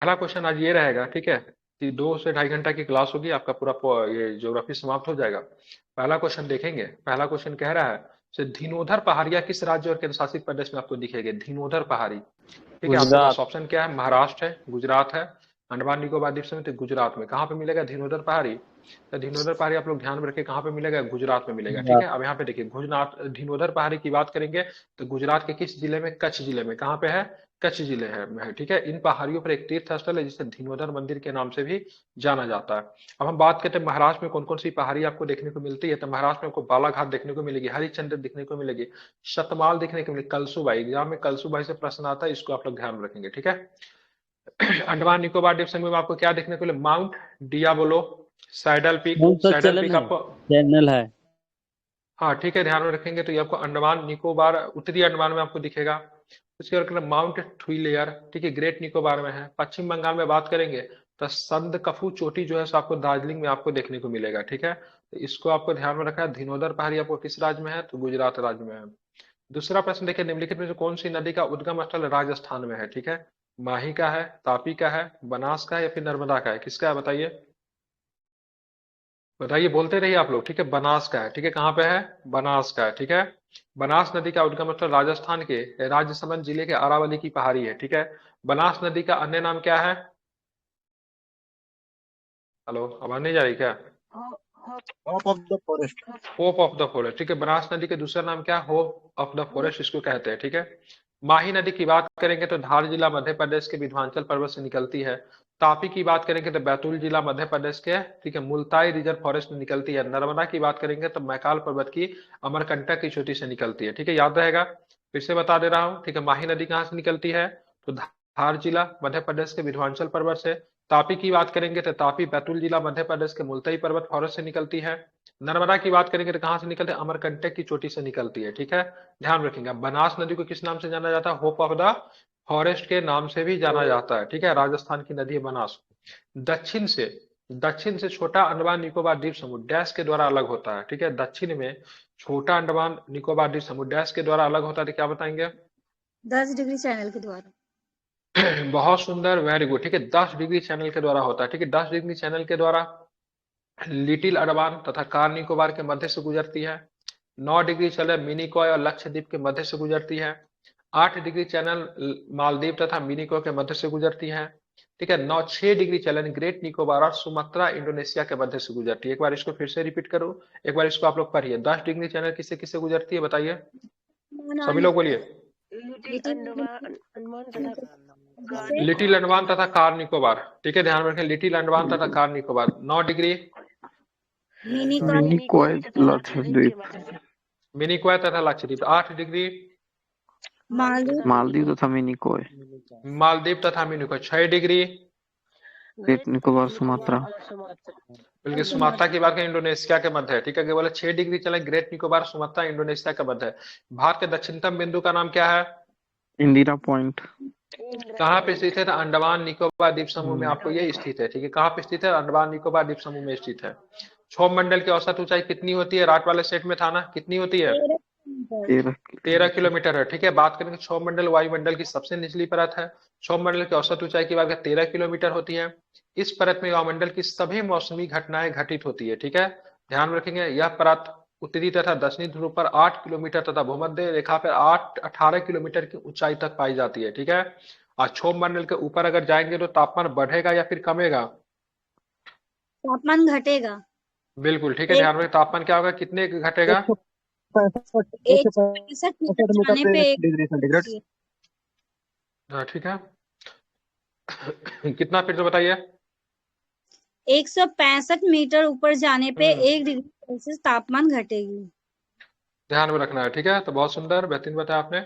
पहला क्वेश्चन आज ये रहेगा, ठीक है, कि 2 से ढाई घंटा की क्लास होगी, आपका पूरा ये ज्योग्राफी समाप्त हो जाएगा। पहला क्वेश्चन देखेंगे। पहला क्वेश्चन कह रहा है से धीनोधर पहाड़ियां किस राज्य और केंद्र शासित प्रदेश में आपको दिखेगी? धीनोधर पहाड़ी, ठीक है। आपके पास गुजरात। ऑप्शन क्या है? महाराष्ट्र है, गुजरात है, अंडमान निकोबार द्वीप समूह, तो गुजरात में कहाँ पे मिलेगा धीनोधर पहाड़ी? तो धीनोधर पहाड़ी आप लोग ध्यान में रखिए, कहाँ पे मिलेगा? गुजरात में मिलेगा, ठीक गुजरात। है। अब यहाँ पे देखिए, गुजरात धीनोधर पहाड़ी की बात करेंगे तो गुजरात के किस जिले में? कच्छ जिले में। कहाँ पे है? कच्छ जिले है, ठीक है। इन पहाड़ियों पर एक तीर्थ स्थल है जिसे धीनोधर मंदिर के नाम से भी जाना जाता है। अब हम बात करते हैं महाराष्ट्र में कौन कौन सी पहाड़ी आपको देखने को मिलती है। तो महाराष्ट्र में आपको बालाघाट देखने को मिलेगी, हरिश्चंद्र देखने को मिलेगी, शतमाल देखने को मिलेगी, कलसुबाई। एग्जाम में कलसुबाई से प्रश्न आता है, इसको आप लोग ध्यान में रखेंगे, ठीक है। अंडमान निकोबार द्वीप समूह में आपको क्या देखने को मिले? Mount Diavolo, Saddle Peak. कौन सा सैडल चैनल पीक है? आपको, चैनल है। हाँ ठीक है, ध्यान में रखेंगे तो ये आपको अंडमान निकोबार, उत्तरी अंडमान में आपको दिखेगा। उसके बाद माउंट ट्विलियर, ठीक है, ग्रेट निकोबार में है। पश्चिम बंगाल में बात करेंगे तो संदकफू चोटी जो है सो आपको दार्जिलिंग में आपको देखने को मिलेगा, ठीक है। तो इसको आपको ध्यान में रखना है। धीनोधर पहाड़ी आपको किस राज्य में है? तो गुजरात राज्य में है। दूसरा प्रश्न देखिए, निम्नलिखित में से कौन सी नदी का उद्गम स्थल राजस्थान में है? ठीक है, माही का है, तापी का है, बनास का है, या फिर नर्मदा का है? किसका है बताइए? बताइए, बोलते रहिए आप लोग, ठीक है। बनास का है, ठीक है। कहाँ पे है? बनास का है, ठीक है। बनास नदी का उद्गम स्थल राजस्थान के राजसमंद जिले के अरावली की पहाड़ी है, ठीक है। बनास नदी का अन्य नाम क्या है? हेलो, आवाज नहीं जा रही क्या? Top of the forest. Hope of the forest, ठीक है। बनास नदी के दूसरा नाम क्या? होप ऑफ द फॉरेस्ट इसको कहते हैं, ठीक है। माही नदी की बात करेंगे तो धार जिला मध्य प्रदेश के विंध्याचल पर्वत से निकलती है। तापी की बात करेंगे तो बैतूल जिला मध्य प्रदेश के, ठीक है, मुल्ताई रिजर्व फॉरेस्ट में निकलती है। नर्मदा की बात करेंगे तो मैकाल पर्वत की अमरकंटक की चोटी से निकलती है, ठीक है, याद रहेगा। फिर से बता दे रहा हूँ, ठीक है। माही नदी कहाँ से निकलती है? तो धार जिला मध्य प्रदेश के विंध्याचल पर्वत से। तापी की बात करेंगे तो तापी बैतूल जिला मध्य प्रदेश के मुल्ताई पर्वत फॉरेस्ट से निकलती है। नर्मदा की बात करेंगे तो कहां से निकलती है? अमरकंटक की चोटी से निकलती है, ठीक है। ध्यान रखेंगे। बनास नदी को किस नाम से जाना जाता है? होप ऑफ द फॉरेस्ट के नाम से भी जाना जाता है, ठीक है। राजस्थान की नदी है बनास। दक्षिण से, दक्षिण से छोटा अंडमान निकोबार द्वीप समूह डैश के द्वारा अलग होता है, ठीक है। दक्षिण में छोटा अंडमान निकोबार द्वीप समूह डैश के द्वारा अलग होता है, तो क्या बताएंगे? 10 डिग्री चैनल के द्वारा। बहुत सुंदर, वेरी गुड, ठीक है। 10 डिग्री चैनल के द्वारा होता है, ठीक है। 10 डिग्री चैनल के द्वारा लिटिल अंडमान तथा कार निकोबार के मध्य से गुजरती है। 9 डिग्री चैनल मिनिकॉय और लक्षद्वीप के मध्य से गुजरती है। 8 डिग्री चैनल मालदीव तथा मिनिकॉय के मध्य से गुजरती है, ठीक है। 6 डिग्री चैनल ग्रेट निकोबार और सुमात्रा इंडोनेशिया के मध्य से गुजरती है। एक बार इसको फिर से रिपीट करो, एक बार इसको आप लोग पढ़िए। 10 डिग्री चैनल किससे किससे गुजरती है बताइए, सभी लोग बोलिए। लिटिल अंडमान तथा कार निकोबार, ठीक है, ध्यान में रखें। लिटिल अंडमान तथा कार निकोबार। 9 डिग्री मिनी कोय लक्षद्वीप। मिनिकॉय तथा लक्षद्वीप। 8 डिग्री मालदीव मालदीव तथा मिनिकॉय। मालदीव तथा Minicoy. 6 degree great Nicobar Sumatra. बल्कि सुमात्रा की बात करें इंडोनेशिया के मध्य है, ठीक है। केवल 6 डिग्री चले ग्रेट निकोबार सुमात्रा इंडोनेशिया के मध्य है। भारत के दक्षिणतम बिंदु का नाम क्या है? इंदिरा पॉइंट। कहाँ पे स्थित है? तो अंडमान निकोबार द्वीप समूह में आपको ये स्थित है, ठीक है। कहाँ पे स्थित है? अंडमान निकोबार द्वीप समूह में स्थित है। क्षोभ मंडल की औसत ऊंचाई कितनी होती है? रात वाले सेट में था ना, कितनी होती है? 13 किलोमीटर। 13 किलोमीटर है, ठीक है। बात करेंगे क्षोभ मंडल वायुमंडल की सबसे निचली परत है। क्षोभ मंडल की औसत ऊंचाई की बात करें 13 किलोमीटर होती है। इस परत में वायुमंडल की सभी मौसमी घटनाएं घटित होती है, ठीक है। ध्यान रखेंगे, यह परत उत्तरी तथा दक्षिणी ध्रुव पर 8 किलोमीटर तथा भूमध्य रेखा पर 18 किलोमीटर की ऊंचाई तक पाई जाती है, ठीक है। और क्षोभ मंडल के ऊपर अगर जाएंगे तो तापमान बढ़ेगा या फिर कमेगा? तापमान घटेगा। बिल्कुल, ठीक है। एक ध्यान रखें, तापमान क्या होगा, कितने घटेगा? 165 मीटर जाने पे 1 डिग्री सेंटीग्रेड। हाँ ठीक है। कितना फिर से बताइए। 165 मीटर ऊपर जाने पे हम्म 1 डिग्री सेल्सियस तापमान घटेगी। ध्यान में रखना है, ठीक है। तो बहुत सुंदर, बेहतरीन बताया आपने।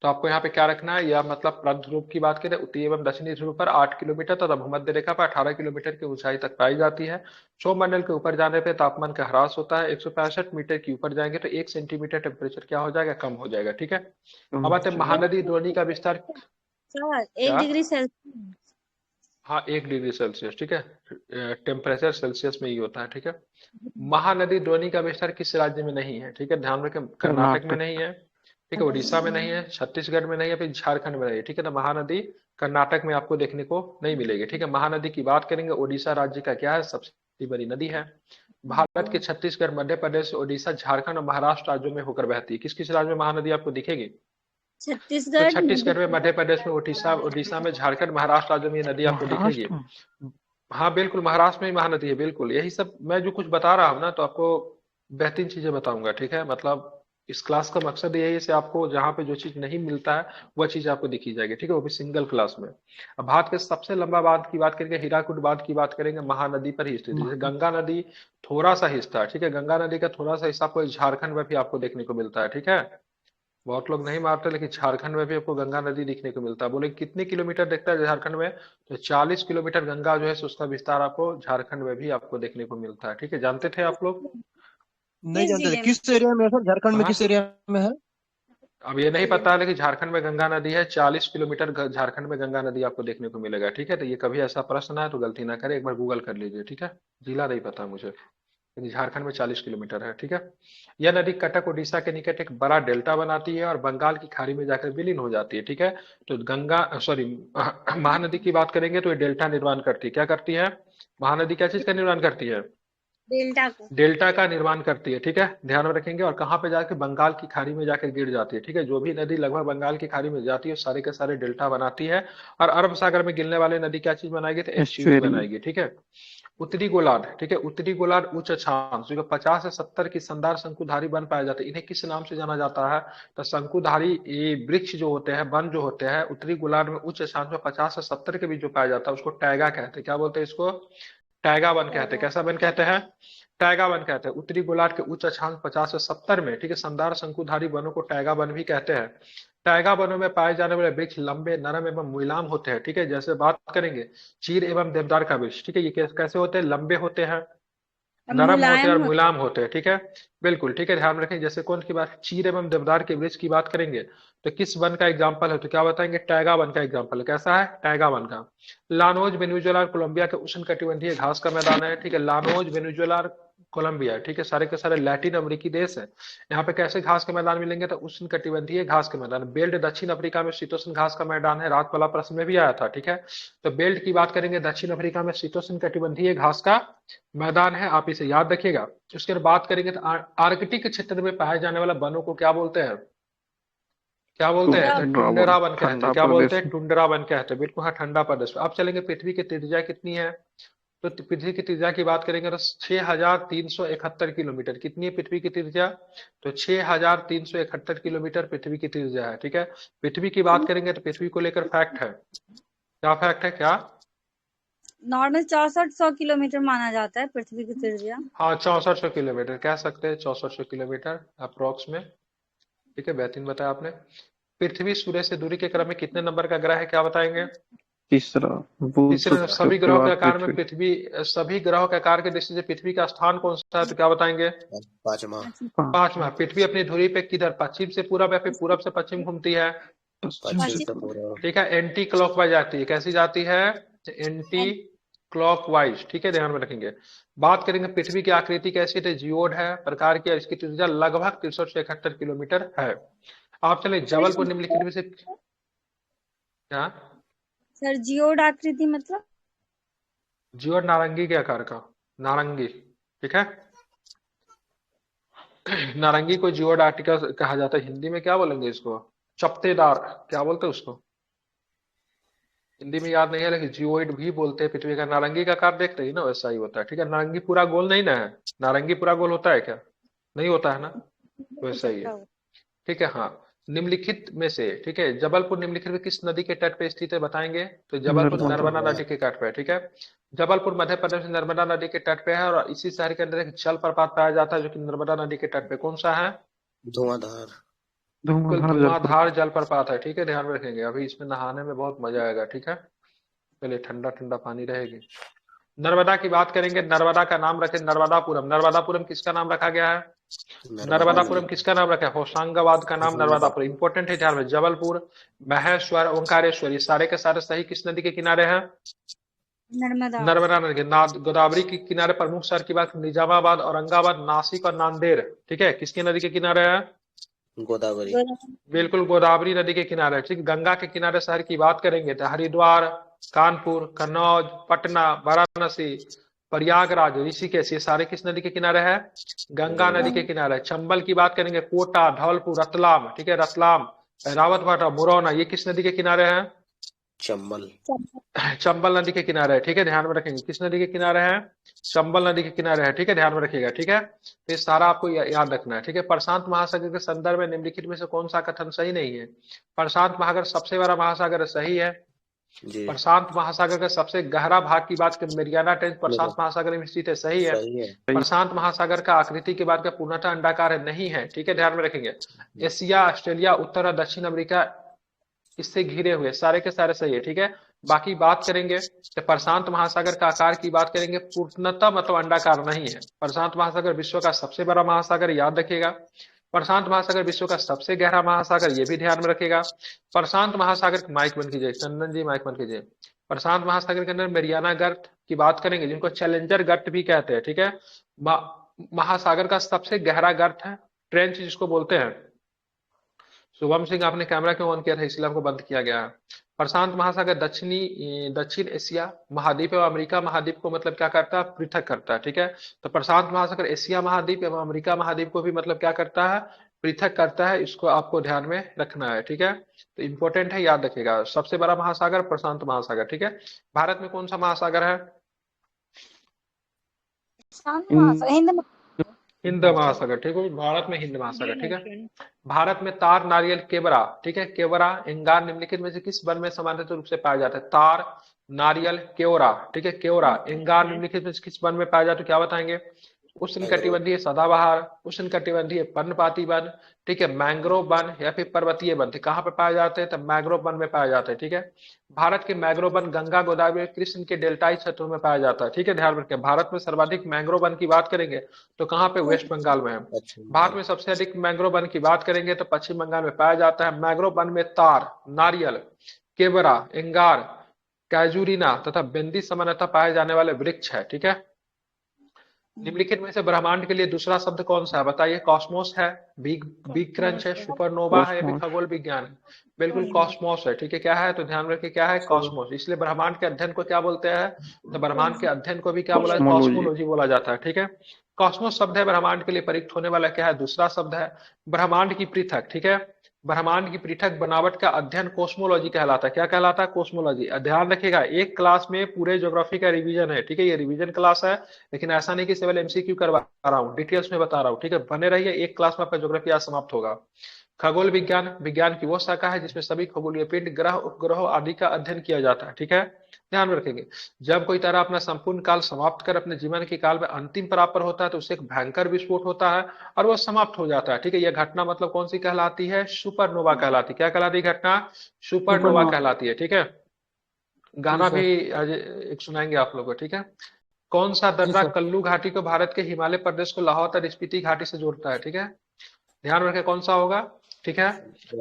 तो आपको यहाँ पे क्या रखना है, या मतलब प्रग ध्रुव की बात करें, उत्तरी एवं दक्षिणी ध्रुव पर 8 किलोमीटर तथा भूमध्य रेखा पर 18 किलोमीटर की ऊंचाई तक पाई जाती है। क्षोभ मंडल के ऊपर जाने पे तापमान का ह्रास होता है। 165 मीटर के ऊपर जाएंगे तो 1 सेंटीमीटर टेम्परेचर क्या हो जाएगा, कम हो जाएगा, ठीक है। अब आते हैं महानदी द्रोणी का विस्तार। सर क्या? 1 डिग्री सेल्सियस। हाँ, 1 डिग्री सेल्सियस, ठीक है। टेम्परेचर सेल्सियस में ही होता है, ठीक है। महानदी द्रोणी का विस्तार किस राज्य में नहीं है? ठीक है, ध्यान रखें, कर्नाटक में कर्नाटक। नहीं है, ठीक है, उड़ीसा में नहीं है, छत्तीसगढ़ में नहीं है, फिर झारखंड में नहीं है, ठीक है। तो महानदी कर्नाटक में आपको देखने को नहीं मिलेगी, ठीक है। महानदी की बात करेंगे, उड़ीसा राज्य का क्या है, सबसे बड़ी नदी है। भारत के छत्तीसगढ़, मध्य प्रदेश, उड़ीसा, झारखंड और महाराष्ट्र राज्यों में होकर बहती है। किस किस राज्य में महानदी आपको दिखेगी? तो छत्तीसगढ़, छत्तीसगढ़ में, मध्य प्रदेश में, उड़ीसा उड़ीसा में, झारखंड, महाराष्ट्र राज्यों में ये नदी आपको दिखेगी। महाराष्ट्र हाँ बिल्कुल, महाराष्ट्र में ही महानदी है, बिल्कुल। यही सब मैं जो कुछ बता रहा हूँ ना, तो आपको बेहतरीन चीजें बताऊंगा, ठीक है। मतलब इस क्लास का मकसद यही है से आपको जहाँ पे जो चीज नहीं मिलता है वह चीज आपको दिखी जाएगी, ठीक है, वो भी सिंगल क्लास में। अब भारत के सबसे लंबा बांध की बात करेंगे, हीराकुड बांध की बात करेंगे, महानदी पर ही स्थित है। जैसे गंगा नदी थोड़ा सा हिस्सा है, ठीक है, गंगा नदी का थोड़ा सा हिस्सा आपको झारखंड में भी आपको देखने को मिलता है, ठीक है। बहुत लोग नहीं मारते, लेकिन झारखंड में भी आपको गंगा नदी दिखने को मिलता है। बोले कितने किलोमीटर दिखता है झारखंड में? तो 40 किलोमीटर गंगा जो है सो उसका विस्तार आपको झारखंड में भी आपको देखने को मिलता है, ठीक है। जानते थे आप लोग? नहीं किस जानते थे जिले में? किस एरिया में है सर, झारखंड में हाँ, किस एरिया में है? अब ये नहीं पता है, लेकिन झारखंड में गंगा नदी है, 40 किलोमीटर झारखंड में गंगा नदी आपको देखने को मिलेगा, ठीक है। तो ये कभी ऐसा प्रश्न है तो गलती ना करें, एक बार गूगल कर लीजिए, ठीक है। जिला नहीं पता मुझे, लेकिन झारखंड में 40 किलोमीटर है, ठीक है। यह नदी कटक उड़ीसा के निकट एक बड़ा डेल्टा बनाती है और बंगाल की खाड़ी में जाकर विलीन हो जाती है, ठीक है। तो गंगा सॉरी महानदी की बात करेंगे तो ये डेल्टा निर्माण करती है। क्या करती है? महानदी क्या चीज का निर्माण करती है? डेल्टा का। डेल्टा का निर्माण करती है, ठीक है, ध्यान में रखेंगे। और कहाँ पे जाके? बंगाल की खाड़ी में जाकर गिर जाती है, ठीक है। जो भी नदी लगभग बंगाल की खाड़ी में जाती है सारे के सारे डेल्टा बनाती है। और अरब सागर में गिरने वाली नदी क्या चीज बनाएगी? तो एस्चुरी एस्चुअरी बनाएगी, ठीक है। उत्तरी गोलार्ध, ठीक है, उत्तरी गोलार्ध उच्च अक्षांश जो 50 से 70 की शानदार शंकुधारी वन पाए जाते हैं। इन्हें किस नाम से जाना जाता है? तो शंकुधारी ये वृक्ष जो होते हैं, वन जो होते हैं, उत्तरी गोलार्ध में उच्च अक्षांश में 50 से 70 के बीच जो पाया जाता है उसको टैगा कहते हैं। क्या बोलते हैं इसको? टैगा वन कहते हैं। कैसा वन कहते हैं? टैगा वन कहते हैं। उत्तरी गोलार्ध के उच्च अक्षांश 50 से 70 में, ठीक है, शानदार शंकुधारी वनों को टैगा वन भी कहते हैं। टैगा वनों में पाए जाने वाले वृक्ष लंबे, नरम एवं मुलायम होते हैं, ठीक है। जैसे बात करेंगे चीड़ एवं देवदार का वृक्ष, ठीक है, ये कैसे होते हैं? लंबे होते हैं, अब नरम होते हैं और मुलायम मुलायम होते हैं, ठीक है। बिल्कुल ठीक है, ध्यान रखें। जैसे कौन की बात? चीड़ एवं देवदार के वृक्ष की बात करेंगे तो किस वन का एग्जाम्पल है? तो क्या बताएंगे? टैगा वन का एग्जाम्पल है। कैसा है? टैगा वन का। लानोज वेनेजुएला और कोलंबिया के उष्णकटिबंधीय घास का मैदान है, ठीक है। लानोज वेनेजुएला और कोलंबिया, ठीक है, सारे के सारे लैटिन अमेरिकी देश है। यहाँ पे कैसे घास के मैदान मिलेंगे? तो उष्णकटिबंधीय घास के मैदान। बेल्ट दक्षिण अफ्रीका में शीतोष्ण घास का मैदान है, रात वाला प्रश्न में भी आया था, ठीक है। तो बेल्ट की बात करेंगे, दक्षिण अफ्रीका में शीतोष्ण कटिबंधीय घास का मैदान है, आप इसे याद रखिएगा। उसके बाद बात करेंगे तो आर्कटिक क्षेत्र में पाए जाने वाला वनों को क्या बोलते हैं? क्या बोलते हैं? तो टुंड्रा वन कहते हैं। ठंडा क्या बोलते प्रदेश हैं? टुंड्रा वन कहते हैं, बिल्कुल हाँ, ठंडा प्रदेश। अब चलेंगे पृथ्वी की त्रिज्या कितनी है? तो पृथ्वी की त्रिज्या की बात करेंगे तो 6371 किलोमीटर। कितनी है पृथ्वी की त्रिज्या? तो 6371 किलोमीटर पृथ्वी की त्रिज्या है, ठीक है। पृथ्वी की बात करेंगे तो पृथ्वी को लेकर फैक्ट है। क्या फैक्ट है? क्या? नॉर्मल 6400 किलोमीटर माना जाता है पृथ्वी की त्रिज्या। हाँ, 6400 किलोमीटर कह सकते हैं, 6400 किलोमीटर अप्रोक्स में, ठीक है। बेहतरीन बताया आपने। पृथ्वी सूर्य से दूरी के क्रम में कितने नंबर का ग्रह है? क्या बताएंगे? तीसरा बुध तीसरे नंबर। शुक्र सभी के ग्रहों के बाद आकार में पृथ्वी पृथ्वी, सभी ग्रहों के आकार की दृष्टि से पृथ्वी का स्थान कौन सा है? तो क्या बताएंगे? पांचवा। पाँच पांचवा। पृथ्वी अपनी धुरी पे किधर? पश्चिम से पूरब या फिर पूरब से पश्चिम घूमती है? पश्चिम पश्चिम से से पूर्व। ठीक है, एंटी क्लॉकवाइज जाती है। कैसी जाती है? एंटी क्लॉकवाइज, ठीक है, ध्यान में रखेंगे। बात करेंगे पृथ्वी की आकृति कैसी है? जियोड है प्रकार की, इसकी त्रिज्या लगभग 6371 किलोमीटर है। आप चले जबलपुर निम्नलिखित में से क्या? सर जियोड आकृति मतलब? जियोड नारंगी के आकार का, नारंगी, ठीक है। नारंगी को जियोड आर्टिकल कहा जाता है। हिंदी में क्या बोलेंगे इसको? चपटेदार, क्या बोलते हैं उसको? हिंदी में याद नहीं है, लेकिन जियोइड भी बोलते हैं पृथ्वी का। नारंगी का आकार देख रही है ना, वैसा ही होता है, ठीक है। नारंगी पूरा गोल नहीं ना है? नारंगी पूरा गोल होता है क्या? नहीं होता है ना, वैसा ही है, ठीक है। हाँ, निम्नलिखित में से, ठीक है, जबलपुर निम्नलिखित में किस नदी के तट पे स्थित है? बताएंगे। तो जबलपुर नर्मदा नदी के तट पे है, ठीक है। जबलपुर मध्य प्रदेश में नर्मदा नदी के तट पे है और इसी शहर के अंदर एक जलप्रपात पाया जाता है जो कि नर्मदा नदी के तट पे। कौन सा है? धुआंधार। बिल्कुल, धुआंधार धुआंधार जलप्रपात है, ठीक है, ध्यान में रखेंगे। अभी इसमें नहाने में बहुत मजा आएगा, ठीक है। पहले ठंडा ठंडा पानी रहेगी। नर्मदा की बात करेंगे, नर्मदा का नाम रखें नर्मदापुरम। नर्मदापुरम किसका नाम रखा गया है? नर्मदापुरम किसका नाम रखा है? होशंगाबाद का नाम नर्मदापुरम। इंपॉर्टेंट है, ध्यान में। जबलपुर, महेश्वर, ओंकारेश्वर, ये सारे के सारे सही किस नदी के किनारे हैं? नर्मदा। नर्मदा नदी के। गोदावरी के किनारे प्रमुख शहर की बात, निजामाबाद, औरंगाबाद, नासिक और नांदेड़, ठीक है, किसकी नदी के किनारे है? गोदावरी। बिल्कुल गोदावरी नदी के किनारे, ठीक। गंगा के किनारे शहर की बात करेंगे तो हरिद्वार, कानपुर, कन्नौज, पटना, वाराणसी, प्रयागराज, ऋषिकेश, ये सारे किस नदी के किनारे है? गंगा नदी के किनारे। चंबल की बात करेंगे, कोटा, धौलपुर, रतलाम, ठीक है, रतलाम, रावतभाटा, मुरौना, ये किस नदी के किनारे हैं? चंबल। चंबल नदी के किनारे है, ठीक है, ध्यान में रखेंगे। किस नदी के किनारे है? चंबल नदी के किनारे है, ठीक है, ध्यान में रखिएगा, ठीक है। तो ये सारा आपको याद रखना है, ठीक है। प्रशांत महासागर के संदर्भ में निम्नलिखित में से कौन सा कथन सही नहीं है? प्रशांत महासागर सबसे बड़ा महासागर है, सही है। जी प्रशांत महासागर का सबसे गहरा भाग की बात करें, मेरियाना ट्रेंच प्रशांत महासागर में स्थित है, सही है। सही है। प्रशांत महासागर का आकृति की बात करें, पूर्णतः अंडाकार है, नहीं है, ठीक है, ध्यान में रखेंगे। एशिया, ऑस्ट्रेलिया, उत्तर और दक्षिण अमेरिका इससे घिरे हुए, सारे के सारे सही है, ठीक है। बाकी बात करेंगे तो प्रशांत महासागर का आकार की बात करेंगे, पूर्णतः मतलब अंडाकार नहीं है। प्रशांत महासागर विश्व का सबसे बड़ा महासागर, याद रखिएगा। प्रशांत महासागर विश्व का सबसे गहरा महासागर, ये भी ध्यान में रखेगा। प्रशांत महासागर, माइक बंद कीजिए, चंदन जी माइक बंद कीजिए। प्रशांत महासागर के अंदर मेरियाना गर्त की बात करेंगे, जिनको चैलेंजर गर्त भी कहते हैं, ठीक है। महासागर का सबसे गहरा गर्त है, ट्रेंच जिसको बोलते हैं। शुभम सिंह, आपने कैमरा क्यों ऑन किया था? इसलिए आपको बंद किया गया है। प्रशांत महासागर दक्षिण एशिया महाद्वीप एवं अमेरिका महाद्वीप को मतलब क्या करता है? पृथक करता है, ठीक है। तो प्रशांत महासागर एशिया महाद्वीप एवं अमेरिका महाद्वीप को भी मतलब क्या करता है? पृथक करता है। इसको आपको ध्यान में रखना है, ठीक है। तो इंपॉर्टेंट है, याद रखिएगा। सबसे बड़ा महासागर प्रशांत महासागर, ठीक है। भारत में कौन सा महासागर है? हिंद महासागर, ठीक है। भारत में हिंद महासागर, ठीक है। भारत में तार, नारियल, केवड़ा, ठीक है, केवड़ा, अंगार निम्नलिखित में से किस वन में सामान्य रूप से पाया जाता है? तार, नारियल, केवड़ा, ठीक है, केवड़ा, अंगार निम्नलिखित में से किस वन में पाया जाता है? क्या बताएंगे? उष्णकटिबंधीय सदाबहार, उष्णकटिबंधीय पर्णपाती वन, ठीक है, मैंग्रोव वन या फिर पर्वतीय वन। कहाँ पे पाए जाते हैं? तो मैंग्रोव वन में पाया जाता है, ठीक है। भारत के मैंग्रोव वन गंगा, गोदावरी, कृष्ण के डेल्टाई क्षेत्रों में पाया जाता है, ठीक है, ध्यान रखें। भारत में सर्वाधिक मैंग्रोव वन की बात करेंगे तो कहाँ पे? वेस्ट बंगाल में है। भारत में सबसे अधिक मैंग्रोव वन की बात करेंगे तो पश्चिम बंगाल में पाया जाता है। मैंग्रोव वन में तार, नारियल, केवड़ा, अंगार, कैजुरीना तथा बेंदी सामान्यतः पाए जाने वाले वृक्ष है, ठीक है। निम्नलिखित में से ब्रह्मांड के लिए दूसरा शब्द कौन सा है? बताइए। कॉस्मोस है, बिग क्रंच है, सुपरनोवा है या फिर खगोल विज्ञान है? बिल्कुल कॉस्मोस है, ठीक है। क्या है? तो ध्यान रखिए, क्या है? कॉस्मोस। इसलिए ब्रह्मांड के अध्ययन को क्या बोलते हैं? तो ब्रह्मांड के अध्ययन को भी क्या बोला? कॉस्मोलॉजी बोला जाता है, ठीक है। कॉस्मोस शब्द है ब्रह्मांड के लिए प्रयुक्त होने वाला क्या है? दूसरा शब्द है ब्रह्मांड की पृथक, ठीक है। ब्रह्मांड की पृथक बनावट का अध्ययन कोस्मोलॉजी कहलाता है। क्या कहलाता है? कोस्मोलॉजी। ध्यान रखिएगा, एक क्लास में पूरे ज्योग्राफी का रिवीजन है, ठीक है। ये रिवीजन क्लास है, लेकिन ऐसा नहीं कि केवल एमसीक्यू करवा रहा हूँ, डिटेल्स में बता रहा हूँ, ठीक है। बने रहिए, एक क्लास में आपका ज्योग्राफी आज समाप्त होगा। खगोल विज्ञान, विज्ञान की वो शाखा है जिसमें सभी खगोलीय पिंड, ग्रह, उपग्रहों आदि का अध्ययन किया जाता है, ठीक है। ध्यान में रखेंगे, जब कोई तारा अपना संपूर्ण काल समाप्त कर अपने जीवन के काल में अंतिम प्राप्त होता है तो उससे एक भयंकर विस्फोट होता है और वो समाप्त हो जाता है, ठीक है। यह घटना मतलब कौन सी कहलाती है? सुपरनोवा कहलाती है। क्या कहलाती है घटना? सुपरनोवा कहलाती है, ठीक है। गाना भी आज एक सुनाएंगे आप लोगों को, ठीक है। कौन सा दर्रा कल्लू घाटी को भारत के हिमालय प्रदेश को लाहौर तथा स्पीति घाटी से जोड़ता है? ठीक है, ध्यान रखें कौन सा होगा, ठीक है।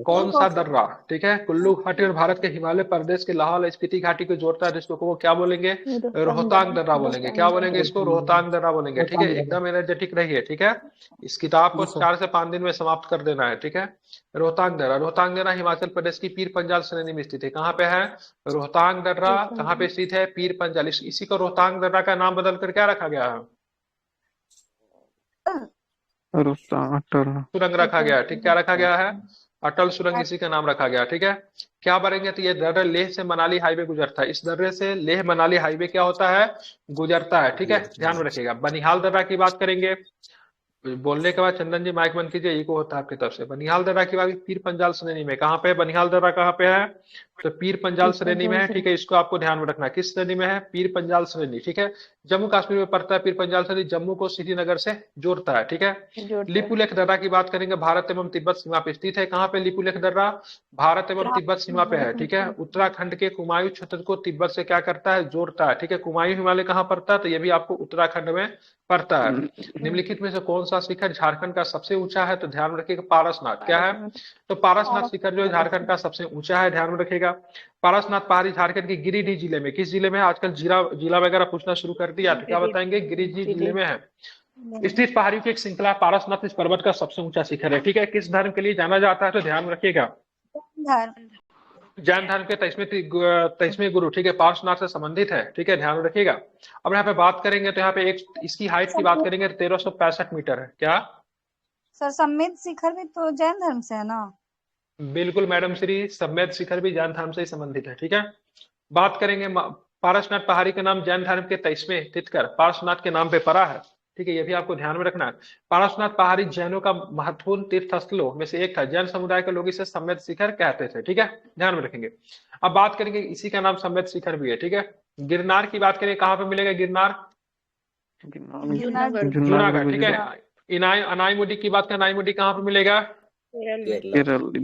कौन सा दर्रा, ठीक है, कुल्लू घाटी और भारत के हिमालय प्रदेश के लाहौल स्पीति घाटी को जोड़ता है, जिसको वो क्या बोलेंगे? रोहतांग दर्रा बोलेंगे। क्या बोलेंगे इसको? रोहतांग दर्रा बोलेंगे, ठीक है। एकदम एनर्जेटिक रहिए, ठीक है। इस किताब को 4 से 5 दिन में समाप्त कर देना है, ठीक है। रोहतांग दर्रा, रोहतांग दर्रा हिमाचल प्रदेश की पीर पंजाल श्रेणी में स्थित है। कहाँ पे है रोहतांग दर्रा? कहाँ पे स्थित है? पीर पंजाल। इसी को रोहतांग दर्रा का नाम बदल कर क्या रखा गया है? सुरंग रखा गया, ठीक। क्या रखा गया है? अटल सुरंग, इसी का नाम रखा गया, ठीक है। क्या बढ़ेंगे तो ये दर्रा लेह से मनाली हाईवे गुजरता है। इस दर्रे से लेह मनाली हाईवे क्या होता है? गुजरता है, ठीक है। ध्यान में रखिएगा। बनिहाल दर्रा की बात करेंगे, बोलने के बाद चंदन जी माइक बंद कीजिए, इको होता है आपकी तरफ से। बनिहाल दर्रा की बात पीर पंजाल श्रेणी में। कहाँ पे बनिहाल दर्रा? कहाँ पे है? तो पीर पंजाल श्रेणी में है, ठीक है। इसको आपको ध्यान में रखना, किस श्रेणी में है? पीर पंजाल श्रेणी, ठीक है। जम्मू कश्मीर में पड़ता है पीर पंजाल श्रेणी, जम्मू को श्रीनगर से जोड़ता है, ठीक है। लिपुलेख दर्रा की बात करेंगे, भारत एवं तिब्बत सीमा पे स्थित है। कहाँ पे लिपुलेख दर्रा? भारत एवं तिब्बत सीमा पे है, ठीक है। उत्तराखंड के कुमायूं क्षेत्र को तिब्बत से क्या करता है? जोड़ता है, ठीक है। कुमायूं हिमालय कहाँ पड़ता है? तो ये भी आपको उत्तराखंड में पड़ता है। निम्नलिखित में से कौन सा शिखर झारखंड का सबसे ऊंचा है? तो ध्यान रखिएगा पारसनाथ। क्या है? तो पारसनाथ शिखर जो है झारखंड का सबसे ऊंचा है, ध्यान में रखिएगा। पारसनाथ पहाड़ी झारखंड के गिरिडीह जिले में, किस जिले में है? आजकल जिला वगैरह पूछना शुरू कर दिया, तो क्या बताएंगे? गिरिडीह जिले में है। स्थित पहाड़ियों की एक श्रृंखला पारसनाथ इस पर्वत का सबसे ऊंचा शिखर है। ठीक है, किस धर्म के लिए जाना जाता है तो ध्यान रखिएगा, धर्म। जैन धर्म के 23वें गुरु, ठीक है, पार्श्वनाथ से संबंधित है। ठीक है, ध्यान रखिएगा। अब यहाँ पे बात करेंगे तो यहाँ पे एक इसकी हाइट की बात करेंगे 1365 मीटर है। क्या सर सम्मेद शिखर भी तो जैन धर्म से है ना? बिल्कुल मैडम श्री, सम्मेद शिखर भी जैन धर्म से ही संबंधित है। ठीक है, बात करेंगे पारसनाथ पहाड़ी का नाम जैन धर्म के 23वें तीर्थंकर पार्श्वनाथ के नाम पे पड़ा है। ठीक है, ये भी आपको ध्यान में रखना है। पारसनाथ पहाड़ी जैनों का महत्वपूर्ण तीर्थ स्थलों में से एक था। जैन समुदाय के लोग इसे सम्मेद शिखर कहते थे। ठीक है, ध्यान में रखेंगे। अब बात करेंगे, इसी का नाम सम्मेद शिखर भी है। ठीक है, गिरनार की बात करें, कहाँ पे मिलेगा गिरनार? जूनागढ़। ठीक है, अनाईमुडी की बात करें, अनाईमुडी कहाँ पे मिलेगा? केरल केरल में।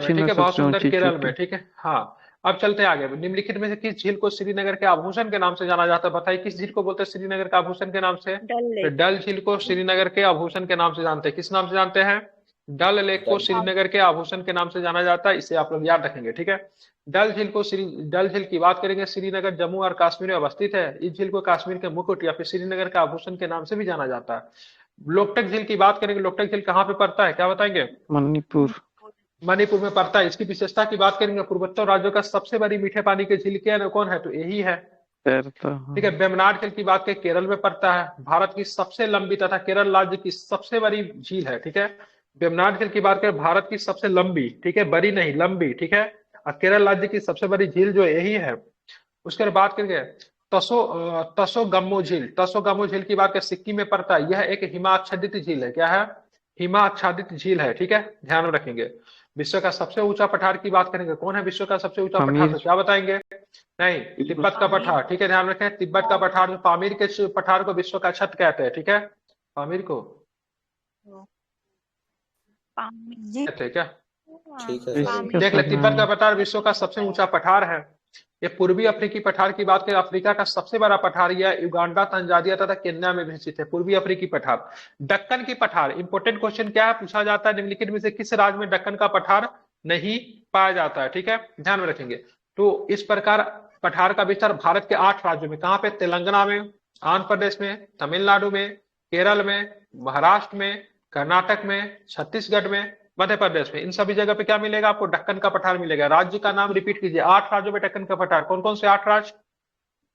ठीक है, बहुत सुंदर, केरल में। ठीक है, हाँ। अब चलते हैं आगे। निम्नलिखित में से किस झील को श्रीनगर के आभूषण के नाम से जाना जाता है? बताइए, किस झील को बोलते हैं श्रीनगर के आभूषण के नाम से? तो डल झील को श्रीनगर के आभूषण के नाम से जानते हैं। किस नाम से जानते हैं? डल लेक को श्रीनगर के आभूषण के नाम से जाना जाता है। इसे आप लोग याद रखेंगे। ठीक है, डल झील की बात करेंगे, श्रीनगर जम्मू और कश्मीर में अवस्थित है। इस झील को कश्मीर के मुकुट या फिर श्रीनगर के आभूषण के नाम से भी जाना जाता है। लोकटक झील की बात करेंगे, लोकटक झील कहाँ पे पड़ता है, क्या बताएंगे? मणिपुर में पड़ता है। इसकी विशेषता की बात करेंगे, पूर्वोत्तर राज्यों का सबसे बड़ी मीठे पानी की झील क्या है, कौन है? तो यही है। ठीक है, वेम्बनाड झील की बात करें, केरल में पड़ता है। भारत की सबसे लंबी तथा केरल राज्य की सबसे बड़ी झील है। ठीक है, वेम्बनाड झील की बात करें, भारत की सबसे लंबी, ठीक है, बड़ी नहीं लंबी। ठीक है, और केरल राज्य की सबसे बड़ी झील जो यही है। उसके बाद बात करेंगे तसोगम्मो झील। तसोगम्मो झील की बात करें, सिक्किम में पड़ता है। यह एक हिमाच्छादित झील है। क्या है? हिमाच्छादित झील है। ठीक है, ध्यान में रखेंगे। विश्व का सबसे ऊंचा पठार की बात करेंगे, कौन है विश्व का सबसे ऊंचा पठार? तो क्या बताएंगे? नहीं, तिब्बत का पठार। ठीक है, ध्यान रखें, तिब्बत का पठार। पामीर के पठार को विश्व का छत कहते हैं। ठीक है, पामीर को कहते हैं क्या? ठीक है देख ले, तिब्बत का पठार विश्व का सबसे ऊंचा पठार है। ये पूर्वी अफ्रीकी पठार की बात करें, अफ्रीका का सबसे बड़ा पठार यह युगांडा, तंजानिया तथा केन्या में विस्तृत है। पूर्वी अफ्रीकी पठार। दक्कन की पठार, इंपोर्टेंट क्वेश्चन क्या है, पूछा जाता है, निम्नलिखित में से किस राज्य में दक्कन का पठार नहीं पाया जाता है? ठीक है, ध्यान में रखेंगे। तो इस प्रकार पठार का विस्तार भारत के 8 राज्यों में, कहाँ पे? तेलंगाना में, आंध्र प्रदेश में, तमिलनाडु में, केरल में, महाराष्ट्र में, कर्नाटक में, छत्तीसगढ़ में, मध्य प्रदेश में। इन सभी जगह पे क्या मिलेगा आपको? दक्कन का पठार मिलेगा। राज्य का नाम रिपीट कीजिए, 8 राज्यों में दक्कन का पठार। कौन कौन से 8 राज्य?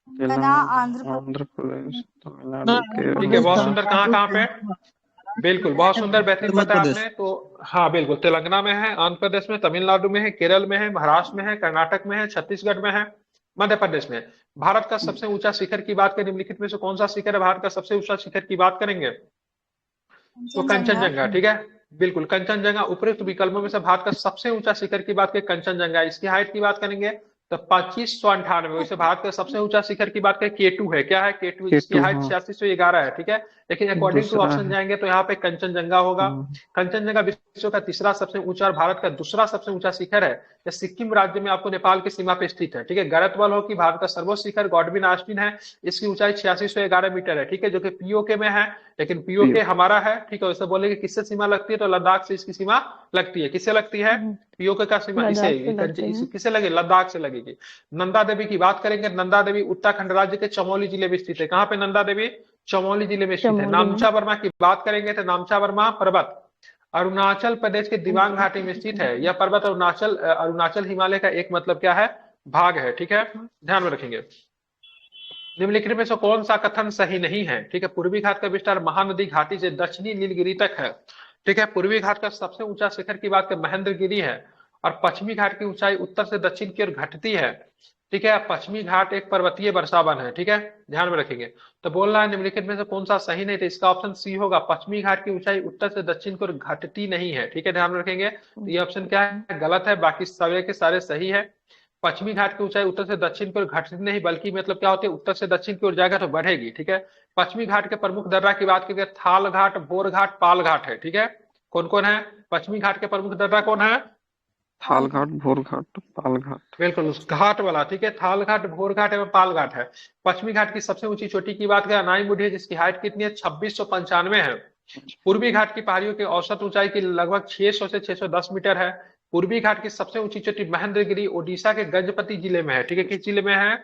आंध्र प्रदेश, तमिलनाडु, ठीक है, बहुत सुंदर। कहाँ कहाँ पे? बिल्कुल, बहुत सुंदर, बेहतरीन बताया आपने। तो हाँ बिल्कुल, तेलंगाना में है, आंध्र प्रदेश में, तमिलनाडु में है, केरल में है, महाराष्ट्र में है, कर्नाटक में है, छत्तीसगढ़ में है, मध्य प्रदेश में। भारत का सबसे ऊंचा शिखर की बात करें, निम्नलिखित में से कौन सा शिखर है भारत का सबसे ऊंचा शिखर की बात करेंगे तो कंचनजंगा। ठीक है, बिल्कुल, कंचनजंगा। उपरोक्त विकल्पों में से भारत का सबसे ऊंचा शिखर की बात करें, कंचनजंगा। इसकी हाइट की बात करेंगे तो 2598। वैसे भारत का सबसे ऊंचा शिखर की बात करें, K2 है। क्या है? K2, जिसकी हाइट 8611 है। ठीक है, लेकिन अकॉर्डिंग टू ऑप्शन जाएंगे तो यहाँ पे कंचनजंगा होगा। कंचनजंगा विश्व का तीसरा सबसे ऊंचा और भारत का दूसरा सबसे ऊंचा शिखर है। यह सिक्किम राज्य में आपको नेपाल की सीमा पे स्थित है। ठीक है, गढ़तवाल हो कि भारत का सर्वोच्च शिखर गॉडविन ऑस्टिन है। इसकी ऊंचाई 8611 मीटर है। ठीक है, जो कि पीओके में है, लेकिन पीओके हमारा है। ठीक है, वैसे बोलेंगे किससे सीमा लगती है तो लद्दाख से इसकी सीमा लगती है। किससे लगती है? पीओके का सीमा इसे किससे लगे? लद्दाख से लगेगी। नंदा देवी की बात करेंगे, नंदा देवी उत्तराखंड राज्य के चमोली जिले में स्थित है। कहाँ पे नंदा देवी? चमोली जिले में स्थित है। नामचा वर्मा की बात करेंगे तो नामचा वर्मा पर्वत अरुणाचल प्रदेश के दिबांग घाटी में स्थित है। यह पर्वत अरुणाचल हिमालय का एक मतलब क्या है? भाग है। ठीक है, ध्यान में रखेंगे। निम्नलिखित में से कौन सा कथन सही नहीं है? ठीक है, पूर्वी घाट का विस्तार महानदी घाटी से दक्षिणी नीलगिरी तक है। ठीक है, पूर्वी घाट का सबसे ऊंचा शिखर की बात करें महेंद्रगिरी है, और पश्चिमी घाट की ऊंचाई उत्तर से दक्षिण की ओर घटती है। ठीक है, पश्चिमी घाट एक पर्वतीय वर्षावन है। ठीक है, ध्यान में रखेंगे। तो बोल रहा है निम्नलिखित में से कौन सा सही नहीं, तो इसका ऑप्शन सी होगा, पश्चिमी घाट की ऊंचाई उत्तर से दक्षिण की ओर घटती नहीं है। ठीक है, ध्यान में रखेंगे। तो ये ऑप्शन क्या है? गलत है। बाकी सारे के सारे सही है। पश्चिमी घाट की ऊंचाई उत्तर से दक्षिण की ओर घटती नहीं, बल्कि मतलब क्या होती है, उत्तर से दक्षिण की ओर जाएगा तो बढ़ेगी। ठीक है, पश्चिमी घाट के प्रमुख दर्रा की बात करें, थाल घाट, बोर घाट, पाल घाट है। ठीक है, कौन कौन है? पश्चिमी घाट के प्रमुख दर्रा कौन है? थाल घाट, भोर घाट, पाल घाट। बिल्कुल, उस घाट वाला। ठीक है, थाल घाट, भोर घाट एवं पाल घाट है। पश्चिमी घाट की सबसे ऊंची चोटी की बात करें, अनाईमुडी है, जिसकी हाइट कितनी है? 2695 है। पूर्वी घाट की पहाड़ियों की औसत ऊंचाई की लगभग 600 से 610 मीटर है। पूर्वी घाट की सबसे ऊंची चोटी महेंद्रगिरी ओडिशा के गजपति जिले में है, ठीक है, किस जिले में है?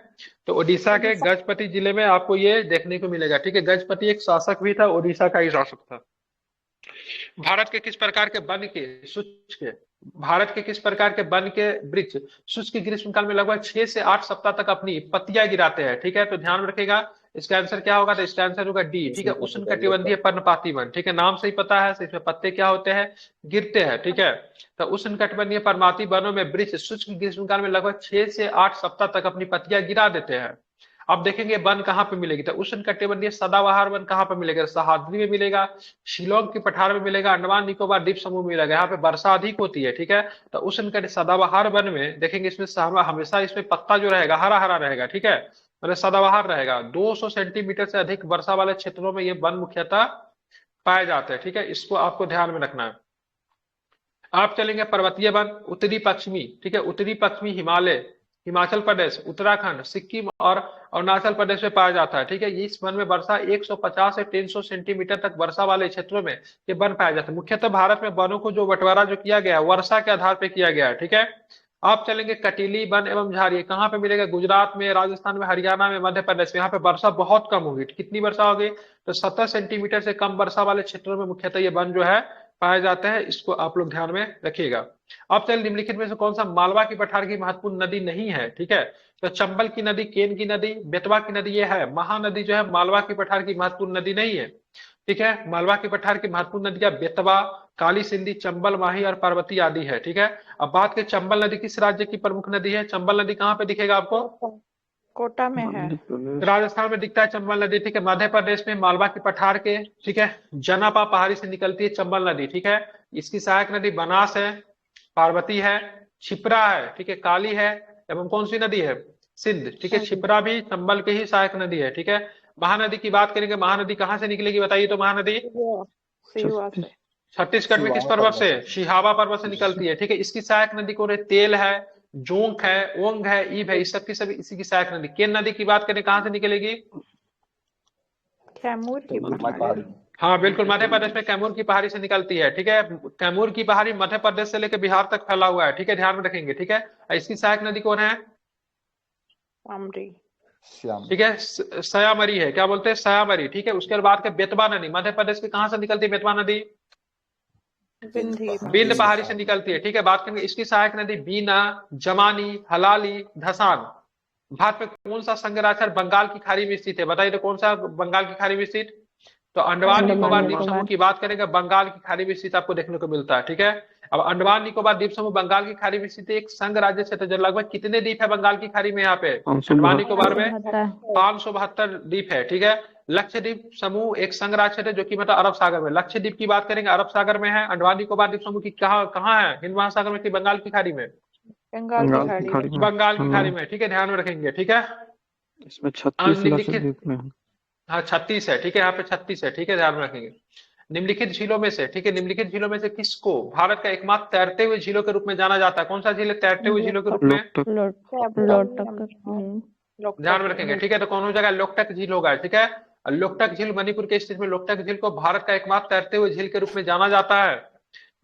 तो ओडिशा के गजपति जिले में आपको ये देखने को मिलेगा, ठीक है। गजपति एक शासक भी था, ओडिशा का ही शासक था। भारत के किस प्रकार के वन के शुष्क भारत के किस प्रकार के वन के वृक्ष शुष्क ग्रीष्मकाल में लगभग 6 से 8 सप्ताह तक अपनी पत्तियां गिराते हैं, ठीक है। तो ध्यान रखेगा, इसका आंसर क्या होगा? तो इसका आंसर होगा डी, ठीक है, उष्णकटिबंधीय पर्णपाती वन, ठीक है। नाम से ही पता है, इसमें पत्ते क्या होते हैं? गिरते हैं, ठीक है। तो उष्णकटिबंधीय पर्णपाती वनों में वृक्ष शुष्क ग्रीष्मकाल में लगभग 6 से 8 सप्ताह तक अपनी पत्तियां गिरा देते हैं। अब देखेंगे वन कहाँ पे मिलेगी, तो उष्णकटिबंधीय सदाबहार वन कहाँ पे मिलेगा? सह्याद्री में मिलेगा, शिलोंग की पठार में मिलेगा, अंडमान निकोबार द्वीप समूह में मिलेगा, यहाँ पे वर्षा अधिक होती है, ठीक है। तो उष्णकटिबंधीय सदाबहार वन में देखेंगे, इसमें हमेशा इसमें पत्ता जो रहेगा हरा हरा रहेगा, ठीक है, मतलब सदाबहार रहेगा। 200 सेंटीमीटर से अधिक वर्षा वाले क्षेत्रों में ये वन मुख्यतः पाए जाते हैं, ठीक है, इसको आपको ध्यान में रखना है। आप चलेंगे पर्वतीय वन, उत्तरी पश्चिमी, ठीक है, उत्तरी पश्चिमी हिमालय, हिमाचल प्रदेश, उत्तराखंड, सिक्किम और अरुणाचल प्रदेश में पाया जाता है, ठीक है। इस वन में वर्षा 150 से 300 सेंटीमीटर तक वर्षा वाले क्षेत्रों में ये वन पाया जाता है। मुख्यतः भारत में वनों को जो बंटवारा जो किया गया है वर्षा के आधार पर किया गया है, ठीक है। आप चलेंगे कटीली वन एवं झाड़ी, कहाँ पे मिलेगा? गुजरात में, राजस्थान में, हरियाणा में, मध्य प्रदेश में। यहाँ पे वर्षा बहुत कम होगी, कितनी वर्षा होगी? तो 70 सेंटीमीटर से कम वर्षा वाले क्षेत्रों में मुख्यतः ये वन जो है पाया जाता है, इसको आप लोग ध्यान में रखिएगा। अब चलिए, निम्नलिखित में से कौन सा मालवा की पठार की महत्वपूर्ण नदी नहीं है, ठीक है। तो चंबल की नदी, केन की नदी, बेतवा की नदी ये है। महानदी जो है मालवा की पठार की महत्वपूर्ण नदी नहीं है, ठीक है। मालवा की पठार की महत्वपूर्ण नदियां बेतवा, काली सिंधी, चंबल, माही और पार्वती आदि है, ठीक है। अब बात करें चंबल नदी किस राज्य की प्रमुख नदी है? चंबल नदी कहाँ पे दिखेगा आपको? कोटा में है, राजस्थान में दिखता है चंबल नदी, ठीक है। मध्य प्रदेश में मालवा की पठार के, ठीक है, जनापा पहाड़ी से निकलती है चंबल नदी, ठीक है। इसकी सहायक नदी बनास है, पार्वती है, छिपरा है, ठीक है, काली है, एवं कौन सी नदी है? सिंध, ठीक है। छिपरा भी चंबल के ही सहायक नदी है, ठीक है। महानदी की बात करेंगे, महानदी कहाँ से निकलेगी बताइए? तो महानदी छत्तीसगढ़ में किस पर्वत से? सिहावा पर्वत से निकलती है, ठीक है। इसकी सहायक नदी कौन है? तेल है, जोंक है, ओंग है, ईब है, इस सब की सभी इसी की सहायक नदी। केन नदी की बात करें, कहाँ से निकलेगी? कैमूर की पहाड़ी। हाँ बिल्कुल, मध्य प्रदेश में कैमूर की पहाड़ी से निकलती है, ठीक है। कैमूर की पहाड़ी मध्य प्रदेश से लेकर बिहार तक फैला हुआ है, ठीक है, ध्यान में रखेंगे, ठीक है। इसकी सहायक नदी कौन है? ठीक है, सयामरी है, क्या बोलते हैं? सयामरी, ठीक है। उसके बाद के बेतवा नदी मध्य प्रदेश के कहाँ से निकलती है? बेतवा नदी विंध्य पहाड़ी से निकलती है, ठीक है। बात करेंगे इसकी सहायक नदी बीना, जमानी, हलाली, धसान। भारत में कौन सा संघराक्षर बंगाल की खाड़ी में स्थित है? बताइए तो कौन सा बंगाल की खाड़ी में स्थित? तो अंडमान निकोबार द्वीप समूह की बात करेंगे, बंगाल की खाड़ी में स्थित आपको देखने को मिलता है, ठीक है। अब अंडमान निकोबार द्वीप समूह बंगाल की खाड़ी में स्थित एक संघ राज्य क्षेत्र, जो लगभग कितने द्वीप है बंगाल की खाड़ी में? यहाँ पे अंडमान निकोबार में 572 द्वीप है, ठीक है। लक्षद्वीप समूह एक संघ राज्य क्षेत्र जो कि मतलब अरब सागर में। लक्षद्वीप की बात करेंगे, अरब सागर में है। अंडमान निकोबार द्वीप समूह की कहाँ है? हिंद महासागर में कि बंगाल की खाड़ी में? बंगाल की खाड़ी में, ठीक है, ध्यान में रखेंगे, ठीक है। इसमें 36 लक्षद्वीप में है। हाँ 36 है, ठीक है, यहाँ पे 36 है, ठीक है, ध्यान में रखेंगे। निम्नलिखित झीलों में से, ठीक है, निम्नलिखित झीलों में से किसको भारत का एकमात्र तैरते हुए झीलों के रूप में जाना जाता है? कौन सा झील है तैरते हुए झीलों के रूप में? ध्यान में रखेंगे, ठीक है। तो कौन जगह लोकटक झील होगा, ठीक है। लोकटक झील मणिपुर के स्थित में लोकटक झील को भारत का एकमात्र तैरते हुए झील के रूप में जाना जाता है।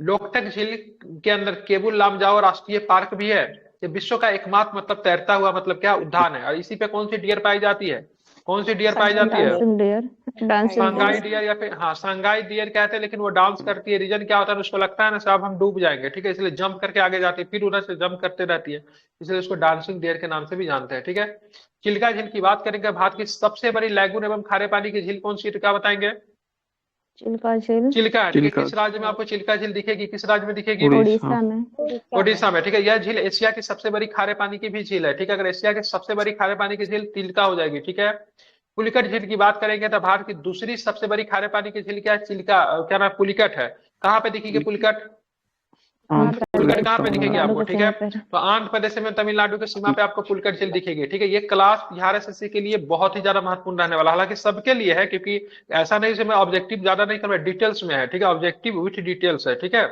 लोकटक झील के अंदर केबुल लामजाओ राष्ट्रीय पार्क भी है। ये विश्व का एकमात्र मतलब तैरता हुआ मतलब क्या उद्यान है। और इसी पे कौन सी डियर पाई जाती है? कौन सी डियर पाई जाती है? सांगाई डियर, या फिर हाँ सांगाई डियर कहते हैं, लेकिन वो डांस करती है। रीजन क्या होता है? उसको लगता है ना साहब हम डूब जाएंगे, ठीक है, इसलिए जंप करके आगे जाती है, फिर उधर से जंप करते रहती है, इसलिए उसको डांसिंग डियर के नाम से भी जानते हैं, ठीक है। चिल्का झील की बात करेंगे, भारत की सबसे बड़ी लैगून एवं खारे पानी की झील कौन सी है? क्या बताएंगे? चिल्का, ठीक है। किस राज्य में आपको चिल्का झील दिखेगी? किस राज्य में दिखेगी? ओडिशा में, ठीक है। यह झील एशिया की सबसे बड़ी खारे पानी की भी झील है, ठीक है। अगर एशिया की सबसे बड़ी खारे पानी की झील चिल्का हो जाएगी, ठीक है। पुलिकट झील की बात करेंगे तो भारत की दूसरी सबसे बड़ी खारे पानी की झील क्या है? चिल्का, क्या नाम? पुलिकट है। कहाँ पे दिखेगी पुलिकट? पुलिकट कहाँ पे दिखेगी आपको, ठीक है। तो आंध्र प्रदेश में तमिलनाडु की सीमा पे आपको पुलिकट झील दिखेगी, ठीक है। ये क्लास बिहार एसएससी के लिए बहुत ही ज्यादा महत्वपूर्ण रहने वाला, हालांकि सबके लिए है, क्योंकि ऐसा नहीं मैं ऑब्जेक्टिव ज्यादा नहीं कर रहा, डिटेल्स में है, ठीक है, ऑब्जेक्टिव विथ डिटेल्स है, ठीक है।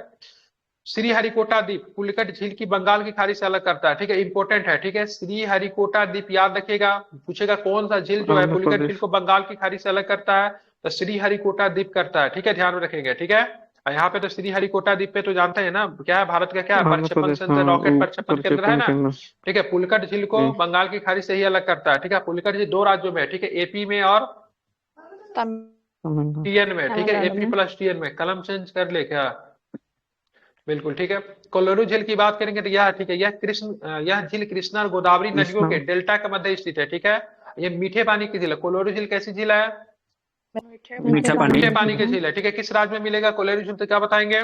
श्रीहरिकोटा द्वीप पुलिकट झील की बंगाल की खाड़ी से अलग करता है, ठीक है, इंपोर्टेंट है, ठीक है। श्रीहरिकोटा द्वीप याद रखिएगा, पूछेगा कौन सा झील जो है पुलिकट झील को बंगाल की खाड़ी से अलग करता है, तो श्रीहरिकोटा द्वीप करता है, ठीक है, ध्यान में रखेंगे, ठीक है। और यहाँ पे तो श्रीहरिकोटा द्वीप पे तो जानते हैं ना क्या है, भारत का क्या है, आंध्र प्रक्षेपण प्रदेश, संयंत्र, रॉकेट प्रक्षेपण केंद्र है प्रक्षेपण ना। केंद्र। ठीक है, पुलकट झील को जी। बंगाल की खाड़ी से ही अलग करता है। ठीक है, पुलकट झील 2 राज्यों में है, ठीक है, एपी में और तमिल टीएन में। ठीक है, तमिलनाडु एपी में। प्लस टीएन में। कलम चेंज कर ले क्या? बिल्कुल ठीक है। कोलोरू झील की बात करेंगे तो यह, ठीक है, यह झील कृष्णा और गोदावरी नदियों के कृष्णा। डेल्टा के मध्य स्थित है। ठीक है, ये मीठे पानी की झील है। कोलोरू झील कैसी झील है? मीठे मीठा पानी। मीठे पानी की झील है। ठीक है, किस राज्य में मिलेगा कोलोरू झील, तो क्या बताएंगे?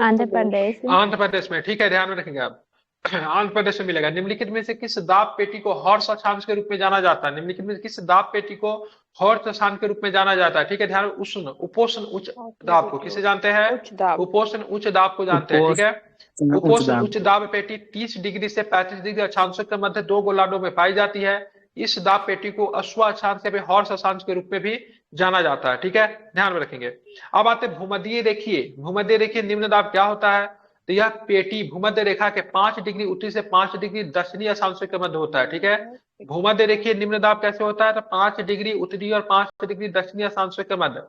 आंध्र प्रदेश। आंध्र प्रदेश में। ठीक है, ध्यान में रखेंगे आप। आंध्र प्रदेश में मिलेगा। निम्नलिखित में से किस दाब पेटी को हॉर्स अक्षांश के रूप में जाना जाता है? निम्नलिखित में से किस दाब पेटी को हॉर्स अक्षांश के रूप में जाना जाता है? ठीक है, ध्यान, उष्ण उपोष्ण उच्च दाब को किसे जानते हैं? उच्च दाब। उपोष्ण उच्च दाब को जानते हैं। ठीक है, उच्च उपोष्ण दाब। उच्च दाब पेटी 30 डिग्री से 35 डिग्री अक्षांशों के मध्य 2 गोलार्धों में पाई जाती है। इस दाब पेटी को अश्व अक्षांश या हॉर्स अक्षांश के रूप में भी जाना जाता है। ठीक है, ध्यान में रखेंगे। अब आते भूमध्य रेखीय। भूमध्य रेखीय निम्न दाब क्या होता है? तो यह पेटी भूमध्य रेखा के 5 डिग्री उत्तरी से 5 डिग्री दक्षिणी अक्षांशों के मध्य होता है। ठीक है, भूमध्य रेखीय निम्न दाब कैसे होता है? तो 5 डिग्री उत्तरी और 5 डिग्री दक्षिणी अक्षांशों के मध्य।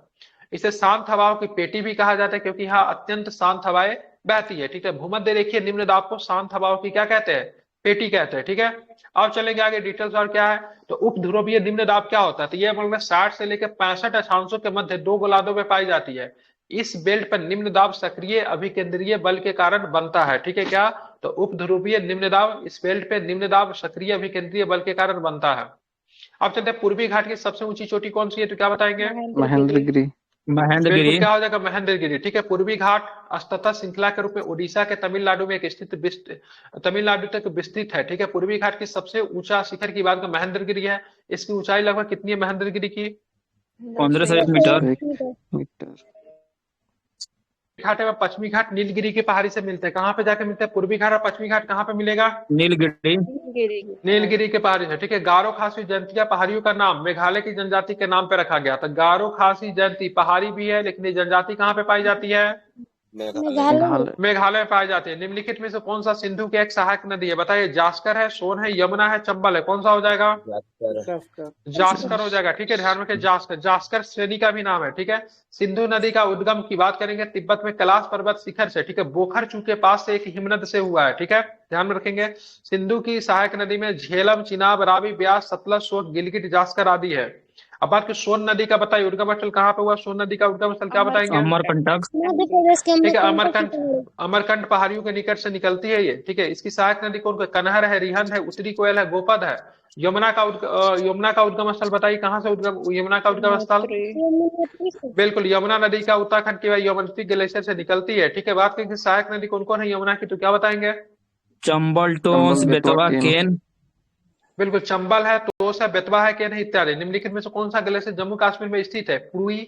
इसे शांत हवाओं की पेटी भी कहा जाता है, क्योंकि यहाँ अत्यंत शांत हवाएं बहती है। ठीक है, भूमध्य रेखीय निम्न दाब को शांत हवाओं की क्या कहते हैं? पेटी कहते हैं। ठीक है, अब चलेंगे आगे डिटेल्स और क्या है। तो उप ध्रुवीय निम्न दाब क्या होता है? तो यह मतलब 60 से लेकर 65 अक्षांशों के मध्य 2 गोलार्धों में पाई जाती है। इस बेल्ट पर निम्न दाब सक्रिय अभिकेंद्रीय बल के कारण बनता है। ठीक है, क्या? तो उप ध्रुवीय निम्न दाब, इस बेल्ट पे निम्न दाब सक्रिय अभिकेंद्रीय बल के कारण बनता है। अब चलते हैं पूर्वी घाट की सबसे ऊंची चोटी कौन सी है, तो क्या बताएंगे? महेंद्रगिरी। बिल्कुल, क्या हो जाएगा? महेंद्रगिरी। ठीक है, पूर्वी घाट अस्तः श्रृंखला के रूप में उड़ीसा के तमिलनाडु में स्थित तमिलनाडु तक विस्तृत है। ठीक है, पूर्वी घाट की सबसे ऊंचा शिखर की बात करें महेंद्रगिरी है। इसकी ऊंचाई लगभग कितनी है महेंद्रगिरी की? 1500 मीटर। घाट है पश्चिमी घाट नीलगिरी की पहाड़ी से मिलते हैं। कहाँ पे जाके मिलते हैं पूर्वी घाट और पश्चिमी घाट? कहाँ पे मिलेगा? नीलगिरी। नीलगिरी के पहाड़ी से। ठीक है, गारो खासी जयंतिया पहाड़ियों का नाम मेघालय की जनजाति के नाम पे रखा गया था। गारो खासी जयंती पहाड़ी भी है, लेकिन ये जनजाति कहाँ पे पाई जाती है? मेघालय। मेघालय में पाई जाती है। निम्नलिखित में से कौन सा सिंधु की एक सहायक नदी है? बताइए। जास्कर है, सोन है, यमुना है, चंबल है? कौन सा हो जाएगा? जास्कर हो जाएगा। ठीक है, ध्यान रखें, जास्कर। जास्कर श्रेणी का भी नाम है। ठीक है, सिंधु नदी का उद्गम की बात करेंगे तिब्बत में कैलाश पर्वत शिखर से। ठीक है, बोखरचू के पास से एक हिमनद से हुआ है। ठीक है, ध्यान में रखेंगे। सिंधु की सहायक नदी में झेलम, चिनाब, रावी, ब्यास, सतलज, सोन, गिलगिट, जास्कर आदि है। अब बात की सोन नदी का बताइए, उद्गम स्थल कहाँ पे हुआ? सोन नदी का उद्गम स्थल क्या बताएंगे? अमरकंटक। मध्य प्रदेश के ठीक है, अमरकंटक। अमरकंट पहाड़ियों के निकट से निकलती है ये। ठीक है, इसकी सहायक नदी कौन? कनहर है, रिहंद है, उत्तरी कोयल है, गोपद है। यमुना का उद्गम स्थल बताइए, कहाँ से यमुना का उद्गम स्थल? बिल्कुल, यमुना नदी का उत्तराखंड की यमुनोत्री ग्लेशियर से निकलती है। ठीक है, बात करें सहायक नदी कौन कौन है यमुना की, तो क्या बताएंगे? चंबल, टोंस, बेतवा, केन। बिल्कुल, चंबल है, तोस है, बेतवा है, केन है इत्यादि। निम्नलिखित में से कौन सा ग्लेशियर जम्मू कश्मीर में स्थित है? पुरुई,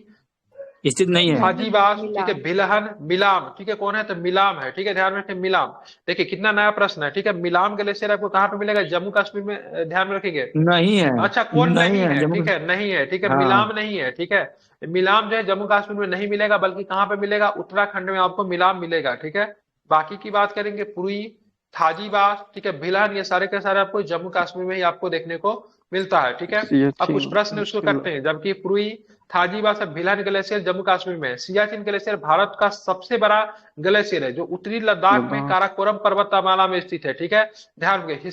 स्थित नहीं है। हाजीबास, ठीक है, भिलहन, मिलाम। ठीक है, कौन है? तो मिलाम है। ठीक है, ध्यान में रखें, मिलाम। देखिए कितना नया प्रश्न है। ठीक है, मिलाम ग्लेशियर आपको कहाँ पे मिलेगा? जम्मू कश्मीर में। ध्यान में रखेंगे। नहीं है। अच्छा, कौन नहीं है? जम्मू। ठीक है, नहीं है। ठीक है, हाँ। मिलाम नहीं है। ठीक है, मिलाम जो है जम्मू कश्मीर में नहीं मिलेगा, बल्कि कहाँ पे मिलेगा? उत्तराखंड में आपको मिलाम मिलेगा। ठीक है, बाकी की बात करेंगे पुरुई, थाजीबास, ठीक है, भिलहन, ये सारे के सारे आपको जम्मू कश्मीर में ही आपको देखने को मिलता है। ठीक है, अब कुछ प्रश्न उसको करते हैं। जबकि पुरुई, थाजीबास और भिलहन ग्लेशियर जम्मू कश्मीर में। सियाचिन ग्लेशियर भारत का सबसे बड़ा ग्लेशियर है, जो उत्तरी लद्दाख में काराकोरम पर्वतमाला में स्थित है। ठीक है, ध्यान रखें।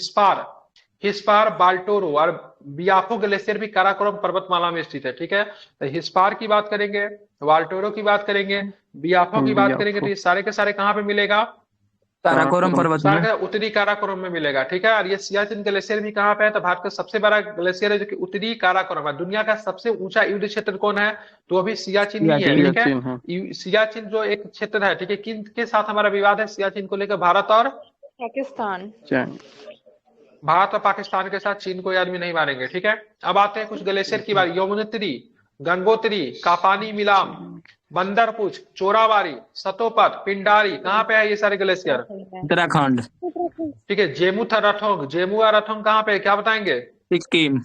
हिस्पार, बाल्टोरो और बियाफो ग्लेशियर भी काराकोरम पर्वतमाला में स्थित है। ठीक है, तो हिस्पार की बात करेंगे, वाल्टोरो की बात करेंगे, बियाफो की बात करेंगे, तो ये सारे के सारे कहाँ पे मिलेगा? काराकोरम पर्वत में। उत्तरी काराकोरम में मिलेगा। ठीक है, और ये सियाचिन ग्लेशियर भी कहाँ पे है? तो भारत का सबसे बड़ा ग्लेशियर है, जो कि उत्तरी काराकोरम है। दुनिया का सबसे ऊंचा युद्ध क्षेत्र कौन है? तो अभी सियाचिन ही है। ठीक है, सियाचिन जो एक क्षेत्र है। ठीक है, किन के साथ हमारा विवाद है सियाचिन को लेकर? भारत और पाकिस्तान। भारत और पाकिस्तान के साथ। चीन को आदमी नहीं मारेंगे। ठीक है, अब आते हैं कुछ ग्लेशियर की बात। यमुनोत्री, गंगोत्री, कापानी, मिलाम, बंदरपुछ, चोराबारी, सतोपत, पिंडारी, कहाँ पे है ये सारे ग्लेशियर? उत्तराखंड। ठीक है, जेमू और रथोंग कहाँ पे है? क्या बताएंगे? सिक्किम।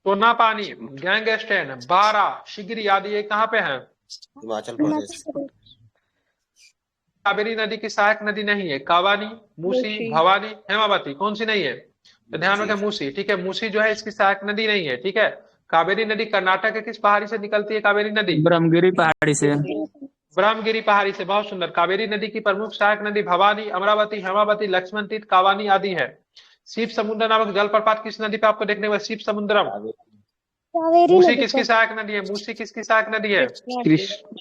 सोनापानी, गैंगस्टन, बारा, शिगरी आदि ये कहाँ पे है? हिमाचल प्रदेश। कावेरी नदी की सहायक नदी नहीं है। कावानी, मूसी, भवानी, हेमावती, कौन सी नहीं है? तो ध्यान रखें, मूसी। ठीक है, मूसी जो है इसकी सहायक नदी नहीं है। ठीक है, कावेरी नदी कर्नाटक के किस पहाड़ी से निकलती है? कावेरी नदी ब्रह्मगिरी पहाड़ी से। ब्रह्मगिरी पहाड़ी से, बहुत सुंदर। कावेरी नदी की प्रमुख सहायक नदी भवानी, अमरावती, हेमावती, लक्ष्मण तीर्थ, कावानी आदि है। शिव समुद्र नामक जलप्रपात किस नदी पे आपको देखने को? शिव समुद्रम। कावेरी मूसी नदी किसकी पे। सहायक नदी है? मूसी किसकी सहायक नदी है? कृष्णा कृष्ण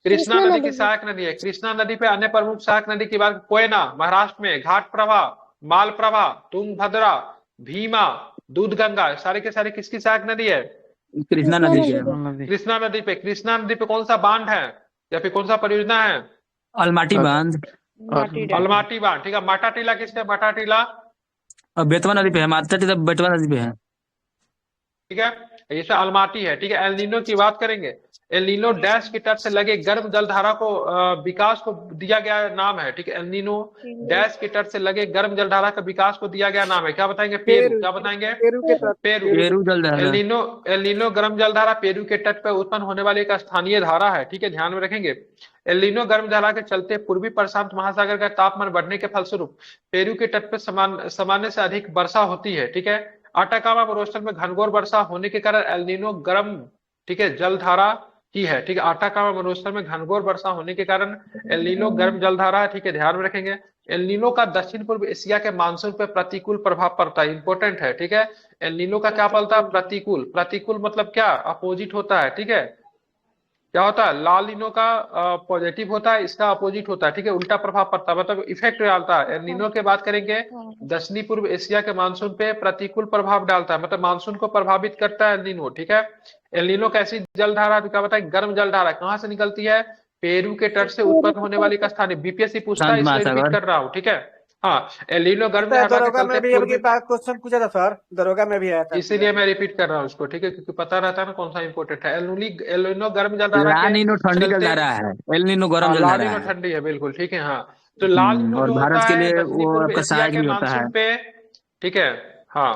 कृष्णा कृष्णा नदी नदी की सहायक नदी है। कृष्णा नदी पे अन्य प्रमुख सहायक नदी की बात, कोयना महाराष्ट्र में, घाट प्रवाह, माल प्रवाह, तुंगभद्रा, भीमा, दूधगंगा, सारे के सारे किसकी सहायक नदी है? कृष्णा कृष्णा नदी नदी के पे। कृष्णा नदी पे। कृष्णा नदी पे कौन सा बांध है या फिर कौन सा परियोजना है? अलमाटी बांध माटी डैम। अलमाटी बांध, ठीक है। माटा टीला किसका? माटा टीला, और बेतवा नदी पे है, माता टीला बेतवा नदी पे है। ठीक है। ये सब अलमाटी है, ठीक है। एल नीनो की बात करेंगे। एल नीनो डैश के तट से लगे गर्म जलधारा को विकास को दिया गया नाम है, ठीक है। एल नीनो डैश के तट से लगे गर्म जलधारा का विकास को दिया गया नाम है, क्या बताएंगे? पेरू। क्या बताएंगे? पेरू के तट। पेरू। पेरू जलधारा। एल नीनो गर्म जलधारा पेरू के तट पर उत्पन्न होने वाली एक स्थानीय धारा है, ठीक है, ध्यान में रखेंगे। एल नीनो गर्म धारा के चलते पूर्वी प्रशांत महासागर का तापमान बढ़ने के फलस्वरूप पेरू के तट पर सामान्य से अधिक वर्षा होती है, ठीक है। अटाकामा मरुस्थल में घनघोर वर्षा होने के कारण एल नीनो गर्म, ठीक है, जलधारा की है, ठीक है। अटाकामा मरुस्थल में घनघोर वर्षा होने के कारण एल नीनो गर्म जलधारा है, ठीक है, ध्यान में रखेंगे। एल नीनो का दक्षिण पूर्व एशिया के मानसून पर प्रतिकूल प्रभाव पड़ता है, इंपॉर्टेंट है, ठीक है। एल नीनो का क्या पड़ता है? प्रतिकूल। प्रतिकूल मतलब क्या? अपोजिट होता है, ठीक है। क्या होता है? लाल नीनो का पॉजिटिव होता है, इसका अपोजिट होता है, ठीक है, उल्टा प्रभाव पड़ता है, मतलब इफेक्ट डालता है। एल नीनो के बात करेंगे, दक्षिणी पूर्व एशिया के मानसून पे प्रतिकूल प्रभाव डालता है, मतलब मानसून को प्रभावित करता है एल नीनो, ठीक है। एल नीनो कैसी जलधारा? क्या बताए? गर्म जलधारा। कहाँ से निकलती है? पेरू के तट से उत्पन्न होने वाली एक स्थानीय, बीपीएससी पूछता है, शांत इसलिए रिपीट महासागर। कर रहा हूँ, ठीक है। हाँ, एल नीनो गर्म सर जलधारा के दरोगा चलते में भी पूर्वी, अबकी बात क्वेश्चन पूछा था सर, दरोगा में भी आया था। इसीलिए मैं रिपीट कर रहा हूँ उसको, ठीक है, क्योंकि पता रहता है ना कौन सा इंपॉर्टेंट है। एल नीनो गर्म जलधारा ला के नीनो ठंडी चलते, जलधारा है, एल नीनो गर्म हाँ, लाल जलधारा नीनो है। ठंडी है, बिल्कुल ठीक है। हाँ, तो लाल नीनो और जो होता भारत के है लिए दक्षिणी वो पूर्व आपका एशिया सहायक के भी होता है। मानसून पे, ठीक है। हाँ,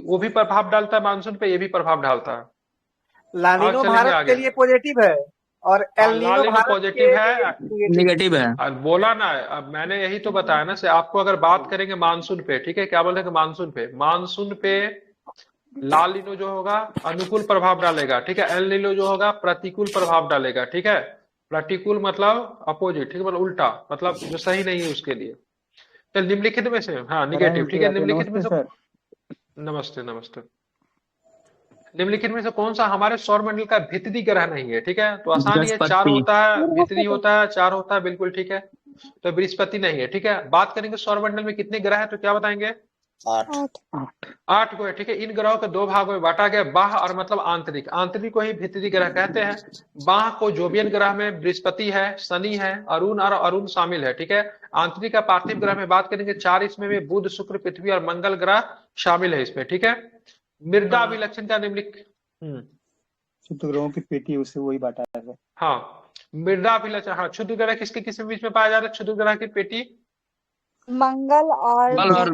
वो भी प्रभाव डालता है मानसून पे, ये भी प्रभाव डालता है। लानिनो और चलेंगे भारत के आगे। लिए पॉजिटिव है और हाँ, एल नीनो लाल नीनो भारत के पॉजिटिव है। लिए नेगेटिव। निगेटिव है। और बोला ना, अब मैंने यही तो बताया ना से आपको, अगर बात करेंगे मानसून पे, ठीक है, क्या बोल रहे हैं? मानसून पे लाल नीनो जो होगा अनुकूल प्रभाव डालेगा, ठीक है। एल नीनो जो होगा प्रतिकूल प्रभाव डालेगा, ठीक है। प्रतिकूल मतलब अपोजिट, ठीक है, मतलब उल्टा, मतलब जो सही नहीं है उसके लिए। तो निम्नलिखित में से, हाँ, निगेटिव, ठीक है, निम्नलिखित में से, नमस्ते नमस्ते, निम्नलिखित में से कौन सा हमारे सौर मंडल का भीतरी ग्रह नहीं है? ठीक है, तो आसान ही है, चार बृहस्पति। होता है, भीतरी होता है, चार होता है, बिल्कुल ठीक है। तो बृहस्पति नहीं है, ठीक है। बात करेंगे सौर मंडल में कितने ग्रह है, तो क्या बताएंगे? 8। 8 को है, ठीक है। इन ग्रहों को दो भागों में बांटा गया, बाह्य और मतलब आंतरिक। आंतरिक को ही भीतरी ग्रह कहते हैं। बाह्य को जोवियन ग्रह में बृहस्पति है, शनि है, अरुण और अरुण शामिल है, ठीक है। आंतरिक का पार्थिव ग्रह में बात करेंगे, 4 इसमें भी बुध, शुक्र, पृथ्वी और मंगल ग्रह शामिल है इसमें, ठीक है। मृदा अभिलक्षण का निम्नलिखित, शुद्ध ग्रहों की पेटी है, उससे वही बांटा है। हाँ, मृदा अभिलक्षण, हाँ, क्षुद्र ग्रह किसके किस बीच में पाया जाता है? क्षुद्र ग्रह की पेटी मंगल और और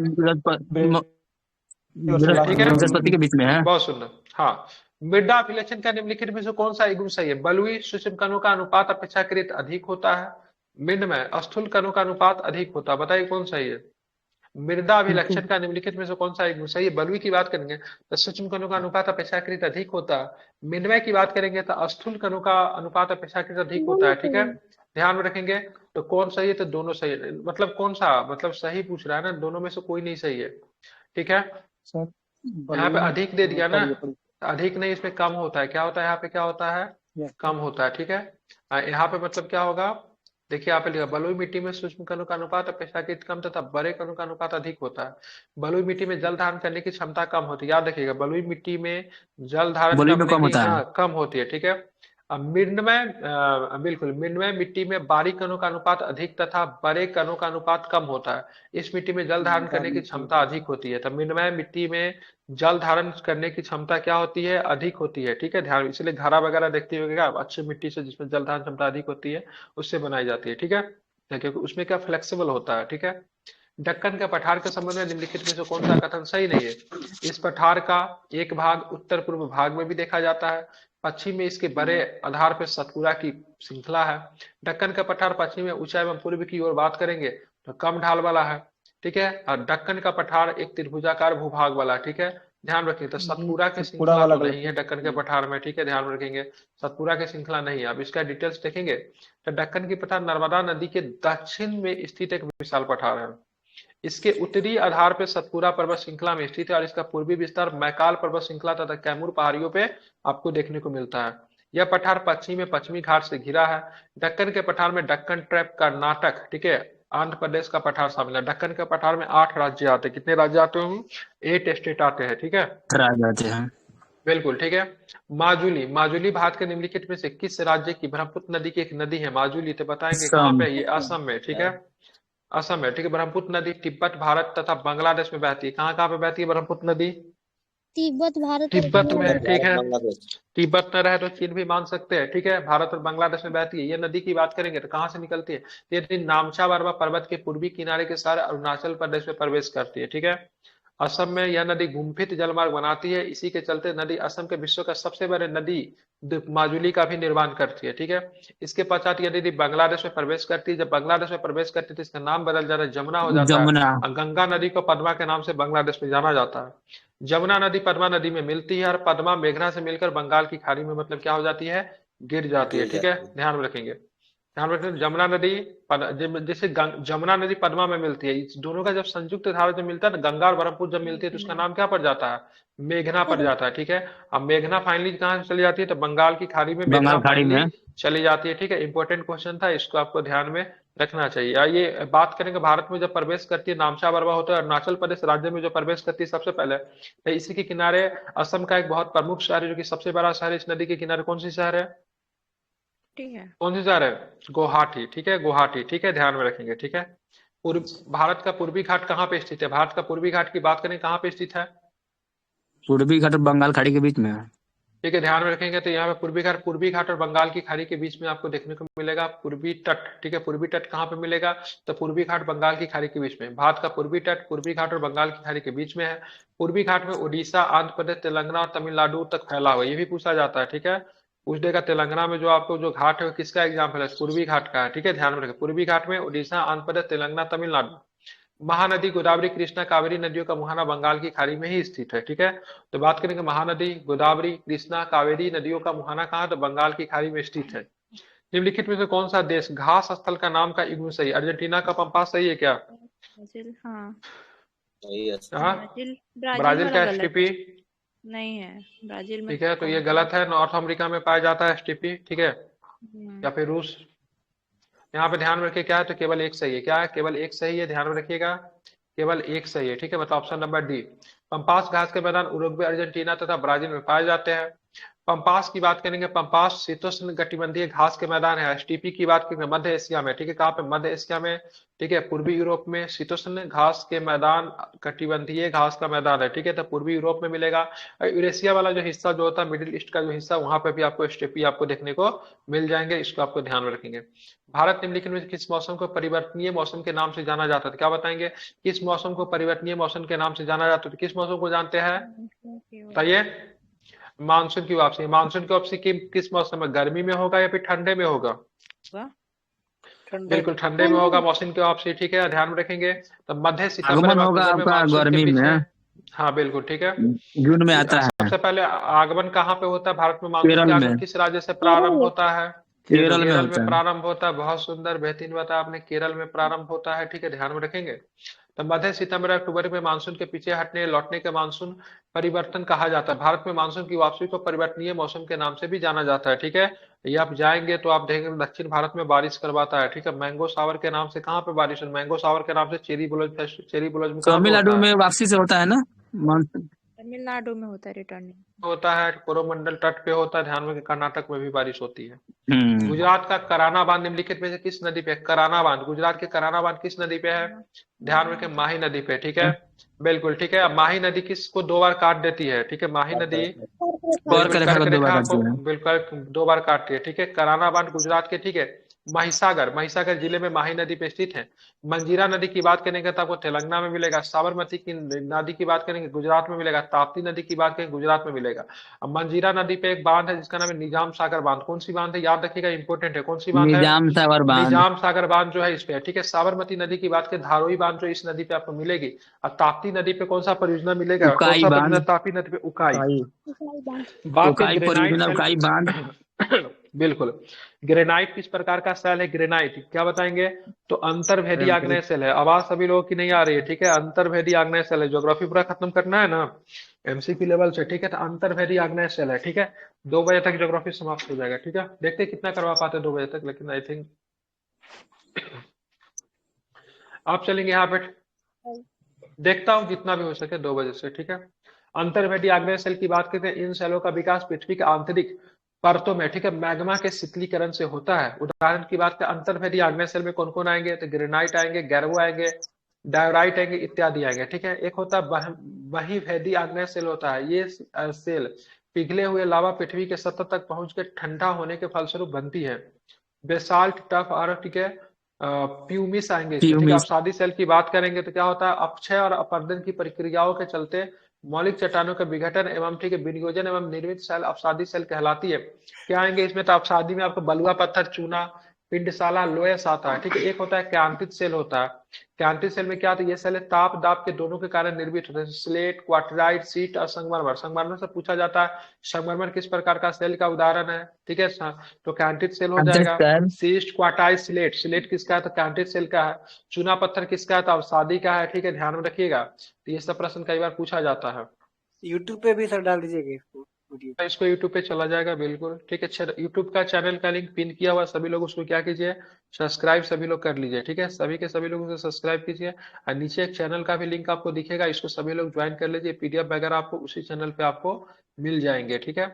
बृहस्पति के बीच में है। बहुत सुंदर। हाँ, मृदा अभिलक्षण का निम्नलिखित में से कौन सा युग्म सही है? बलुई सूक्ष्म कणों का अनुपात अपेक्षाकृत अधिक होता है, मिंड में स्थूल कणों का अनुपात अधिक होता है, बताइए कौन सही है? मृदा अभिलक्षण का निम्नलिखित में से कौन सा युग्म सही है? बलुई की बात करेंगे तो सूक्ष्म कणों का अनुपात अपेक्षाकृत अधिक होता है, मिंडमय की बात करेंगे तो स्थूल कणों का अनुपात अपेक्षाकृत अधिक होता है, ठीक है, ध्यान में रखेंगे। तो कौन सही है? तो दोनों सही है, मतलब कौन सा, मतलब सही पूछ रहा है ना, दोनों में से कोई नहीं सही है, ठीक है। सर यहाँ पे अधिक दे दिया ना, अधिक नहीं, इसमें कम होता है। क्या होता है यहाँ पे? क्या होता है? कम होता है, ठीक है। यहाँ पे मतलब क्या होगा? देखिए यहाँ पे लिखा, बलुई मिट्टी में सूक्ष्म कणों का अनुपात अपेक्षाकृत कम तथा बड़े कणों का अनुपात अधिक होता है। बलुई मिट्टी में जल धारण करने की क्षमता कम होती है, याद रखिएगा, बलुई मिट्टी में जल धारण बलुई में करने कम की, होता है। हाँ, कम होती है, ठीक है। अब मृण्मय, बिल्कुल मृण्मय मिट्टी में बारीक कणों का अनुपात अधिक तथा बड़े कणों का अनुपात कम होता है। इस मिट्टी में जल धारण करने की क्षमता अधिक होती है। तो मृण्मय मिट्टी में जल धारण करने की क्षमता क्या होती है? अधिक होती है, ठीक है, ध्यान। इसलिए घड़ा वगैरह देखते होगा अच्छी मिट्टी से, जिसमें जल धारण क्षमता अधिक होती है, उससे बनाई जाती है, ठीक है, क्योंकि उसमें क्या फ्लेक्सिबल होता है, ठीक है। दक्कन के पठार के संबंध में निम्नलिखित में से कौन सा कथन सही नहीं है? इस पठार का एक भाग उत्तर पूर्व भाग में भी देखा जाता है, पश्चिम में इसके बड़े आधार पर सतपुरा की श्रृंखला है। दक्कन का पठार पश्चिम में ऊंचाई एवं पूर्व की ओर बात करेंगे तो कम ढाल वाला है, ठीक है। और दक्कन का पठार एक त्रिभुजाकार भूभाग वाला, ठीक है। ध्यान रखिए। तो सतपुरा के सतपुरा श्रृंखला वाला तो नहीं गलत है दक्कन के पठार में, ठीक है, ध्यान रखेंगे। सतपुरा के श्रृंखला नहीं है। अब इसका डिटेल्स देखेंगे तो दक्कन की पठार नर्मदा नदी के दक्षिण में स्थित एक विशाल पठार है। इसके उत्तरी आधार पे सतपुरा पर्वत श्रृंखला में स्थित है और इसका पूर्वी विस्तार मैकाल पर्वत श्रृंखला तथा कैमूर पहाड़ियों पे आपको देखने को मिलता है। यह पठार पश्चिम में पश्चिमी घाट से घिरा है। दक्कन के पठार में दक्कन ट्रैप, कर्नाटक, ठीक है, आंध्र प्रदेश का पठार शामिल है। दक्कन के पठार में 8 राज्य आते हैं। कितने राज्य आते हैं? 8 स्टेट आते हैं, ठीक है, जाते हैं। बिल्कुल ठीक है। माजुली, माजुली भारत के निम्नलिखित में से किस राज्य की ब्रह्मपुत्र नदी की एक नदी है? माजुली, तो बताएंगे कहाँ पे? ये असम में, ठीक है, असम में, ठीक है। ब्रह्मपुत्र नदी तिब्बत, भारत तथा बांग्लादेश में बहती है। कहाँ कहाँ पे बहती है ब्रह्मपुत्र नदी? तिब्बत, भारत और तिब्बत में, ठीक है। बांग्लादेश। तिब्बत में रहे तो चीन भी मान सकते हैं, ठीक है। भारत और बांग्लादेश में बहती है। ये नदी की बात करेंगे तो कहाँ से निकलती है? ये नदी नामचा बारवा पर्वत के पूर्वी किनारे के सारे अरुणाचल प्रदेश में प्रवेश करती है, ठीक है। असम में यह नदी गुम्फित जलमार्ग बनाती है। इसी के चलते नदी असम के विश्व का सबसे बड़े नदी माजुली का भी निर्माण करती है, ठीक है। इसके पश्चात यह नदी बांग्लादेश में प्रवेश करती है। जब बांग्लादेश में प्रवेश करती है तो इसका नाम बदल जाता है, जमुना हो जाता है। जमुना। और गंगा नदी को पद्मा के नाम से बांग्लादेश में जाना जाता है। जमुना नदी पद्मा नदी में मिलती है और पद्मा मेघना से मिलकर बंगाल की खाड़ी में मतलब क्या हो जाती है? गिर जाती है, गिर ठीक है, जाती है। ध्यान में रखेंगे। ध्यान रखें, जमुना नदी जैसे जमुना नदी पद्मा में मिलती है, इस दोनों का जब संयुक्त धारा जब मिलता है ना, गंगा और ब्रह्मपुत्र जब मिलती है तो उसका नाम क्या पड़ जाता है? मेघना पड़ जाता है, ठीक है। अब मेघना फाइनली कहाँ चली जाती है? तो बंगाल की खाड़ी में मेघना बंगाल खाड़ी में। फाइनली चली जाती है, ठीक है। इंपॉर्टेंट क्वेश्चन था, इसको आपको ध्यान में रखना चाहिए। आइए बात करेंगे भारत में जब प्रवेश करती है, नामचा बरवा होता है अरुणाचल प्रदेश राज्य में जो प्रवेश करती है सबसे पहले, तो इसी के किनारे असम का एक बहुत प्रमुख शहर है जो कि सबसे बड़ा शहर है इस नदी के किनारे। कौन सी शहर है? ठीक है। कौन सी शहर है? गुवाहाटी, ठीक है, गुवाहाटी, ठीक है, ध्यान में रखेंगे, ठीक है। पूर्व भारत का पूर्वी घाट कहाँ पे स्थित है? भारत का पूर्वी घाट की बात करें कहाँ पे स्थित है? पूर्वी घाट और बंगाल खाड़ी के बीच में है। ठीक है, ध्यान में रखेंगे तो यहाँ पे पूर्वी घाट और बंगाल की खाड़ी के बीच में आपको देखने को मिलेगा पूर्वी तट, ठीक है। पूर्वी तट कहाँ पे मिलेगा? तो पूर्वी घाट बंगाल की खाड़ी के बीच में। भारत का पूर्वी तट पूर्वी घाट और बंगाल की खाड़ी के बीच में है। पूर्वी घाट में उड़ीसा, आंध्र प्रदेश, तेलंगाना और तमिलनाडु तक फैला हुआ है। ये भी पूछा जाता है, ठीक है। पूछ देगा तेलंगाना में जो आपको जो घाट है वो किसका एग्जाम्पल है? पूर्वी घाट का है, ठीक है, ध्यान में रखें। पूर्वी घाट में उड़ीसा, आंध्र प्रदेश, तेलंगाना, तमिलनाडु। महानदी गोदावरी, कृष्णा, कावेरी नदियों का मुहाना बंगाल की खाड़ी में ही स्थित है, ठीक है। तो बात करेंगे महानदी गोदावरी, कृष्णा, कावेरी नदियों का मुहाना कहाँ? तो बंगाल की खाड़ी में स्थित है। निम्नलिखित में से कौन सा देश घास स्थल का नाम का युग्म सही? अर्जेंटीना का पंपास सही है क्या? ब्राजील, हाँ। सही है। हाँ, ब्राजील ब्राजील वाला का गलत एसटीपी, नहीं है। ब्राजील में ठीक है, तो ये गलत है। नॉर्थ अमेरिका में पाया जाता है एसटीपी, ठीक है, या फिर रूस। यहाँ पे ध्यान में रखिए क्या है, तो केवल एक सही है। क्या है? केवल एक सही है, ध्यान में रखिएगा, केवल एक सही है, ठीक है, मतलब ऑप्शन नंबर डी। पंपास घास के मैदान उरुग्वे, अर्जेंटीना तथा ब्राजील में पाए जाते हैं। पंपास की बात करेंगे, पंपास शीतोष्ण कटिबंधीय घास के मैदान है। एसटीपी की बात करेंगे मध्य एशिया में, ठीक है, कहाँ पे? मध्य एशिया में, ठीक है, पूर्वी यूरोप में शीतोष्ण घास के मैदान, कटिबंधीय घास का मैदान है, ठीक है, तो पूर्वी यूरोप में मिलेगा। यूरेशिया वाला जो हिस्सा जो होता है, मिडिल ईस्ट का जो हिस्सा, वहां पे भी आपको एसटीपी आपको देखने को मिल जाएंगे। इसको आपको ध्यान में रखेंगे। भारत निम्नलिखित में किस मौसम को परिवर्तनीय मौसम के नाम से जाना जाता है? क्या बताएंगे? किस मौसम को परिवर्तनीय मौसम के नाम से जाना जाता है? किस मौसम को जानते हैं? बताइए। मानसून की वापसी। मानसून की वापसी किस मौसम में? गर्मी में होगा या फिर ठंडे में होगा? बिल्कुल ठंडे में होगा मौसम की वापसी, ठीक है, ध्यान में रखेंगे। तो मध्य सितंबर आगमन होगा अक्टूबर में आपका मानसून के गर्मी बीच में, हाँ बिल्कुल, ठीक है। जून में आता है। सबसे पहले आगमन कहाँ पे होता है भारत में? मानसून केरल का आगमन में। किस राज्य से प्रारंभ होता है? केरल में केरल होता में है। प्रारंभ होता है। बहुत सुंदर, बेहतरीन बताया आपने, केरल में प्रारंभ होता है, ठीक है, ध्यान में रखेंगे। तो मध्य सितंबर अक्टूबर में मानसून के पीछे हटने लौटने के मानसून परिवर्तन कहा जाता है। भारत में मानसून की वापसी को परिवर्तनीय मौसम के नाम से भी जाना जाता है, ठीक है। ये आप जाएंगे तो आप देखेंगे दक्षिण भारत में बारिश करवाता है, ठीक है। मैंगो सावर के नाम से कहाँ पे बारिश है? मैंगो सावर के नाम से चेरी ब्लॉसम, चेरी ब्लॉसम कहाँ पे तमिलनाडु होता है? में वापसी से होता है ना मानसून। तमिलनाडु में होता है रिटर्निंग। होता है, कोरोमंडल तट पे होता है, ध्यान में, कर्नाटक में भी बारिश होती है। गुजरात का कराना बांध निम्नलिखित में से किस नदी पे है? कराना बांध, गुजरात के कराना बांध किस नदी पे है? ध्यान में रखें, माही नदी पे, ठीक है, बिल्कुल, ठीक है। अब माही नदी किसको 2 बार काट देती है? ठीक है, माही नदी कर्क रेखा को 2 बार कर्क रेखा काटती को है। बिल्कुल 2 बार काटती है, ठीक है। कराना बांध गुजरात के, ठीक है, महिसागर जिले में माही नदी पे स्थित है। मंजीरा नदी की बात करेंगे तो आपको तेलंगाना में मिलेगा। साबरमती की नदी की बात करेंगे गुजरात में मिलेगा। ताप्ती नदी की बात करेंगे गुजरात में मिलेगा। अब मंजीरा नदी पे एक बांध है जिसका नाम है निजाम सागर बांध। कौन सी बांध है याद रखिएगा, इंपॉर्टेंट है। कौन सी बांध है? निजाम सागर बांध। निजाम सागर बांध जो है इस पे है, ठीक है। साबरमती नदी की बात करें धारोई बांध जो इस नदी पे आपको मिलेगी। और ताप्ती नदी पे कौन सा परियोजना मिलेगा? कौन उकाई सा बांध। परियोजना ताप्ती नदी पे? उकाई। उकाई बांध। बात उकाई करें परियोजना, ग्रेनाइट उकाई बांध। सेल बिल्कुल। ग्रेनाइट किस प्रकार का सेल है? ग्रेनाइट क्या बताएंगे? तो अंतर्भेदी आग्नेय सेल है। आवाज सभी लोगों की नहीं आ रही है, ठीक है। अंतर्भेदी आग्नेय सेल है। ज्योग्राफी पूरा खत्म करना है ना एमसीक्यू लेवल से, ठीक है। तो अंतर्भेदी आग्नेय सेल है, ठीक है। 2 बजे तक ज्योग्राफी समाप्त हो जाएगा, ठीक है। देखते हैं कितना करवा पाते हैं 2 बजे तक, लेकिन आई थिंक आप चलेंगे यहाँ पे। देखता हूँ जितना भी हो सके 2 बजे से, ठीक है। अंतर्भेदी आग्नेय सेल की बात करते हैं। इन सेलों का विकास पृथ्वी के आंतरिक परतों में, ठीक है, मैग्मा के शीतलीकरण से होता है। उदाहरण की बात करें अंतर्भेदी आग्नेय सेल में कौन कौन आएंगे? तो ग्रेनाइट आएंगे, गैर्वो आएंगे, डायोराइट आएंगे, इत्यादि आएंगे, ठीक है। एक होता है बहिर्भेदी आग्नेय सेल होता है। ये सेल पिघले हुए लावा पृथ्वी के सतह तक पहुंच के ठंडा होने के फलस्वरूप बनती है। बेसाल्ट, टफ और, ठीक है, प्यूमिस आएंगे इसमें, ठीक है। प्यूमिस। अवसादी सेल की बात करेंगे तो क्या होता है? अपक्षय और अपरदन की प्रक्रियाओं के चलते मौलिक चट्टानों का विघटन एवं, ठीक है, विनियोजन एवं निर्मित सेल अवसादी सेल कहलाती है। क्या आएंगे इसमें? तो अवसादी में आपको बलुआ पत्थर, चूना, पिंडशाला, लोयस आता है, ठीक है। एक होता है क्यांतित सेल होता है। क्यांतित सेल में क्या होता है? ये सेल ताप दाब के दोनों के कारण निर्मित होते हैं। स्लेट, क्वार्टराइट, सीट और संगमरमर। संगमरमर से पूछा जाता है संगमरमर किस प्रकार का सेल का उदाहरण है, ठीक है। तो क्यांतित सेल हो जाएगा। Cyst, क्वार्टाइट, slate. स्लेट किसका है? तो क्यांतित सेल का है। चूना पत्थर किसका है? तो अवसादी का है, ठीक है। ध्यान में रखिएगा, तो ये सब प्रश्न कई बार पूछा जाता है। यूट्यूब पे भी सर डाल दीजिएगा इसको वीडियो। इसको यूट्यूब पे चला जाएगा, बिल्कुल, ठीक है। यूट्यूब का चैनल का लिंक पिन किया हुआ, सभी लोग उसको क्या कीजिए, सब्सक्राइब सभी लोग कर लीजिए, ठीक है। सभी के सभी लोग उसे सब्सक्राइब कीजिए। और नीचे एक चैनल का भी लिंक आपको दिखेगा, इसको सभी लोग ज्वाइन कर लीजिए। पीडीएफ वगैरह आपको उसी चैनल पे आपको मिल जाएंगे, ठीक है।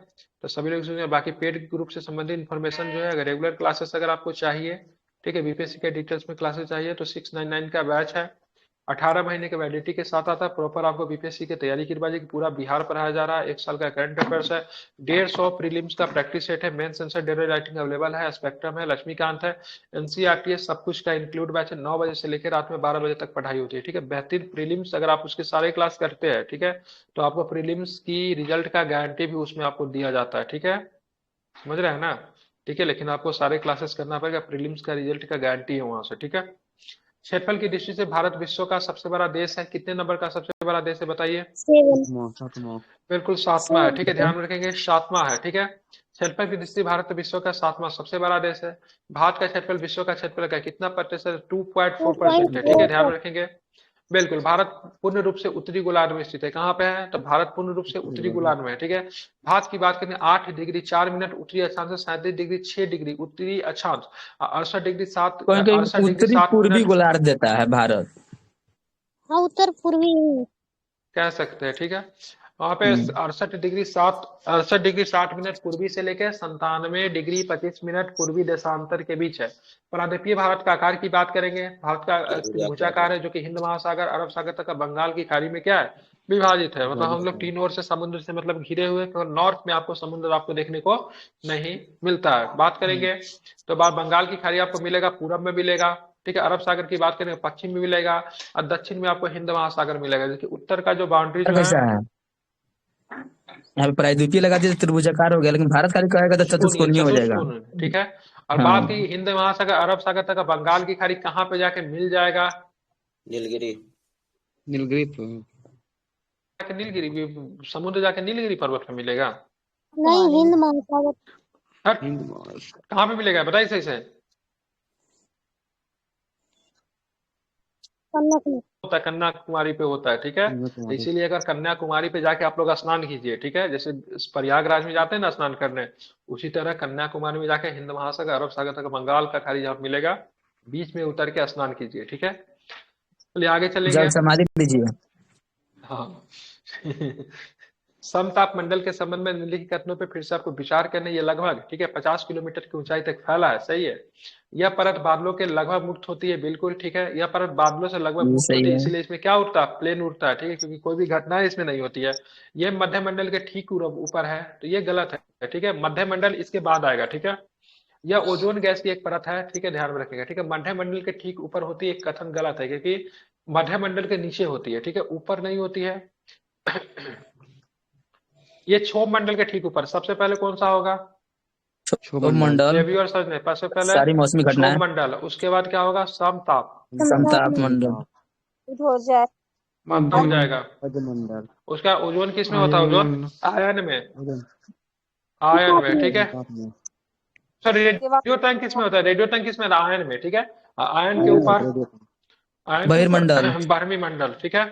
तो सभी लोग सुनिए। बाकी पेड ग्रुप से संबंधित इन्फॉर्मेशन जो है, अगर रेगुलर क्लासेस अगर आपको चाहिए, ठीक है, बीपीएससी के डिटेल्स में क्लासेस चाहिए तो 699 का बैच है। 18 महीने के वैलिडिटी के साथ आता है। प्रॉपर आपको बीपीएससी की तैयारी करवाइए। पूरा बिहार पढ़ाया जा रहा है। 1 साल का करंट अफेयर्स है। 150 प्रीलिम्स का प्रैक्टिस सेट है। Mains answer daily writing available है। स्पेक्ट्रम है, लक्ष्मीकांत है, एनसीईआरटी है, सब कुछ का इंक्लूड बैच है। 9 बजे से लेकर रात में 12 बजे तक पढ़ाई होती है, ठीक है। बेहतरीन प्रीलिम्स अगर आप उसके सारे क्लास करते हैं, ठीक है, तो आपको प्रीलिम्स की रिजल्ट का गारंटी भी उसमें आपको दिया जाता है, ठीक है। समझ रहे हैं ना, ठीक है। लेकिन आपको सारे क्लासेस करना पड़ेगा। प्रीलिम्स का रिजल्ट का गारंटी है वहां से, ठीक है। क्षेत्रफल की दृष्टि से भारत विश्व का सबसे बड़ा देश है। कितने नंबर का सबसे बड़ा देश है बताइए? 7। बिल्कुल 7वां है, ठीक है। ध्यान में रखेंगे 7वां है, ठीक है। क्षेत्रफल की दृष्टि से भारत विश्व का 7वां सबसे बड़ा देश है। भारत का क्षेत्रफल विश्व का क्षेत्रफल का कितना प्रतिशत? 2.4% है, ठीक है। ध्यान में रखेंगे। बिल्कुल, भारत पूर्ण रूप से उत्तरी गोलार्ध में स्थित है। कहाँ पे है? तो भारत पूर्ण रूप से उत्तरी गोलार्ध में है, ठीक है। भारत की बात करें 8 डिग्री 4 मिनट उत्तरी अक्षांश से 37 डिग्री 6 डिग्री उत्तरी अक्षांश, 68 डिग्री 7 कहीं कहीं 68 डिग्री उत्तरी 7 पूर्वी मिनट गोलार्ध देता है भारत। हाँ, उत्तर पूर्वी। कह सकते हैं, ठीक है। वहां पे हम्म। 68 डिग्री 60 मिनट पूर्वी से लेकर 97 डिग्री 25 मिनट पूर्वी देशांतर के बीच है। प्रायद्वीपीय भारत का आकार की बात करेंगे। भारत का त्रिभुजाकार है जो कि हिंद महासागर, अरब सागर तक बंगाल की खाड़ी में क्या है? विभाजित है। मतलब हम लोग 3 ओर से समुद्र से मतलब घिरे हुए, तो नॉर्थ में आपको समुद्र आपको देखने को नहीं मिलता है। बात करेंगे तो बंगाल की खाड़ी आपको मिलेगा, पूरब में मिलेगा, ठीक है। अरब सागर की बात करें पश्चिम में मिलेगा, और दक्षिण में आपको हिंद महासागर मिलेगा। देखिए उत्तर का जो बाउंड्री जो कैसा है है? यहाँ पे प्रायद्वीपीय लगा दिया तो त्रिभुजाकार हो गया, लेकिन भारत खाली कहेगा तो चतुष्कोणीय हो जाएगा। चतुष्कोण, ठीक है। और हाँ। बात की हिंद महासागर अरब सागर तक बंगाल की खाड़ी कहाँ पे जाके मिल जाएगा? नीलगिरी। नीलगिरी नीलगिरी समुद्र जाके नीलगिरी पर्वत में मिलेगा। नहीं, हिंद महासागर। हट, कहाँ पे मिलेगा बताइए सही से। कन्याकुमारी। होता है कन्याकुमारी पे होता है, ठीक है। तो इसीलिए अगर कन्याकुमारी पे जाके आप लोग स्नान कीजिए, ठीक है। जैसे प्रयागराज में जाते हैं ना स्नान करने, उसी तरह कन्याकुमारी में जाके हिंद महासागर अरब सागर तक बंगाल का खाड़ी जहाँ मिलेगा, बीच में उतर के स्नान कीजिए, ठीक है। चलिए आगे चलेंगे। जल समाधि लीजिए। हाँ समताप मंडल के संबंध में निम्नलिखित कथनों पे फिर से आपको विचार करने, ये लगभग, ठीक है, 50 किलोमीटर की ऊंचाई तक फैला है, सही है। यह परत बादलों के लगभग मुक्त होती है, बिल्कुल ठीक है। यह परत बादलों से लगभग मुक्त सही होती है, है। इसीलिए इसमें क्या उठता है? प्लेन उठता है, ठीक है, क्योंकि कोई भी घटना इसमें नहीं होती है। ये मध्य मंडल के ठीक ऊपर है, तो ये गलत है, ठीक है। मध्य मंडल इसके बाद आएगा, ठीक है। यह ओजोन गैस की एक परत है, ठीक है, ध्यान में रखिएगा, ठीक है। मध्य मंडल के ठीक ऊपर होती है, एक कथन गलत है, क्योंकि मध्य मंडल के नीचे होती है, ठीक है, ऊपर नहीं होती है। ये क्षोभ मंडल के ठीक ऊपर सबसे पहले कौन सा होगा? क्षोभ मंडल, देवी और सजने, सबसे पहले सारी मौसमी घटनाएं, क्षोभ मंडल, उसके बाद क्या होगा? समताप समताप मंडल, हो जाए हो जाएगा। मंडल, उसका ओजोन किस में होता है? ओजोन आयन में, आयन में, ठीक है। सर रेडियो टैंक किस में होता है? रेडियो टैंक किस में? आयन में, ठीक है। आयन के ऊपर, आयन के बहिर्मंडल, ऊपर बर्मी मंडल, ठीक है।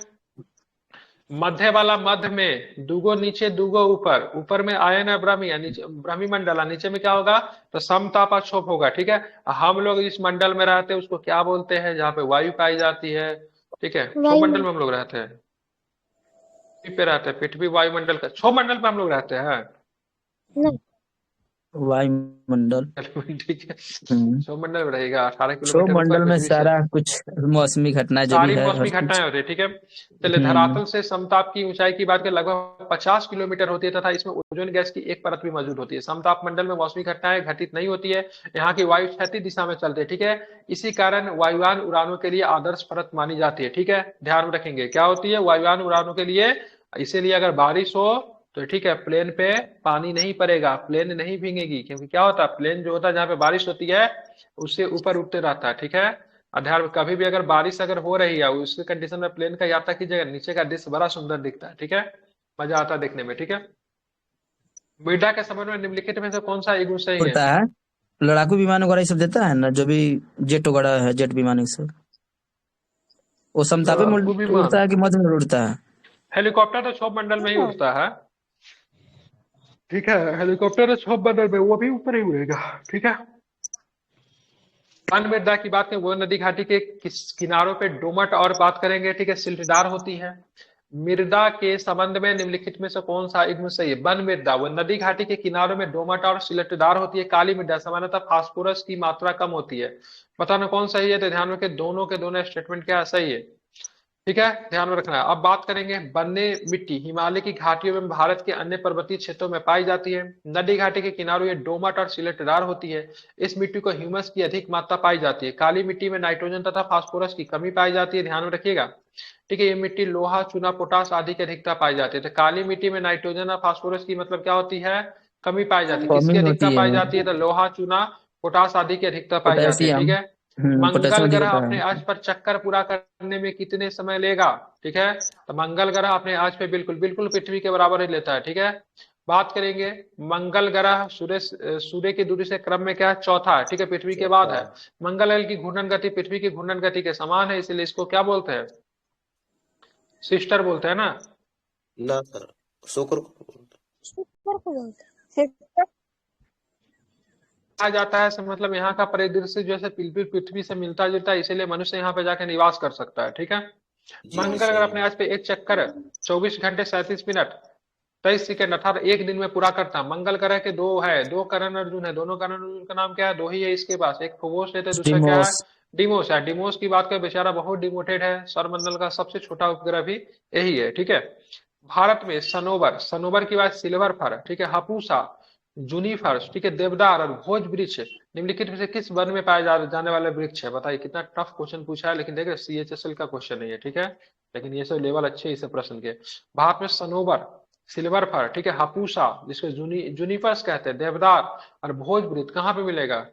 मध्य वाला मध्य में दुगो नीचे दुगो ऊपर, ऊपर में आयन है ब्रह्मी, नीचे ब्रह्मी मंडल है, नीचे में क्या होगा? तो समताप और क्षोभ होगा, ठीक है। हम लोग इस मंडल में रहते हैं, उसको क्या बोलते हैं? जहाँ पे वायु पाई जाती है, ठीक है, क्षोभ मंडल में हम लोग रहते हैं, पृथ्वी पे रहते हैं, पृथ्वी वायुमंडल का, क्षोभ मंडल पे हम लोग रहते हैं, नहीं वायुमंडल, ठीक है। क्षोभ मंडल में रहेगा 18 क्षोभ किलोमीटर ऊपर मंडल में पृथ्वी से। सारा कुछ मौसमी घटनाएं जो भी सारी है, मौसमी हर कुछ। घटनाएं होती है, ठीक है। चलिए, धरातल से समताप की ऊंचाई की बात करें, लगभग 50 किलोमीटर होती है, तथा इसमें ओजोन गैस की एक परत भी मौजूद होती है। समताप मंडल में मौसमी घटनाएं घटित नहीं होती है, यहाँ की वायु क्षैतिज दिशा में चलती है, ठीक है। इसी कारण वायुयान उड़ानों के लिए आदर्श परत मानी जाती है, ठीक है, ध्यान में रखेंगे। क्या होती है? वायुयान उड़ानों के लिए, इसीलिए अगर बारिश हो तो ठीक है, प्लेन पे पानी नहीं पड़ेगा, प्लेन नहीं भीगेगी, क्योंकि क्या होता है, प्लेन जो होता है जहाँ पे बारिश होती है उससे ऊपर उठते रहता है, ठीक है। अध्यार कभी भी अगर बारिश अगर हो रही है उसके कंडीशन में प्लेन का यात्रा कीजिएगा, नीचे का दृश्य बड़ा सुंदर दिखता है, ठीक है, मजा आता है देखने में, ठीक है। मृदा के संबंध में निम्नलिखित में से कौन सा एक सही उड़ता है? है, लड़ाकू विमान वगैरह ये सब देता है ना, जो भी जेट वगैरह है, जेट विमान ये सब, वो समतापी में लड़ाकू विमान, उड़ता है कि मध्य में उड़ता है? हेलीकॉप्टर तो क्षोभ मंडल में ही उड़ता है, ठीक है, हेलीकॉप्टर तो क्षोभ मंडल में, वो भी ऊपर ही उड़ेगा, ठीक है। वन मृदा की बात करें, वो नदी घाटी के किनारों पे डोमट और बात करेंगे, ठीक है, सिल्टदार होती है। मृदा के संबंध में निम्नलिखित में से कौन सा एक सही है? वन मृदा, वो नदी घाटी के किनारों में डोमट और सिल्टदार होती है। काली मृदा सामान्यतः फास्फोरस की मात्रा कम होती है। बताना कौन सही है? तो ध्यान रखें, दोनों के दोनों स्टेटमेंट क्या सही है, ठीक है, ध्यान में रखना है। अब बात करेंगे बन्ने मिट्टी, हिमालय की घाटियों में भारत के अन्य पर्वतीय क्षेत्रों में पाई जाती है। नदी घाटी के किनारों ये डोमट और सिलेटदार होती है। इस मिट्टी को ह्यूमस की अधिक मात्रा पाई जाती है। काली मिट्टी में नाइट्रोजन तथा फास्फोरस की कमी पाई जाती है, ध्यान में रखिएगा, ठीक है। ये मिट्टी लोहा, चूना, पोटास आदि की अधिकता पाई जाती है। तो काली मिट्टी में नाइट्रोजन और फास्फोरस की मतलब क्या होती है? कमी पाई जाती है। किसकी कमी अधिकता होती पाई है, जाती है? तो लोहा, चूना, पोटास आदि की अधिकता पाई जाती है, ठीक पोटेशियम, है। मंगल पोटेशियम अधिक ग्रह होता अपने है। अर्थ पर चक्कर पूरा करने में कितने समय लेगा? ठीक है, तो मंगल ग्रह अपने अर्थ पे बिल्कुल बिल्कुल पृथ्वी के बराबर ही लेता है, ठीक है। बात करेंगे मंगल ग्रह सूर्य की दूरी से क्रम में क्या है? चौथा है, ठीक है, पृथ्वी के बाद है। मंगल ग्रह की घूर्णन गति पृथ्वी की घूर्णन गति के समान है, इसलिए इसको क्या बोलते हैं? सिस्टर बोलते हैं ना? ना सर, शुक्र शुक्र को बोलते हैं। आ जाता है, मतलब यहाँ का परिदृश्य जैसे बिल्कुल पृथ्वी से मिलता जुलता है, इसीलिए मनुष्य यहाँ पे जाके निवास कर सकता है, ठीक है। जी मंगल सही अगर है। अपने आज पे एक चक्कर 24 घंटे 37 मिनट 23 सेकंड अर्थात एक दिन में पूरा करता है। मंगल ग्रह के दो करण अर्जुन है, दोनों करण अर्जुन का नाम क्या है? दो ही है इसके पास, एक फोबोस है तो दूसरा क्या है? डिमोस, डिमोस है। डिमोस की बात करें, बेचारा बहुत डिमोटेड है, सौरमंडल का सबसे छोटा उपग्रह भी यही है, ठीक है। भारत में सनोवर, सनोवर की बात सिल्वर फर, ठीक है, हापूसा, जूनिफर, ठीक है, देवदार और भोज वृक्ष निम्नलिखित में से किस वन में पाए जाने वाले वृक्ष है? बताइए, कितना टफ क्वेश्चन पूछा है, लेकिन देखिए CHSL का क्वेश्चन नहीं है, ठीक है, लेकिन ये सब लेवल अच्छे इस प्रश्न के। भारत में सनोवर, सिल्वर फर, ठीक है, हापूसा जिसको जूनिफर्स कहते हैं, देवदार और भोज वृक्ष कहाँ पे मिलेगा?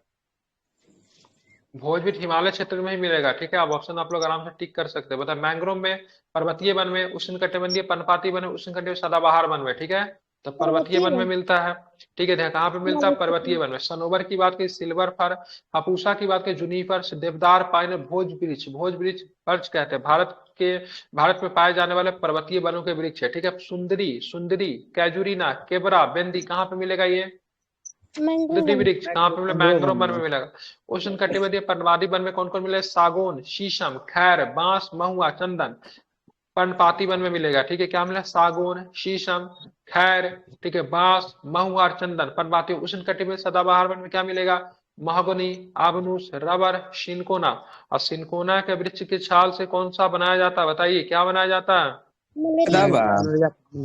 भोज वृक्ष हिमालय क्षेत्र में ही मिलेगा, ठीक है। आप ऑप्शन आप लोग आराम से टिक कर सकते हैं। बताए मैंग्रोव में, पर्वतीय वन में, उष्णकटिबंधीय पर्णपाती वन में, उष्णकटिबंधीय सदाबहार वन में, ठीक है, तो पर्वतीय वन में मिलता है, ठीक है। कहाँ पे मिलता है? पर्वतीय वन में। सनोवर की बात की सिल्वर फर, हापूसा की बात की जूनिफर, देवदार, पाइन, भोज वृक्ष, भोज वृक्ष पर्च कहते हैं भारत में पाए जाने वाले पर्वतीय वनों के वृक्ष है, ठीक है। सुंदरी, कैजुरीना, केबरा, बेंदी कहाँ पे मिलेगा? ये सुंदरी वृक्ष कहाँ पे मिलेगा? मैंग्रोव वन में मिलेगा। उष्णकटिबंधीय पर्णपाती वन में कौन कौन मिलेगा? सागौन, शीशम, खैर, बांस, महुआ, चंदन पर्णपाती वन में मिलेगा, ठीक है। क्या मिला? सागौन, शीशम, खैर, ठीक है, बांस, महुआ और चंदन पर्णपाती। उष्णकटिबंधीय सदाबहार वन में क्या मिलेगा? महोगनी, आबनूस, रबर, सिनकोना। और सिनकोना के वृक्ष की छाल से कौन सा बनाया जाता है? बताइए क्या बनाया जाता है? मलेरिया दावा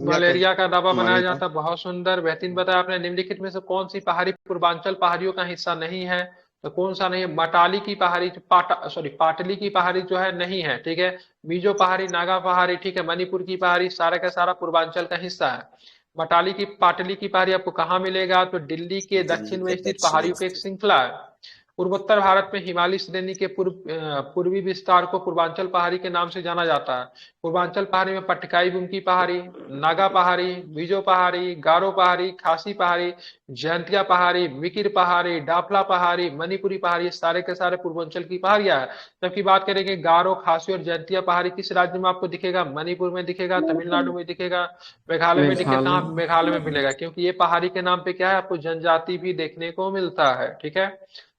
मलेरिया का दवा बनाया मलेरिया जाता है। बहुत सुंदर, बेहतरीन बताया आपने। निम्नलिखित में से कौन सी पहाड़ी पूर्वांचल पहाड़ियों का हिस्सा नहीं है? तो कौन सा नहीं है? मटाली की पहाड़ी, पाटली की पहाड़ी जो है नहीं है, ठीक है। मिजो पहाड़ी, नागा पहाड़ी, ठीक है, मणिपुर की पहाड़ी, सारा का सारा पूर्वांचल का हिस्सा है। मटाली की पाटली की पहाड़ी आपको कहाँ मिलेगा? तो दिल्ली के दिल्ली दक्षिण के में स्थित दक्षिण में पहाड़ियों की एक स्थित श्रृंखला है। पूर्वोत्तर भारत में हिमालय श्रेणी के पूर्वी विस्तार को पूर्वांचल पहाड़ी के नाम से जाना जाता है। पूर्वांचल पहाड़ी में पटकाई बुमकी पहाड़ी, नागा पहाड़ी, मिजो पहाड़ी, गारो पहाड़ी, खासी पहाड़ी, जयंतिया पहाड़ी, मिकिर पहाड़ी, डाफला पहाड़ी, मणिपुरी पहाड़ी, ये सारे के सारे पूर्वांचल की पहाड़ियां है। जबकि बात करेंगे गारो, खासी और जयंतिया पहाड़ी किस राज्य में आपको दिखेगा? मणिपुर में दिखेगा, तमिलनाडु में दिखेगा, मेघालय में दिखे। कहाँ? मेघालय मेघालय में मिलेगा, क्योंकि ये पहाड़ी के नाम पे क्या है, आपको जनजाति भी देखने को मिलता है, ठीक है।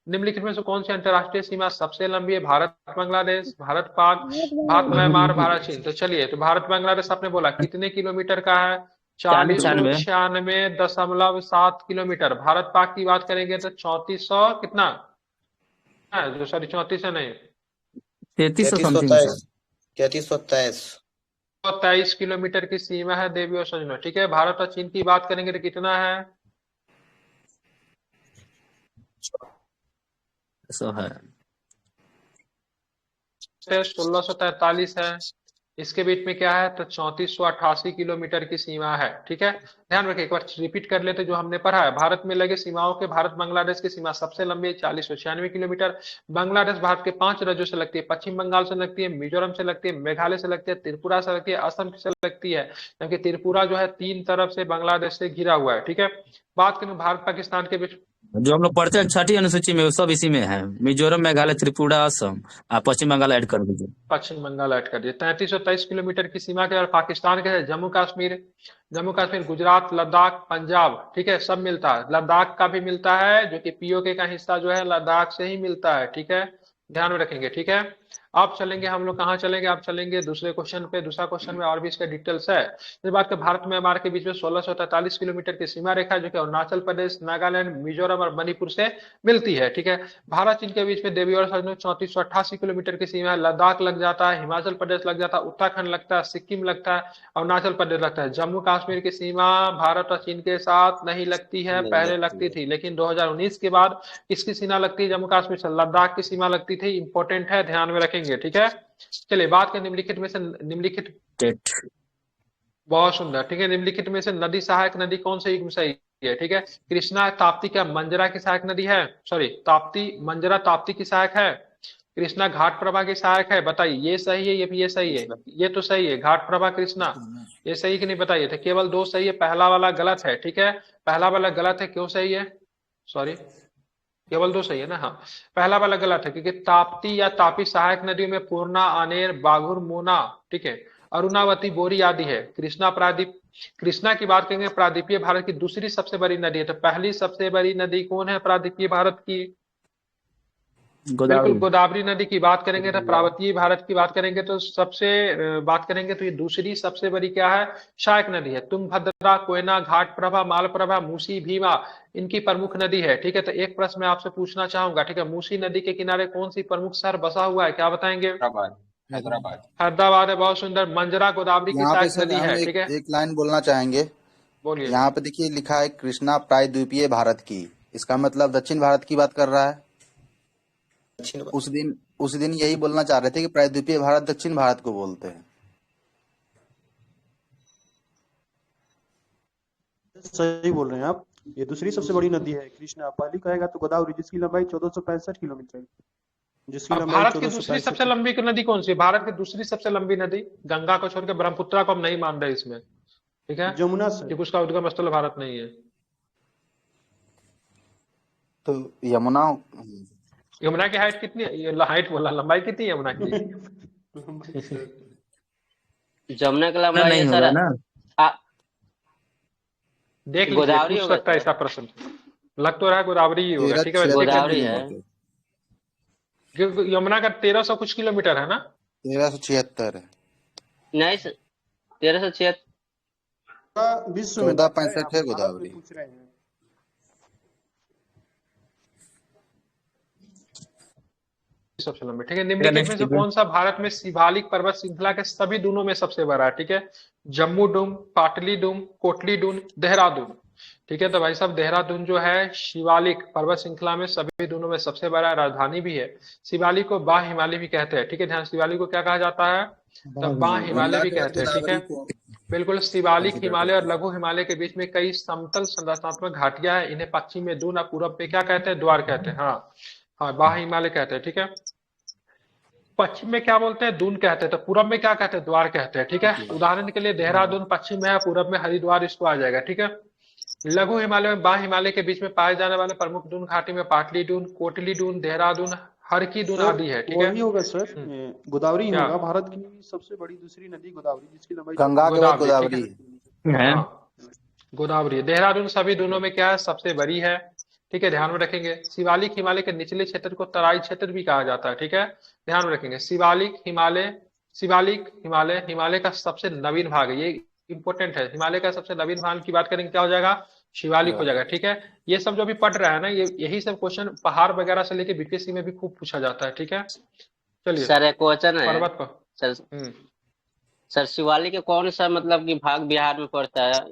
निम्नलिखित में से कौन सी अंतरराष्ट्रीय सीमा सबसे लंबी है? भारत बांग्लादेश, भारत पाक, भारत म्यांमार, भारत चीन। तो चलिए, तो भारत बांग्लादेश आपने बोला कितने किलोमीटर का है? 40-96 496.7 किलोमीटर। भारत पाक की बात करेंगे तो 3400 कितना है? जो सॉरी 3400 नहीं, 3300 3323 समथिंग सर। 3323 23 किलोमीटर की सीमा है देवी और सजनों, ठीक है। भारत और चीन की बात करेंगे तो कितना है? सो है 1643 है। इसके बीच में क्या है? तो 3488 किलोमीटर की सीमा है, ठीक है। ध्यान रखिए, एक बार रिपीट कर लेते जो हमने पढ़ा है। भारत में लगे सीमाओं के भारत बांग्लादेश की सीमा सबसे लंबी है, 4096 किलोमीटर। बांग्लादेश भारत के 5 राज्यों से लगती है। पश्चिम बंगाल से लगती है, मिजोरम से लगती है, मेघालय से लगती है, त्रिपुरा से लगती है, असम से लगती है। क्योंकि त्रिपुरा जो है 3 तरफ से बांग्लादेश से घिरा हुआ है, ठीक है। बात करें भारत पाकिस्तान के बीच, जो हम लोग पढ़ते हैं छठी अनुसूची में, वो सब इसी में है। मिजोरम, मेघालय, त्रिपुरा, असम, आप पश्चिम बंगाल ऐड कर दीजिए। पश्चिम बंगाल ऐड कर दिए। 3323 किलोमीटर की सीमा के और पाकिस्तान के है जम्मू कश्मीर, जम्मू कश्मीर, गुजरात, लद्दाख, पंजाब, ठीक है, सब मिलता है। लद्दाख का भी मिलता है, जो कि पीओके का हिस्सा जो है लद्दाख से ही मिलता है, ठीक है। ध्यान में रखेंगे, ठीक है। अब चलेंगे हम लोग कहाँ चलेंगे? आप चलेंगे दूसरे क्वेश्चन पे। दूसरा क्वेश्चन में और भी इसका डिटेल्स है। इस बात के भारत म्यांमार के बीच में 1643 किलोमीटर की सीमा रेखा है, जो कि अरुणाचल प्रदेश, नागालैंड, मिजोरम और मणिपुर से मिलती है, ठीक है। भारत चीन के बीच में देवी और सजनों 3488 किलोमीटर की सीमा है। लद्दाख लग जाता है, हिमाचल प्रदेश लग जाता है, उत्तराखंड लगता है, सिक्किम लगता है, अरुणाचल प्रदेश लगता है। जम्मू कश्मीर की सीमा भारत और चीन के साथ नहीं लगती है, नहीं पहले लगती लगती है। थी, लेकिन 2019 के बाद किसकी सीमा लगती है? जम्मू कश्मीर से लद्दाख की सीमा लगती थी। इंपॉर्टेंट है, ध्यान में रखेंगे, ठीक है। चलिए, बात करें निम्नलिखित में से, निम्नलिखित, डेट बहुत सुंदर, ठीक है। निम्नलिखित में से नदी सहायक नदी कौन से युग में सही है? ठीक है। कृष्णा ताप्ती क्या मंजरा की सहायक नदी है? सॉरी, ताप्ती, मंजरा ताप्ती की सहायक है। कृष्णा घाट प्रभा की सहायक है? बताइए, ये सही है, ये भी ये सही है, ये तो सही है, घाट प्रभा कृष्णा, ये सही कि नहीं बताइए। तो केवल 2 सही है, पहला वाला गलत है, ठीक है। पहला वाला गलत है, क्यों सही है? सॉरी, केवल 2 सही है ना? हाँ, पहला वाला गलत है, क्योंकि ताप्ती या तापी सहायक नदियों में पूर्णा, आनेर, बाघुर, मोना, ठीक है, अरुणावती, बोरी आदि है। कृष्णा प्रादीप, कृष्णा की बात करेंगे, प्रादीपीय भारत की दूसरी सबसे बड़ी नदी है। तो पहली सबसे बड़ी नदी कौन है प्रादीपीय भारत की? बिल्कुल, गोदावरी। गोदावरी नदी की बात करेंगे तो प्रावतीय भारत की बात करेंगे तो सबसे बात करेंगे तो ये दूसरी सबसे बड़ी क्या है? सहायक नदी है। तुंगभद्रा, कोयना, घाट प्रभा, मालप्रभा, मूसी, भीमा इनकी प्रमुख नदी है, ठीक है। तो एक प्रश्न मैं आपसे पूछना चाहूंगा, ठीक है, मूसी नदी के किनारे कौन सी प्रमुख शहर बसा हुआ है? क्या बताएंगे? हैदराबाद। हैदराबाद है, बहुत सुंदर। मंजरा गोदावरी की यहाँ पे सहायक सर नदी हम है, एक ठीक है। एक लाइन बोलना चाहेंगे। बोलिए। यहाँ पे देखिए लिखा है कृष्णा प्रायद्वीपीय भारत की, इसका मतलब दक्षिण भारत की बात कर रहा है। दक्षिण उस दिन यही बोलना चाह रहे थे कि प्रायद्वीपीय भारत दक्षिण भारत को बोलते हैं। सही बोल रहे हैं आप। ये दूसरी सबसे बड़ी नदी है कृष्णा। पहली कहेगा तो गोदावरी, जिसकी लंबाई 1465 किलोमीटर है। जिसकी अब लंबाई भारत की दूसरी सबसे लंबी नदी कौन सी है? भारत की दूसरी सबसे लंबी नदी, गंगा को छोड़ के ब्रह्मपुत्रा को हम नहीं मान रहे इसमें, ठीक है, जमुना से। क्योंकि उसका उद्गम स्थल भारत नहीं है। तो यमुना। यमुना की हाइट कितनी है? ये हाइट बोला, लंबाई कितनी है यमुना की? जमुना की ना लंबाई नहीं है होगा सर। ना। देख लीजिए, गोदावरी पूछ होगा सकता है सर। ऐसा प्रश्न। लग तो रहा है गोदावरी ही होगा, ठीक है, चेक कर गोदावरी लीजिए। है। क्योंकि यमुना का 1300 कुछ किलोमीटर है ना? 1376 है। नहीं सर, 1376। विश्व में 1465 है भारत में गोदावरी। पूछ रहे हैं। सबसे लंबी, ठीक है। निम्नलिखित में से कौन सा भारत में शिवालिक पर्वत श्रृंखला के सभी दूनों में सबसे बड़ा है, ठीक है। जम्मू डूम, पाटली डूम, कोटली डूम, देहरादून, ठीक है। तो भाई साहब देहरादून जो है शिवालिक पर्वत श्रृंखला में सभी दूनों में सबसे बड़ा राजधानी भी है। शिवालिक को बाह हिमालय भी कहते हैं, ठीक है। ध्यान, शिवालिक को क्या कहा जाता है? तो बाह हिमालय भी कहते हैं, ठीक है। बिल्कुल, शिवालिक हिमालय और लघु हिमालय के बीच में कई समतल संरचनात्मक घाटियां हैं। इन्हें पश्चिम में दून और पूरब पे क्या कहते हैं? द्वार कहते हैं। हाँ हाँ, बाह हिमालय कहते हैं, ठीक है। पश्चिम में क्या बोलते हैं? दून कहते हैं। तो पूरब में क्या कहते हैं? द्वार कहते हैं, ठीक है। उदाहरण के लिए देहरादून पश्चिम में है, पूरब में हरिद्वार इसको आ जाएगा, ठीक है। लघु हिमालय में बाह हिमालय के बीच में पाए जाने वाले प्रमुख दून घाटी में पाटली दून, कोटली दून, देहरादून, हरकी दून आदि है, ठीक है। वही होगा सर, गोदावरी ही होगा भारत की सबसे बड़ी दूसरी नदी गोदावरी, जिसकी लंबाई गंगा के बाद गोदावरी है। गोदावरी। देहरादून सभी दूनों में क्या है? सबसे बड़ी है, ठीक है। ध्यान में रखेंगे। शिवालिक हिमालय के निचले क्षेत्र को तराई क्षेत्र भी कहा जाता है, ठीक है। ध्यान में रखेंगे। शिवालिक हिमालय हिमालय का सबसे नवीन भाग है, ये इंपॉर्टेंट है। हिमालय का सबसे नवीन भाग की बात करेंगे क्या हो जाएगा? शिवालिक हो जाएगा, ठीक है। ये सब जो भी पढ़ रहा है ना, यही सब क्वेश्चन पहाड़ वगैरह से लेके बीपीएससी में भी खूब पूछा जाता है, ठीक है। चलिए सर एक क्वेश्चन है पर्वत पर। सर। सर शिवालिक के कौन सा मतलब कि भाग बिहार में पड़ता है?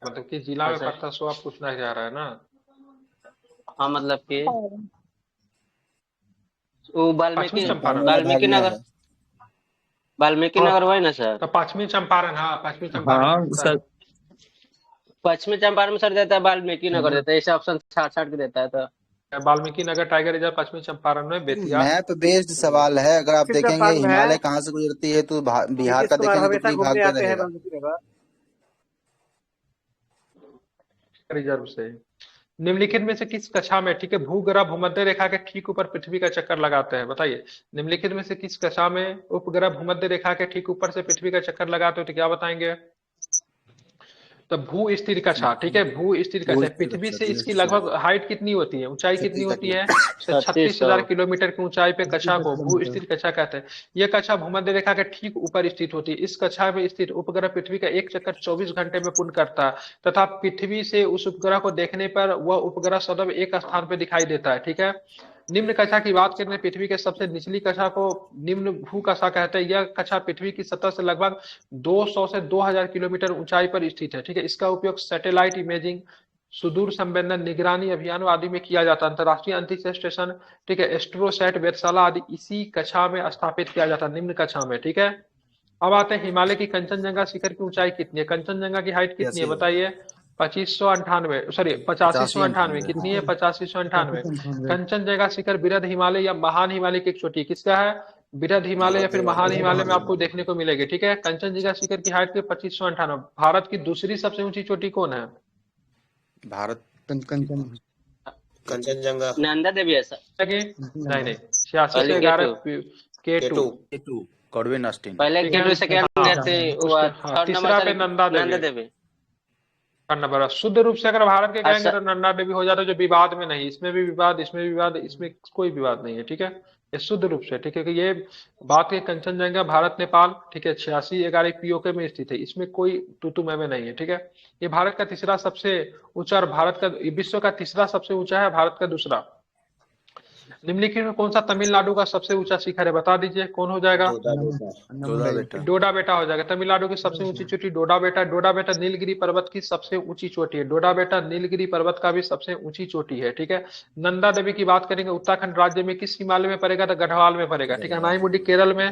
मतलब कि जिला में पड़ता है, सो आप पूछना चाह रहा है ना? हाँ मतलब कि वो पश्चिमी चंपारण, वाल्मीकि नगर वही ना सर? तो पश्चिमी चंपारण, हाँ पश्चिमी चंपारण। हाँ सर, पश्चिमी चंपारण में सर देता है वाल्मीकि नगर देता है, ऐसे ऑप्शन छाट के देता है। तो वाल्मीकि नगर टाइगर रिजर्व पश्चिमी चंपारण में, बेतिया। मैप बेस्ड सवाल है। अगर आप देखेंगे हिमालय कहाँ से गुजरती है तो बिहार का देखेंगे तो भाग के रहेगा रिजर्व से। निम्नलिखित में से किस कक्षा में, ठीक है, भूग्रह भूमध्य रेखा के ठीक ऊपर पृथ्वी का चक्कर लगाते हैं? बताइए, निम्नलिखित में से किस कक्षा में उपग्रह भूमध्य रेखा के ठीक ऊपर से पृथ्वी का चक्कर लगाते हो? तो क्या बताएंगे? तो भू स्थिर कक्षा, ठीक है। भू स्थिर कक्षा, पृथ्वी से इसकी लगभग हाइट कितनी होती है, ऊंचाई कितनी होती है? 36,000 किलोमीटर की ऊंचाई पे कक्षा को भू स्थिर कक्षा कहते हैं। यह कक्षा भूमध्य रेखा के ठीक ऊपर स्थित होती है। इस कक्षा में स्थित उपग्रह पृथ्वी का एक चक्कर 24 घंटे में पूर्ण करता है तथा पृथ्वी से उस उपग्रह को देखने पर वह उपग्रह सदैव एक स्थान पर दिखाई देता है, ठीक है। निम्न कक्षा की बात करें, पृथ्वी के सबसे निचली कक्षा को निम्न भू कक्षा कहते हैं। यह कक्षा पृथ्वी की सतह से लगभग 200 से 2000 किलोमीटर ऊंचाई पर स्थित है, ठीक है। इसका उपयोग सैटेलाइट इमेजिंग, सुदूर संवेदन, निगरानी अभियान आदि में किया जाता है। अंतरराष्ट्रीय अंतरिक्ष स्टेशन, ठीक है, एस्ट्रोसैट, वेधशाला आदि इसी कक्षा में स्थापित किया जाता है, निम्न कक्षा में, ठीक है। अब आते हैं हिमालय की कंचनजंगा शिखर की ऊंचाई कितनी है? कंचनजंगा की हाइट कितनी है बताइए? 8598 कितनी है? 8598। कंचनजंगा शिखर बृहद हिमालय या महान हिमालय की एक चोटी किसका है? बृहद हिमालय या फिर महान हिमालय में आपको देखने को मिलेगी, ठीक है। कंचनजंगा शिखर की हाइट 2598। भारत की दूसरी सबसे ऊंची चोटी कौन है? भारत कंचनजंगा नंदा देवी है सर? नहीं 86 से 11 K2 कॉडविन ऑस्टिन। पहले K2 सेकंड थे, तीसरा पे नंदा देवी। नंबर शुद्ध रूप से अगर भारत के कहेंगे तो नंदा देवी हो जाता है, जो विवाद में नहीं। इसमें भी विवाद, इसमें भी विवाद, इसमें कोई विवाद नहीं है, ठीक है। ये शुद्ध रूप से, ठीक है, कि ये बात है कंचनजंगा भारत नेपाल, ठीक है, 8611 POK में स्थित है। इसमें कोई तू मैं नहीं है, ठीक है। ये भारत का तीसरा सबसे ऊंचा और भारत का विश्व का तीसरा सबसे ऊंचा है, भारत का दूसरा। निम्नलिखित में कौन सा तमिलनाडु का सबसे ऊंचा शिखर है? बता दीजिए, कौन हो जाएगा? डोडा बेटा हो जाएगा। तमिलनाडु की सबसे ऊंची चोटी डोडा बेटा। डोडा बेटा नीलगिरी पर्वत की सबसे ऊंची चोटी है। डोडा बेटा नीलगिरी पर्वत का भी सबसे ऊंची चोटी है, ठीक है। नंदा देवी की बात करेंगे, उत्तराखंड राज्य में किस हिमालय में पड़ेगा? तो गढ़वाल में पड़ेगा, ठीक है। अनाईमुडी केरल में,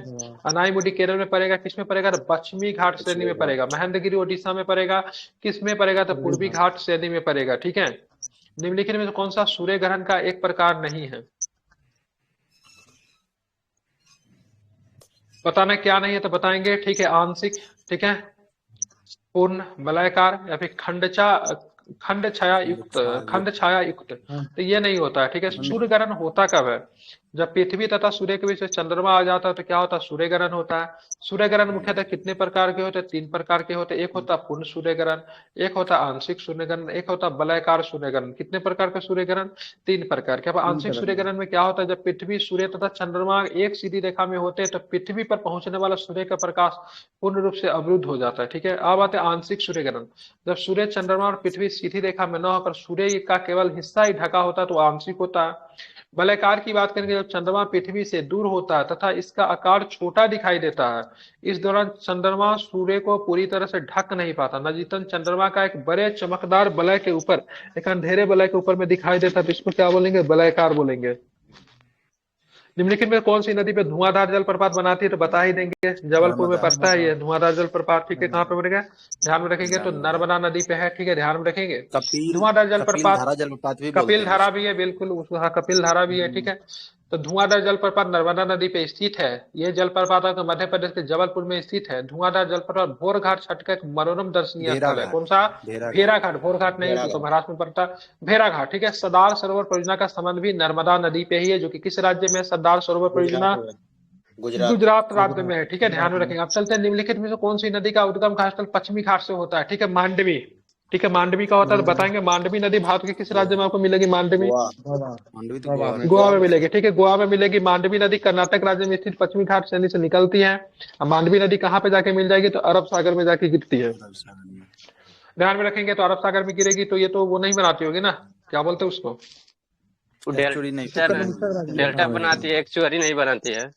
अनाईमुडी केरल में पड़ेगा। किस में पड़ेगा? तो पश्चिमी घाट श्रेणी में पड़ेगा। महेंद्रगिरी ओडिशा में पड़ेगा। किस में पड़ेगा? तो पूर्वी घाट श्रेणी में पड़ेगा, ठीक है। निम्नलिखित में कौन सा सूर्य ग्रहण का एक प्रकार नहीं है? बताना क्या नहीं है तो बताएंगे, ठीक है। आंशिक, ठीक है, पूर्ण, वलयाकार या फिर खंड छाया युक्त। तो ये नहीं होता है, ठीक है। सूर्य ग्रहण होता कब है? जब पृथ्वी तथा सूर्य के बीच में चंद्रमा आ जाता है तो क्या होता है, सूर्य ग्रहण होता है। सूर्य ग्रहण मुख्यतः कितने प्रकार के होते हैं, 3 प्रकार के होते हैं। एक होता है पूर्ण सूर्य ग्रहण, एक होता है आंशिक सूर्य ग्रहण, एक होता है वलयाकार सूर्य ग्रहण। कितने प्रकार का सूर्य ग्रहण, 3 प्रकार के। अब आंशिक सूर्य ग्रहण में क्या होता है, जब पृथ्वी, सूर्य तथा चंद्रमा एक सीधी रेखा में होते हैं तो पृथ्वी पर पहुंचने वाला सूर्य का प्रकाश पूर्ण रूप से अवरुद्ध हो जाता है, ठीक है। अब आते हैं आंशिक सूर्य ग्रहण। जब सूर्य, चंद्रमा और पृथ्वी सीधी रेखा में न होकर सूर्य का केवल हिस्सा ही ढका होता है तो आंशिक होता है। वलयाकार की बात करेंगे, जब चंद्रमा पृथ्वी से दूर होता है तथा इसका आकार छोटा दिखाई देता है, इस दौरान चंद्रमा सूर्य को पूरी तरह से ढक नहीं पाता। नतीजतन चंद्रमा का एक बड़े चमकदार वलय के ऊपर, एक अंधेरे वलय के ऊपर में दिखाई देता है, तो इसको क्या बोलेंगे, वलयाकार बोलेंगे। निम्नलिखित में कौन सी नदी पे धुआंधार जलप्रपात बनाती है, तो बता ही देंगे, जबलपुर में पड़ता है ये धुआंधार जलप्रपात, ठीक है। कहाँ पे बनेगा, ध्यान में रखेंगे, तो नर्मदा नदी पे है, ठीक है, ध्यान में रखेंगे। धुआंधार जलप्रपात, कपिल धारा भी है, बिल्कुल, उसको कपिल धारा भी है, ठीक है। तो धुआंधार जलप्रपात नर्मदा नदी पे स्थित है। ये जलप्रपात मध्य प्रदेश के जबलपुर में स्थित है। धुआंधार जलप्रपात भोर घाट छठ का एक मनोरम दर्शनीय स्थल है। कौन सा, भेरा घाट, भोर घाट नहीं, तो महाराष्ट्र में पड़ता भेरा घाट, ठीक है। सरदार सरोवर परियोजना का संबंध भी नर्मदा नदी पे ही है, जो कि किस राज्य में है, सरदार सरोवर परियोजना गुजरात राज्य में है, ठीक है, ध्यान में रखेंगे। अब चलते हैं, निम्नलिखित में से कौन सी नदी का उद्गम स्थल पश्चिमी घाट से होता है, ठीक है, मांडवी, ठीक है। मांडवी का होता है तो बताएंगे, मांडवी नदी भारत के किस राज्य में आपको मिलेगी, मांडवी गोवा में मिलेगी, ठीक है, गोवा में मिलेगी। मांडवी नदी कर्नाटक राज्य में स्थित पश्चिमी घाट श्रेणी से निकलती है। अब मांडवी नदी कहाँ पे जाके मिल जाएगी, तो अरब सागर में जाके गिरती है, ध्यान में रखेंगे। तो अरब सागर में गिरेगी तो ये तो वो नहीं बनाती होगी ना, क्या बोलते हैं उसको, डेल्टा बनाती है, एक्चुअली नहीं बनाती है।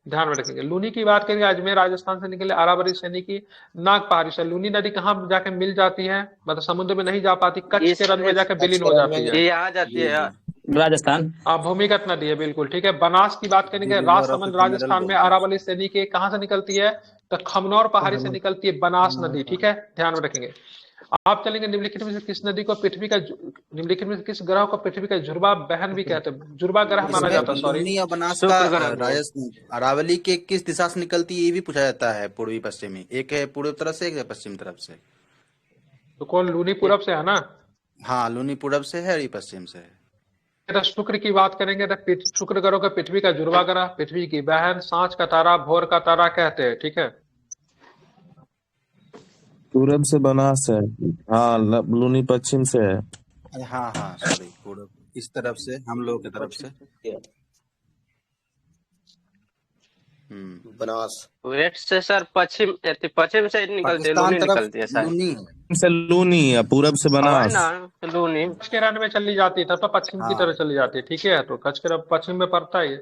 ध्यान में रखेंगे। लूनी की बात करेंगे, अजमेर राजस्थान से निकले अरावली श्रेणी की नाग पहाड़ी से लूनी नदी कहाँ जाके मिल जाती है, मतलब समुद्र में नहीं जा पाती, कच्छ के रन में जाकर विलीन हो जाती है, ये आ जाती है राजस्थान, भूमिगत नदी है, बिल्कुल, ठीक है। बनास की बात करेंगे, राजसमंद राजस्थान में अरावली श्रेणी के कहाँ से निकलती है, तो खमनौर पहाड़ी से निकलती है बनास नदी, ठीक है, ध्यान में रखेंगे। आप चलेंगे, निम्नलिखित में से किस नदी को पृथ्वी का, निम्नलिखित में से किस ग्रह को पृथ्वी का जुर्वा बहन भी कहते हैं, जुर्वा ग्रह माना जाता है, सॉरी। अरावली के किस दिशा से निकलती है ये भी पूछा जाता है, पूर्वी पश्चिमी, एक है पूर्व तरफ से, एक है पश्चिम तरफ से। तो कौन, लूनी पूरब से है ना, हाँ, लूनी पूरब से है और ये पश्चिम से है। तो शुक्र की बात करेंगे तो शुक्र ग्रह को पृथ्वी का जुर्वा ग्रह, पृथ्वी की बहन, सांझ का तारा, भोर का तारा कहते हैं, ठीक है। पूरब से बनास है, हाँ, लूनी पश्चिम से है, हाँ हाँ, सॉरी, पूरब इस तरफ से, हम लोग की तरफ से बनास वेस्ट से सर पश्चिम से निकलती है, लूनी निकलती है सर, से लूनी है, पूरब से बनास ना, लूनी कच्छ के रन में चली जाती है, तब तो पश्चिम की तरफ चली जाती है, ठीक है। तो कच्छ के रन पश्चिम में पड़ता है।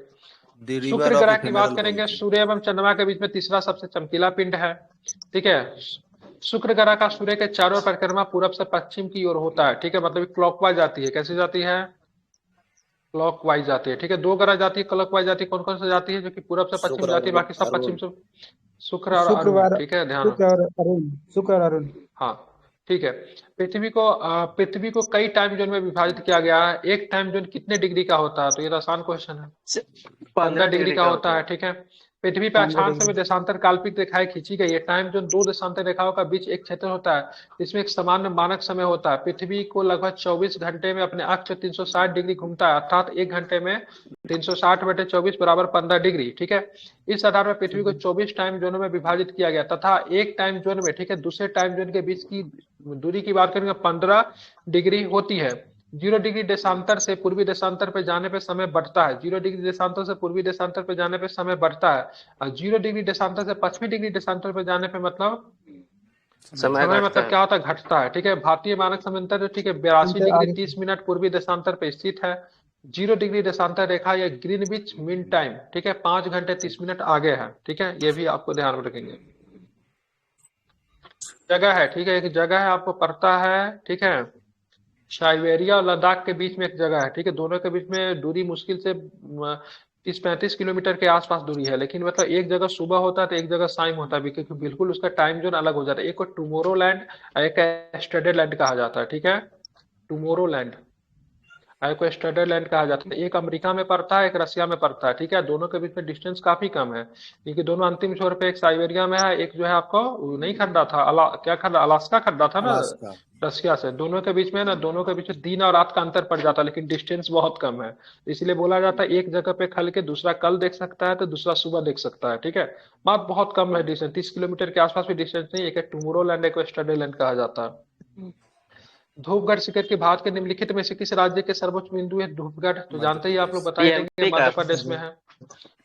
शुक्र ग्रह की बात करेंगे, सूर्य एवं चंद्रमा के बीच में तीसरा सबसे चमकीला पिंड है, ठीक है। शुक्र ग्रह का सूर्य के चारों परिक्रमा पूरब से पश्चिम की ओर होता है, ठीक है, मतलब क्लॉकवाइज जाती है। कैसे जाती है, क्लॉकवाइज जाती है, ठीक है। 2 ग्रह जाती है क्लॉकवाइज जाती है, कौन कौन से जाती है, जो कि पूरब से पश्चिम जाती है, बाकी सब पश्चिम से। शुक्र और अरुण, ठीक है, ध्यान, शुक्र और अरुण, हाँ, ठीक है। पृथ्वी को कई टाइम जोन में विभाजित किया गया है। एक टाइम जोन कितने डिग्री का होता है, तो ये तो आसान क्वेश्चन है, 15 डिग्री का होता है, ठीक है। पृथ्वी पर अक्षांश में देशांतर काल्पनिक रेखाएं खींची गई है। टाइम जोन 2 देशांतर रेखाओं का बीच एक क्षेत्र होता है, इसमें एक सामान्य मानक समय होता है। पृथ्वी को लगभग 24 घंटे में अपने अक्ष 360 डिग्री घूमता है, अर्थात 1 घंटे में 360/24 बराबर 15 डिग्री, ठीक है। इस आधार पर पृथ्वी को 24 टाइम जोनों में विभाजित किया गया तथा एक टाइम जोन में, ठीक है, दूसरे टाइम जोन के बीच की दूरी की बात करेंगे 15 डिग्री होती है। 0 डिग्री देशांतर से पूर्वी देशांतर पे जाने पे समय बढ़ता है, 0 डिग्री देशांतर से पूर्वी देशांतर पे जाने पे समय बढ़ता है, और 0 डिग्री देशांतर से पश्चिमी डिग्री देशांतर पे जाने पे मतलब समय मतलब क्या होता है, घटता है, ठीक है। भारतीय मानक समयांतर, ठीक है, 82 डिग्री 30 मिनट पूर्वी देशांतर पे स्थित है। 0 डिग्री देशांतर रेखा या ग्रीनविच मीन टाइम, ठीक है, 5 घंटे 30 मिनट आगे है, ठीक है, ये भी आपको ध्यान में रखेंगे। जगह है, ठीक है, एक जगह है आपको पड़ता है, ठीक है, साइबेरिया और लद्दाख के बीच में एक जगह है, ठीक है। दोनों के बीच में दूरी मुश्किल से 30-35 किलोमीटर के आसपास दूरी है, लेकिन मतलब एक जगह सुबह होता है तो एक जगह शाम होता है, क्योंकि बिल्कुल उसका टाइम जोन अलग हो जाता है। एक को टुमोरो लैंड, एक एस्टेडे लैंड कहा जाता है, ठीक है, टुमोरो लैंड। एक्वेस्टर्डल लैंड कहा जाता है। एक अमेरिका में पड़ता है, एक रसिया में पड़ता है, ठीक है। दोनों के बीच में डिस्टेंस काफी कम है, क्योंकि दोनों अंतिम छोर पे, एक साइबेरिया में है, एक जो है आपको नहीं खरीदा था, क्या खरीदा, अलास्का खरीदा था ना अलास्का। रसिया से। दोनों के बीच में ना, दोनों के बीच में दिन और रात का अंतर पड़ जाता है, लेकिन डिस्टेंस बहुत कम है। इसलिए बोला जाता है एक जगह पे खल के दूसरा कल देख सकता है तो दूसरा सुबह देख सकता है, ठीक है। बात बहुत कम है डिस्टेंस, 30 किलोमीटर के आसपास भी डिस्टेंस नहीं। एक टुमोरोलैंड, एक वेस्टर्न लैंड कहा जाता है। धूपगढ़ शिखर के भारत के निम्नलिखित में से किस राज्य के सर्वोच्च बिंदु है धूपगढ़? तो जानते ही आप लोग बता ही देंगे, मध्य प्रदेश में है,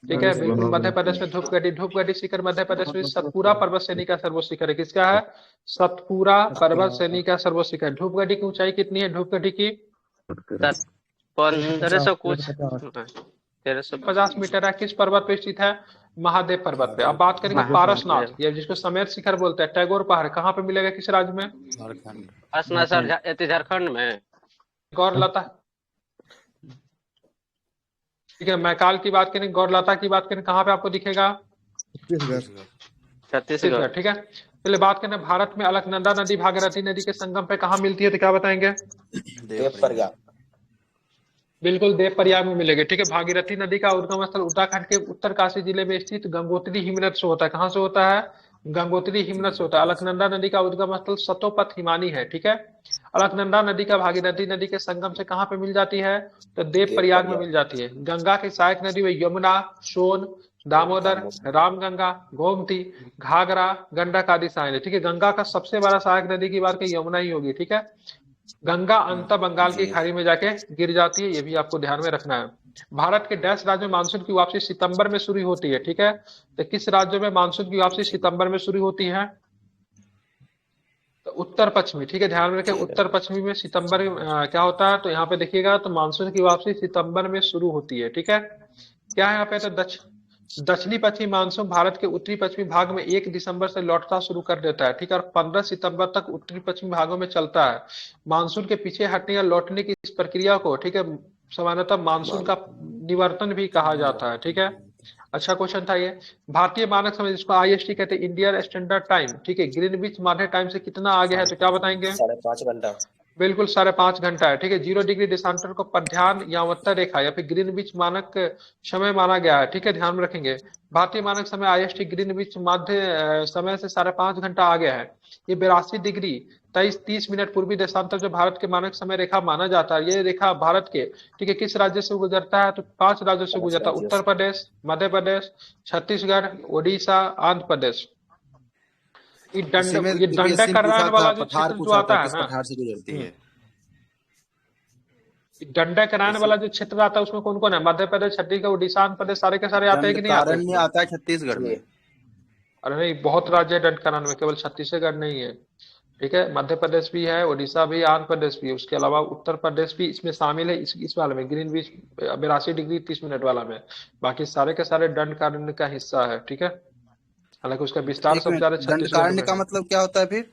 ठीक है। बिल्कुल मध्य प्रदेश में धूपगढ़ी शिखर मध्य प्रदेश में सतपुरा पर्वत श्रेणी का सर्वोच्च शिखर है। किसका है? सतपुरा पर्वत श्रेणी का सर्वोच्च शिखर। धूपगढ़ी की ऊंचाई कितनी है धूपगढ़ी की? 1500 कुछ 1350 मीटर है। किस पर्वत पे स्थित है? महादेव पर्वत पे। अब बात करेंगे पारसनाथ, ये जिसको समेत शिखर बोलते हैं, टैगोर पहाड़, कहाँ पे मिलेगा, किस राज्य में? झारखंड में। गौरलता, ठीक है। मैकाल की बात करें, गौरलता की बात करें, कहाँ पे आपको दिखेगा? छत्तीसगढ़, ठीक है। चलिए बात करें भारत में अलकनंदा नदी भागीरथी नदी के संगम पे कहाँ मिलती है, तो क्या बताएंगे? देवप्रयाग। बिल्कुल देवप्रयाग में मिलेगी, ठीक है। भागीरथी नदी का उद्गम स्थल उत्तराखंड के उत्तरकाशी जिले में स्थित गंगोत्री हिमनद से होता है। कहाँ से होता है? गंगोत्री हिमनद से होता है। अलकनंदा नदी का उद्गम स्थल सतोपथ हिमानी है, ठीक है। अलकनंदा नदी का भागीरथी नदी के संगम से कहाँ पे मिल जाती है? तो देवप्रयाग में मिल जाती है। गंगा की सहायक नदी में यमुना, सोन, दामोदर, रामगंगा, गोमती, घाघरा, गंडक आदि शामिल है, ठीक है। गंगा का सबसे बड़ा सहायक नदी की बात की यमुना ही होगी, ठीक है। गंगा अंत बंगाल की खाड़ी में जाके गिर जाती है, ये भी आपको ध्यान में रखना है। भारत के 10 राज्यों में मानसून की वापसी सितंबर में शुरू होती है, ठीक है। तो किस राज्यों में मानसून की वापसी सितंबर में शुरू होती है? तो उत्तर पश्चिमी, ठीक है, ध्यान में रखें। उत्तर पश्चिमी में सितंबर क्या होता है, तो यहाँ पे देखिएगा, तो मानसून की वापसी सितंबर में शुरू होती है, ठीक है। क्या है यहाँ पे? तो दक्षिणी पश्चिमी मानसून भारत के उत्तरी पश्चिमी भाग में 1 दिसंबर से लौटना शुरू कर देता है, ठीक है। और 15 सितंबर तक उत्तरी पश्चिमी भागों में चलता है। मानसून के पीछे हटने या लौटने की इस प्रक्रिया को, ठीक है, सामान्यतः मानसून का निवर्तन भी कहा जाता है, ठीक है। अच्छा क्वेश्चन था ये। भारतीय मानक समय जिसको IST कहते हैं, इंडियन स्टैंडर्ड टाइम, ठीक है, ग्रीनविच माध्य टाइम से कितना आगे है, तो क्या बताएंगे? 5.5 घंटा। बिल्कुल 5.5 घंटा है, ठीक है। 0 डिग्री देशांतर को पद्ध्यान या उत्तर रेखा या फिर ग्रीनविच मानक समय माना गया है, ठीक है, ध्यान में रखेंगे। भारतीय मानक समय IST ग्रीनविच माध्य समय से 5.5 घंटा आगे है। ये 82 डिग्री 30 मिनट पूर्वी देशांतर जो भारत के मानक समय रेखा माना जाता है, ये रेखा भारत के, ठीक है, किस राज्य से गुजरता है? तो 5 राज्यों से गुजरता है। उत्तर प्रदेश, मध्य प्रदेश, छत्तीसगढ़, ओडिशा, आंध्र प्रदेश। ये दंड करान वाला जो क्षेत्र जो आता है ना, डंडा करान वाला जो क्षेत्र आता है, उसमें कौन कौन है? मध्य प्रदेश, छत्तीसगढ़, उड़ीसा, आंध्र प्रदेश, सारे के सारे आते हैं कि नहीं आते? में आता है छत्तीसगढ़ में। अरे नहीं, बहुत राज्य है दंडकारण में, केवल छत्तीसगढ़ नहीं है, ठीक है। मध्य प्रदेश भी है, उड़ीसा भी, आंध्र प्रदेश भी, उसके अलावा उत्तर प्रदेश भी इसमें शामिल है, इस वाले में ग्रीनविच 82 डिग्री 30 मिनट वाला में। बाकी सारे के सारे दंडकारण का हिस्सा है, ठीक है। हालांकि उसका विस्तार सबसे ज्यादा दंडकारण्य का मतलब क्या होता है फिर?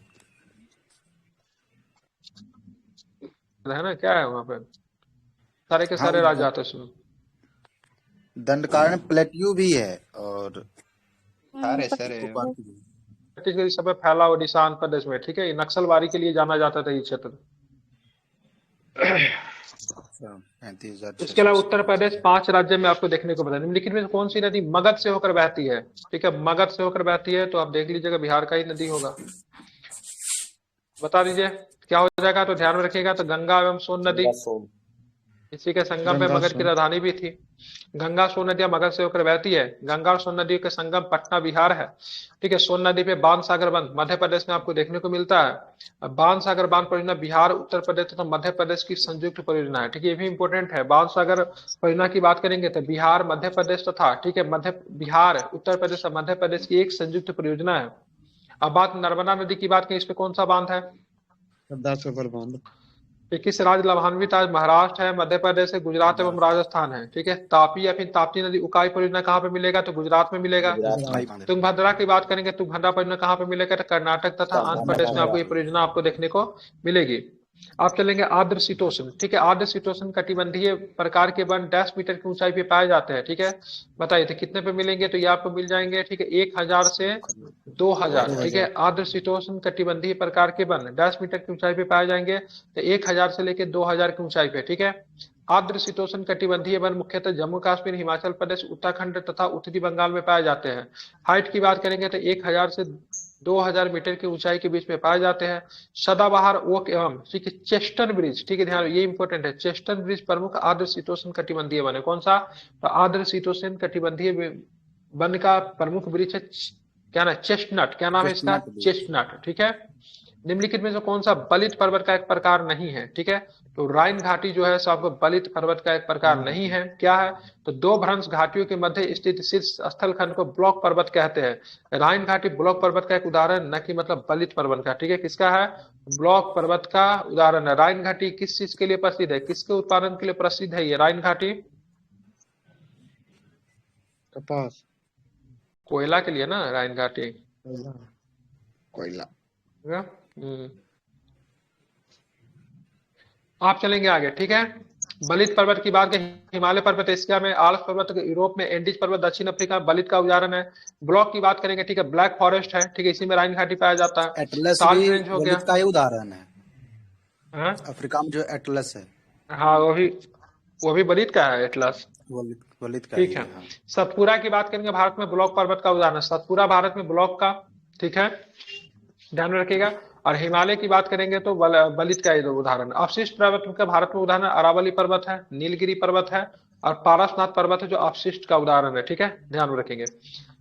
है ना, क्या है वहां पे? सारे के सारे राज्य आते हैं। दंडकारण्य प्लेट्यू भी है और छत्तीसगढ़ सब फैला ओडिशा, आंध्र प्रदेश में, ठीक है। नक्सलवादी के लिए जाना जाता था ये क्षेत्र। इसके अलावा उत्तर प्रदेश 5 राज्य में आपको देखने को मिला। निम्नलिखित में कौन सी नदी मगध से होकर बहती है? ठीक है, मगध से होकर बहती है, तो आप देख लीजिएगा बिहार का ही नदी होगा। बता दीजिए क्या हो जाएगा, तो ध्यान में रखिएगा। तो गंगा एवं सोन नदी, इसी के संगम पे मगध की राजधानी भी थी। गंगा सोन नदियां मगध से होकर बहती है। गंगा और सोन नदियों के संगम पटना बिहार है, ठीक है। सोन नदी पे बाण सागर बांध मध्य प्रदेश में आपको देखने को मिलता है। बाण सागर बांध परियोजना बिहार, उत्तर प्रदेश तथा मध्य प्रदेश की संयुक्त परियोजना है, ठीक है। ये भी इंपॉर्टेंट है। बाण सागर परियोजना की बात करेंगे तो बिहार, मध्य प्रदेश तथा, ठीक है, बिहार, उत्तर प्रदेश और मध्य प्रदेश की एक संयुक्त परियोजना है। अब बात नर्मदा नदी की बात करें, इस पे कौन सा बांध है? सरदार सरोवर बांध। किस राज्य लाभान्वित है? महाराष्ट्र है, मध्य प्रदेश है, गुजरात एवं राजस्थान है, ठीक है। तापी या फिर ताप्ती नदी उकाई परियोजना कहाँ पे मिलेगा? तो गुजरात में मिलेगा। तुंगभद्रा की बात करेंगे, तुंगभद्रा परियोजना कहाँ पे मिलेगा? तो कर्नाटक तथा आंध्र प्रदेश में आपको ये परियोजना आपको देखने को मिलेगी। आप चलेंगे आर्द्र शीतोष्ण, ठीक है। आर्द्र शीतोष्ण कटिबंधीय प्रकार के वन 10 मीटर की ऊंचाई पे पाए जाते हैं, ठीक है। बताइए तो कितने पे मिलेंगे, तो ये आपको मिल जाएंगे, ठीक है, 1000 से 2000, ठीक है। आर्द्र शीतोष्ण कटिबंधीय प्रकार के वन 10 मीटर की ऊंचाई पे पाए जाएंगे, तो 1000 से लेकर 2000 की ऊंचाई पे, ठीक है। आर्द्र शीतोष्ण कटिबंधीय वन मुख्यतः जम्मू कश्मीर, हिमाचल प्रदेश, उत्तराखंड तथा उत्तरी बंगाल में पाए जाते हैं। हाइट की बात करेंगे तो 1000 से 2000 मीटर की ऊंचाई के बीच में पाए जाते हैं। सदाबहार ओक एवं, ठीक है, चेस्टन ब्रिज, ठीक है, ध्यान ये इंपॉर्टेंट है। चेस्टन ब्रिज प्रमुख आर्द्र शीतोष्ण कटिबंधीय वन है। कौन सा, तो आर्द्र शीतोष्ण कटिबंधीय वन का प्रमुख वृक्ष है क्या ना, चेस्टनट, क्या नाम है इसका, चेस्टनट, ठीक है। निम्नलिखित में से कौन सा बलित पर्वत का एक प्रकार नहीं है, ठीक है। तो राइन घाटी जो है सब बलित पर्वत का एक प्रकार नहीं है। क्या है, तो दो भ्रंश घाटियों के मध्य स्थित शीर्ष स्थल खंड को ब्लॉक पर्वत कहते हैं। राइन घाटी ब्लॉक पर्वत का एक उदाहरण, न कि मतलब बलित पर्वत का, ठीक है। किसका है, ब्लॉक पर्वत का उदाहरण है। राइन घाटी किस चीज के लिए प्रसिद्ध है, किसके उत्पादन के लिए प्रसिद्ध है ये राइन घाटी, कपास, कोयला के लिए ना, राइन घाटी कोयला। आप चलेंगे आगे, ठीक है। बलित पर्वत की बात करें, हिमालय पर्वत एशिया में, आल्प्स पर्वत यूरोप में, एंडीज पर्वत दक्षिण अफ्रीका में बलित का उदाहरण है। ब्लॉक की बात करेंगे, ठीक है, ब्लैक फॉरेस्ट है, ठीक है, इसी में राइन घाटी पाया जाता है। एटलस साल्ट भी रेंज हो गया, बलित का ही उदाहरण है। हाँ? अफ्रीका में जो एटलस है, हाँ वो भी बलित का है, एटलस, बलित का ठीक ही है। हाँ। सतपुरा की बात करेंगे, भारत में ब्लॉक पर्वत का उदाहरण है। सतपुरा भारत में ब्लॉक का, ठीक है, ध्यान में रखिएगा। और हिमालय की बात करेंगे तो बलित का उदाहरण। अवशिष्ट पर्वत का भारत में उदाहरण अरावली पर्वत है, नीलगिरी पर्वत है और पारसनाथ पर्वत है जो अवशिष्ट का उदाहरण है, ठीक है, ध्यान में रखेंगे।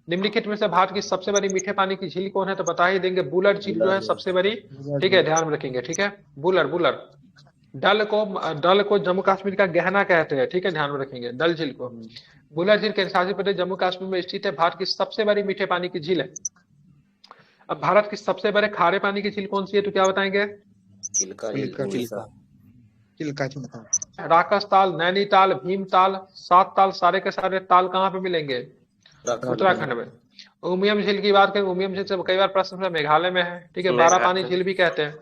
निम्नलिखित में से भारत की सबसे बड़ी मीठे पानी की झील कौन है, तो बता ही देंगे, बुलर झील जो है सबसे बड़ी, ठीक है, ध्यान में रखेंगे, ठीक है, बुलर। डल को जम्मू कश्मीर का गहना कहते हैं, ठीक है, ध्यान में रखेंगे, डल झील को। बुलर झील केंद्रशासित प्रदेश जम्मू कश्मीर में स्थित है, भारत की सबसे बड़ी मीठे पानी की झील है। अब भारत की सबसे बड़े खारे पानी की झील कौन सी है, तो क्या बताएंगे, राकस ताल, नैनीताल, भीमताल, सात ताल, सारे के सारे ताल कहाँ पे मिलेंगे, उत्तराखंड में। उमियम झील की बात करें, उमियम झील से कई बार प्रश्न मेघालय में है, ठीक है, बारापानी झील भी कहते हैं।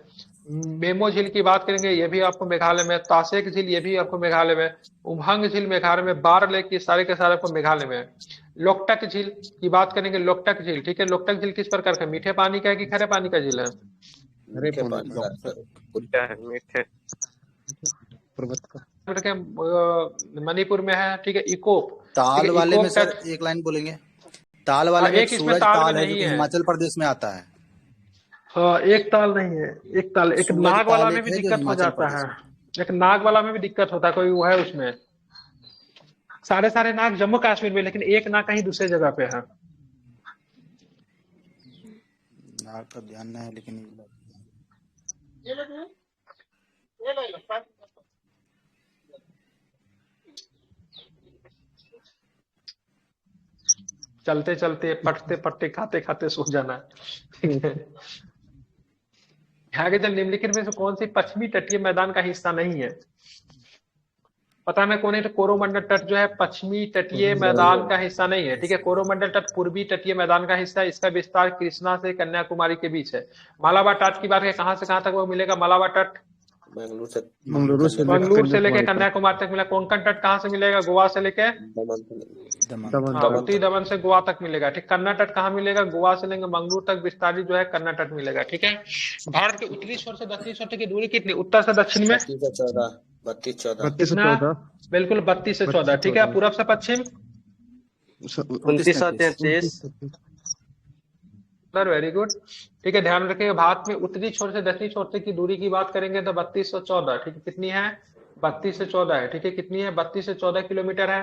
मेमो झील की बात करेंगे, ये भी आपको मेघालय में। तासेक झील, ये भी आपको मेघालय में। उमहंग झील मेघालय में। बार लेक, ये सारे के सारे आपको मेघालय में है। लोकटक झील की बात करेंगे, लोकटक झील, ठीक है, लोकटक झील किस प्रकार का, मीठे पानी का है कि खारे पानी का झील है, मणिपुर में है, ठीक है। इकोप, ताल वाले में सर एक लाइन बोलेंगे, ताल वाले में सूरज ताल है जो हिमाचल प्रदेश में आता है। हाँ, एक ताल नहीं है, एक ताल, एक नाग वाला में भी दिक्कत हो जाता है, एक नाग वाला में भी दिक्कत होता है, कोई वो है उसमें। सारे नाग जम्मू कश्मीर में, लेकिन एक नाग कहीं दूसरे जगह पे है। नाग का ध्यान नहीं है, लेकिन चलते चलते, पढ़ते पढ़ते, खाते खाते सो जाना, ठीक है। आगे चल, निम्नलिखित में से कौन सी पश्चिमी तटीय मैदान का हिस्सा नहीं है, पता है कौन है, तो कोरोमंडल तट जो है पश्चिमी तटीय मैदान का हिस्सा नहीं है, ठीक है। कोरोमंडल तट पूर्वी तटीय मैदान का हिस्सा है। इसका विस्तार कृष्णा से कन्याकुमारी के बीच है। मालाबार तट की बात है, कहां से कहां तक वो मिलेगा, मालाबार तट मंगलूर से लेके कन्याकुमारी तक मिला। कोंकण तट कहाँ से मिलेगा, गोवा से लेके उत्तरी दमन से गोवा तक मिलेगा, ठीक। कन्ना तट कहाँ मिलेगा, गोवा से लेंगे मंगलूर तक विस्तारित जो है कन्ना तट मिलेगा, ठीक है। भारत के उत्तरी छोर से दक्षिणी छोर की दूरी कितनी, उत्तर से दक्षिण में 32 से 14, बिल्कुल 32 से 14, ठीक है। पूरब से पश्चिम 2933। वेरी गुड, ठीक है, ध्यान रखिएगा। भारत में उत्तरी छोर से दक्षिणी छोर तक की दूरी की बात करेंगे तो 32 से 14, ठीक है, कितनी है, 32 से 14 है, ठीक है, कितनी है, 32 से 14 किलोमीटर है।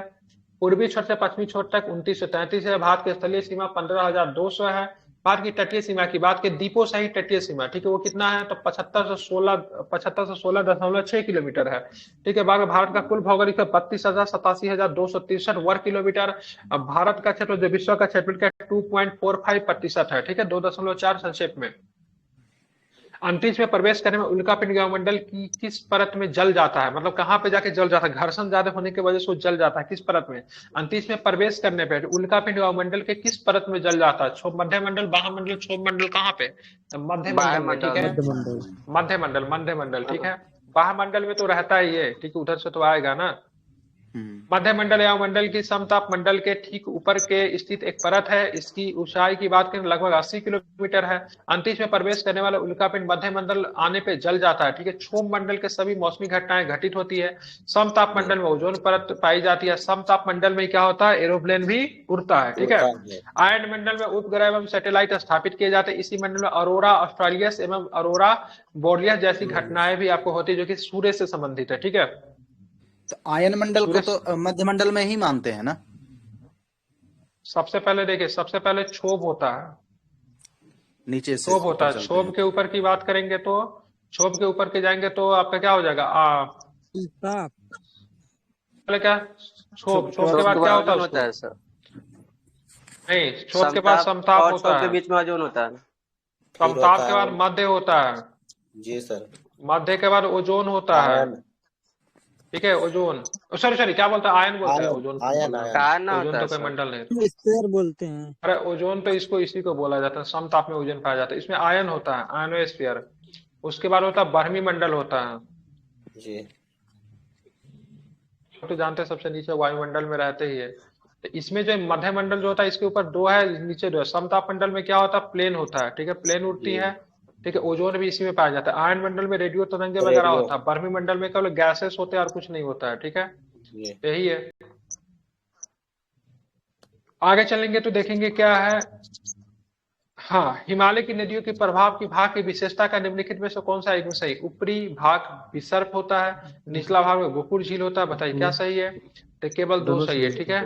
पूर्वी छोर से पश्चिमी छोर तक 29 से 33 है। भारत की स्थलीय सीमा 15,200 है। भारत की तटीय सीमा की बात की, दीपो सहित तटीय सीमा, ठीक है, वो कितना है, तो 75 से 16.6 किलोमीटर है, ठीक है। भारत का कुल भौगोलिक 32,87,263 वर्ग किलोमीटर। अब भारत का क्षेत्र जो विश्व का क्षेत्र का 2.45% है, ठीक है, 2.4 संक्षेप में। अंतरिक्ष में प्रवेश करने में उल्कापिंड वायुमंडल की किस परत में जल जाता है, मतलब कहाँ पे जाके जल जाता है, घर्षण ज्यादा होने की वजह से वो जल जाता है, किस परत में? अंतरिक्ष में प्रवेश करने पे उल्कापिंड वायुमंडल के किस परत में जल जाता है? क्षोभ मध्य मंडल, बाह्य मंडल, क्षोभ मंडल, कहाँ पे? तो मध्य मंडल में, ठीक है, मध्य मंडल, ठीक है। बाह्य मंडल में तो रहता ही है, ठीक है, उधर से तो आएगा ना। मध्य मंडल या मंडल की समताप मंडल के ठीक ऊपर के स्थित एक परत है। इसकी ऊंचाई की बात करें लगभग 80 किलोमीटर है। अंतरिक्ष में प्रवेश करने वाला उल्कापिंड मध्य मंडल आने पे जल जाता है, ठीक है। क्षोभ मंडल के सभी मौसमी घटनाएं घटित होती है। समताप मंडल में ओजोन परत पाई जाती है। समताप मंडल में क्या होता है? एरोप्लेन भी उड़ता है, ठीक है। आयन मंडल में उपग्रह एवं सैटेलाइट स्थापित किए जाते हैं। इसी मंडल में अरोरा ऑस्ट्रेलियस एवं अरोरा बोरियस जैसी घटनाएं भी आपको होती है जो कि सूर्य से संबंधित है, ठीक है। तो आयन मंडल को तो मध्य मंडल में ही मानते हैं ना। सबसे पहले देखिए, सबसे पहले क्षोभ होता है, नीचे से क्षोभ होता है। क्षोभ के ऊपर की बात करेंगे तो, क्षोभ के ऊपर के जाएंगे तो आपका क्या हो जाएगा? पहले क्या? क्षोभ, क्षोभ के बाद क्या होता है? नहीं, क्षोभ के बाद समताप होता है, के बीच में ओजोन होता है। समताप के बाद मध्य होता है जी सर। मध्य के बाद ओजोन होता है, ठीक है। ओजोन, सॉरी क्या बोलता है? आयन बोलते हैं। ओजोन ओजोन तो कोई मंडल नहीं, स्फीयर बोलते हैं। अरे ओजोन तो इसको इसी को बोला जाता है। समताप में ओजोन पाया जाता है, इसमें आयन होता है, आयनोस्फीयर। उसके बाद होता है बर्मी मंडल होता है जी। तो जानते हैं सबसे नीचे वायुमंडल में रहते ही है। तो इसमें जो मध्य मंडल जो होता है इसके ऊपर दो है, नीचे दो है। समताप मंडल में क्या होता है? प्लेन होता है, ठीक है, प्लेन उड़ती है, ठीक है। ओजोन भी इसी में पाया जाता है। आयन मंडल में रेडियो तरंगे वगैरह होता है। बर्मी मंडल में केवल गैसेस होते हैं और कुछ नहीं होता है, ठीक है। यही है। आगे चलेंगे तो देखेंगे क्या है। हाँ, हिमालय की नदियों के प्रभाव की भाग की विशेषता का निम्नलिखित में से कौन सा एक सही? ऊपरी भाग विसर्प होता है, निचला भाग में गोपुर झील होता है। बताइए क्या सही है? तो केवल दो सही है, ठीक है,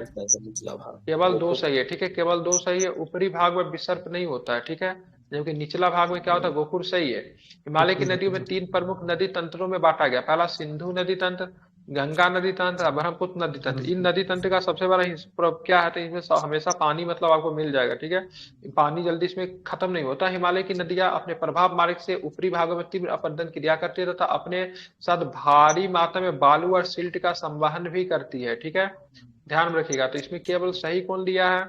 केवल दो सही है, ठीक है, केवल दो सही है। ऊपरी भाग में विसर्प नहीं होता है, ठीक है, जबकि निचला भाग में क्या होता है? गोपुर सही है। हिमालय की नदियों में 3 प्रमुख नदी तंत्रों में बांटा गया। पहला सिंधु नदी तंत्र, गंगा नदी तंत्र, ब्रह्मपुत्र नदी तंत्र। इन नदी तंत्र का सबसे बड़ा क्या है? तो इसमें हमेशा पानी मतलब आपको मिल जाएगा, ठीक है। पानी जल्दी इसमें खत्म नहीं होता। हिमालय की नदियां अपने प्रभाव मार्ग से ऊपरी भागों में तीव्र अपरदन क्रिया करती है तथा अपने साथ भारी मात्रा में बालू और सिल्ट का संवहन भी करती है, ठीक है, ध्यान में रखिएगा। तो इसमें केवल सही कौन दिया है?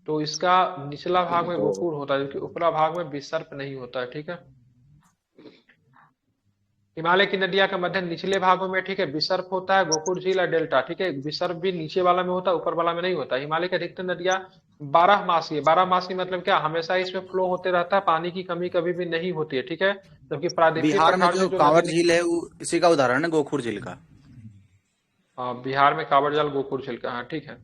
तो इसका निचला भाग में गोपुर होता है, जबकि ऊपरा भाग में विसर्प नहीं होता है, ठीक है। हिमालय की नदियां का मध्य निचले भागों में, ठीक है, विसर्प होता है, गोपुर झील और डेल्टा, ठीक है। विसर्प भी नीचे वाला में होता है, ऊपर वाला में नहीं होता। हिमालय की अधिकतर नदियां 12 मासी है। 12 मासी मतलब क्या? हमेशा इसमें फ्लो होते रहता है, पानी की कमी कभी भी नहीं होती है, ठीक है। जबकि प्रादेशिक बिहार में जो कांवर झील है वो इसी का उदाहरण है, गोपुर झील का। हाँ, बिहार में कांवर झील गोपुर झील का, हाँ, ठीक है।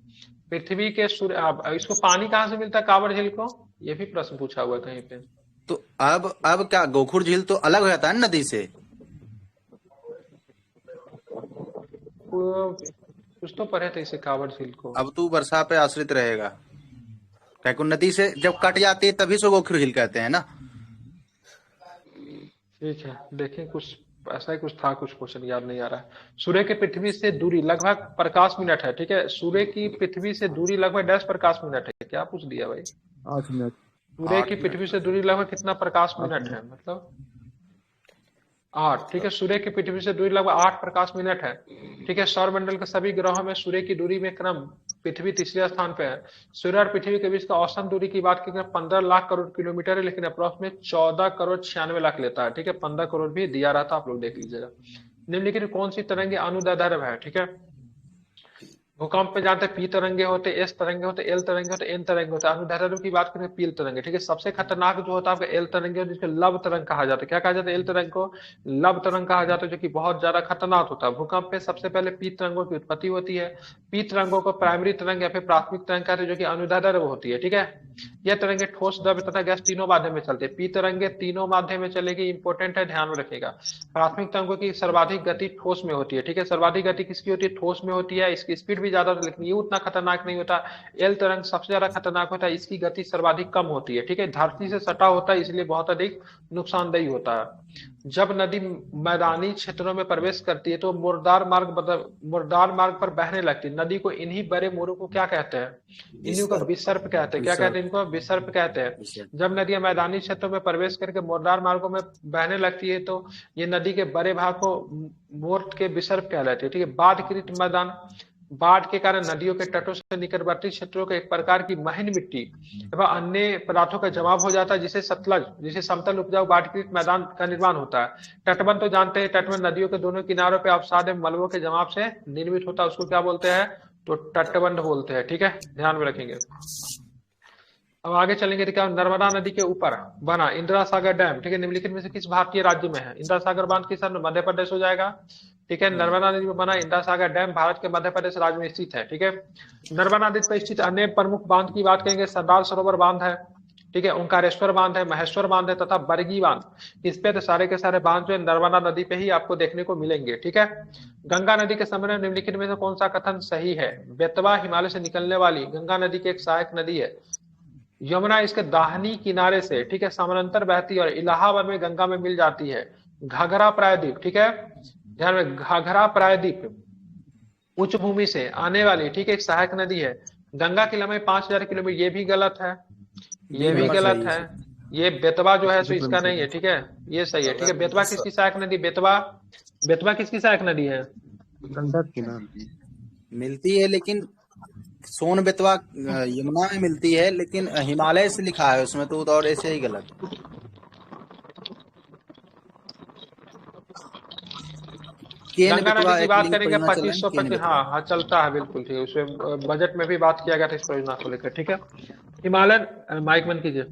पृथ्वी के सूर्य, इसको पानी कहाँ से मिलता है कांवर झील को? ये भी प्रश्न पूछा हुआ है कहीं पे। तो अब क्या गोपुर झील तो अलग हो जाता है नदी से? कुछ तो पढ़े थे इसे कांवर झील को। अब तू वर्षा पे आश्रित रहेगा, क्या नदी से जब कट जाती है तभी से गोपुर झील कहते हैं ना। ठीक है, देखें, कुछ ऐसा ही कुछ था, कुछ क्वेश्चन याद नहीं आ रहा है। सूर्य के पृथ्वी से दूरी लगभग प्रकाश मिनट है, ठीक है। सूर्य की पृथ्वी से दूरी लगभग 10 प्रकाश मिनट है। क्या पूछ दिया भाई? 8 मिनट। सूर्य की पृथ्वी से दूरी लगभग कितना प्रकाश मिनट है? मतलब 8, ठीक है। सूर्य की पृथ्वी से दूरी लगभग 8 प्रकाश मिनट है, ठीक है। सौरमंडल के सभी ग्रहों में सूर्य की दूरी में क्रम पृथ्वी तीसरे स्थान पे है। सूर्य और पृथ्वी के बीच का औसत दूरी की बात करें 15 लाख करोड़ किलोमीटर है, लेकिन अप्रोक्स में 14 करोड़ 96 लाख लेता है, ठीक है। 15 करोड़ भी दिया रहता, आप लोग देख लीजिएगा। निम्नलिखित कौन सी तरंगे अनुदैर्ध्य है? ठीक है। भूकंप में जानते हैं पी तरंगे होते, एस तरंगे होते, एल तरंगे होते, एन तरंगे होते। अनुदैर्ध्य की बात करें पी तरंगे, ठीक है। सबसे खतरनाक जो होता है आपका एल तरंगे होता है, जिसको लब तरंग कहा जाता है। क्या कहा जाता है? एल तरंग को लब तरंग कहा जाता है, जो कि बहुत ज्यादा खतरनाक होता है। भूकंप में सबसे पहले पी तरंगों की उत्पत्ति होती है। पी तरंगों को प्राइमरी तरंग या फिर प्राथमिक तरंग कहते हैं, जो कि अनुदैर्ध्य होती है, ठीक है। यह तरंगे ठोस, द्रव्य तथा गैस तीनों माध्यम में चलते हैं। पी तरंगे तीनों माध्यम में चलेगी, इंपॉर्टेंट है, ध्यान में रखिएगा। प्राथमिक तरंगों की सर्वाधिक गति ठोस में होती है, ठीक है। सर्वाधिक गति किसकी होती है? ठोस में होती है। इसकी स्पीड भी ज्यादा होता है, लेकिन ये उतना खतरनाक नहीं होता। एल तरंग सबसे ज्यादा खतरनाक होता है, इसकी गति सर्वाधिक कम होती है, ठीक है, धरती से सटा होता है, इसलिए बहुत अधिक नुकसानदेही होता है। जब नदी मैदानी क्षेत्रों में प्रवेश करती है तो मुर्दार मार्ग पर बहने लगती है। नदी को इन्हीं बड़े मोरों को क्या कहते हैं? इन्हीं को विसर्प कहते हैं। क्या कहते हैं इनको? विसर्प कहते हैं। जब नदियां मैदानी क्षेत्रों में प्रवेश करके मुर्दार मार्गों में बहने लगती है तो ये नदी के बड़े भाग को मोर्ट के विसर्प कहलाते हैं, ठीक है। बाढ़कृत मैदान, बाढ़ के कारण नदियों के तटों से निकटवर्ती क्षेत्रों के एक प्रकार की महीन मिट्टी एवं अन्य पदार्थों का जमाव हो जाता है, जिसे सतलज, जिसे समतल उपजाऊ बाढ़कृत मैदान का निर्माण होता है। तटबंध तो जानते हैं, तटबंध नदियों के दोनों किनारों पे अवसाद एवं मलबों के जमाव से निर्मित होता है, उसको क्या बोलते हैं? तो तटबंध बोलते हैं, ठीक है, ध्यान में रखेंगे। अब आगे चलेंगे तो क्या, नर्मदा नदी के ऊपर बना इंदिरा सागर डैम, ठीक है, निम्नलिखित में से किस भारतीय राज्य में है? इंदिरा सागर बांध किस मध्य प्रदेश हो जाएगा, ठीक है। नर्मदा नदी में बना इंदिरा सागर डैम भारत के मध्य प्रदेश राज्य में स्थित है, ठीक है। नर्मदा नदी पर स्थित अन्य प्रमुख बांध की बात करेंगे, सरदार सरोवर बांध है, ठीक है, ओंकारेश्वर बांध है, महेश्वर बांध है तथा बरगी बांध। इस पे तो सारे के सारे बांध जो है नर्मदा नदी पे ही आपको देखने को मिलेंगे, ठीक है। गंगा नदी के संबंध में निम्नलिखित में से कौन सा कथन सही है? बेतवा हिमालय से निकलने वाली गंगा नदी की एक सहायक नदी है। यमुना इसके दाहिनी किनारे से, ठीक है, समानांतर बहती है और इलाहाबाद में गंगा में मिल जाती है। घाघरा प्रायद्वीप, ठीक है, ध्यान में, घाघरा प्रायद्वीप उच्च भूमि से आने वाली, ठीक है, एक सहायक नदी है। गंगा की लंबाई 5000 किलोमीटर, ये भी गलत है, ये भी गलत है। ये बेतवा जो है सो इसका नहीं है, ठीक है, ये सही है, ठीक है। बेतवा किसकी सहायक नदी? बेतवा किसकी सहायक नदी है? गंडक की ना मिलती है, लेकिन सोन बेतवा यमुना में मिलती है, लेकिन हिमालय से लिखा है उसमें, तो और ऐसे ही गलत। गंगा नदी की बात करेंगे 2525, हाँ चलता है, बिल्कुल ठीक है, उसमें बजट में भी बात किया गया था इस परियोजना को लेकर, ठीक है। हिमालयन, माइक बंद कीजिए।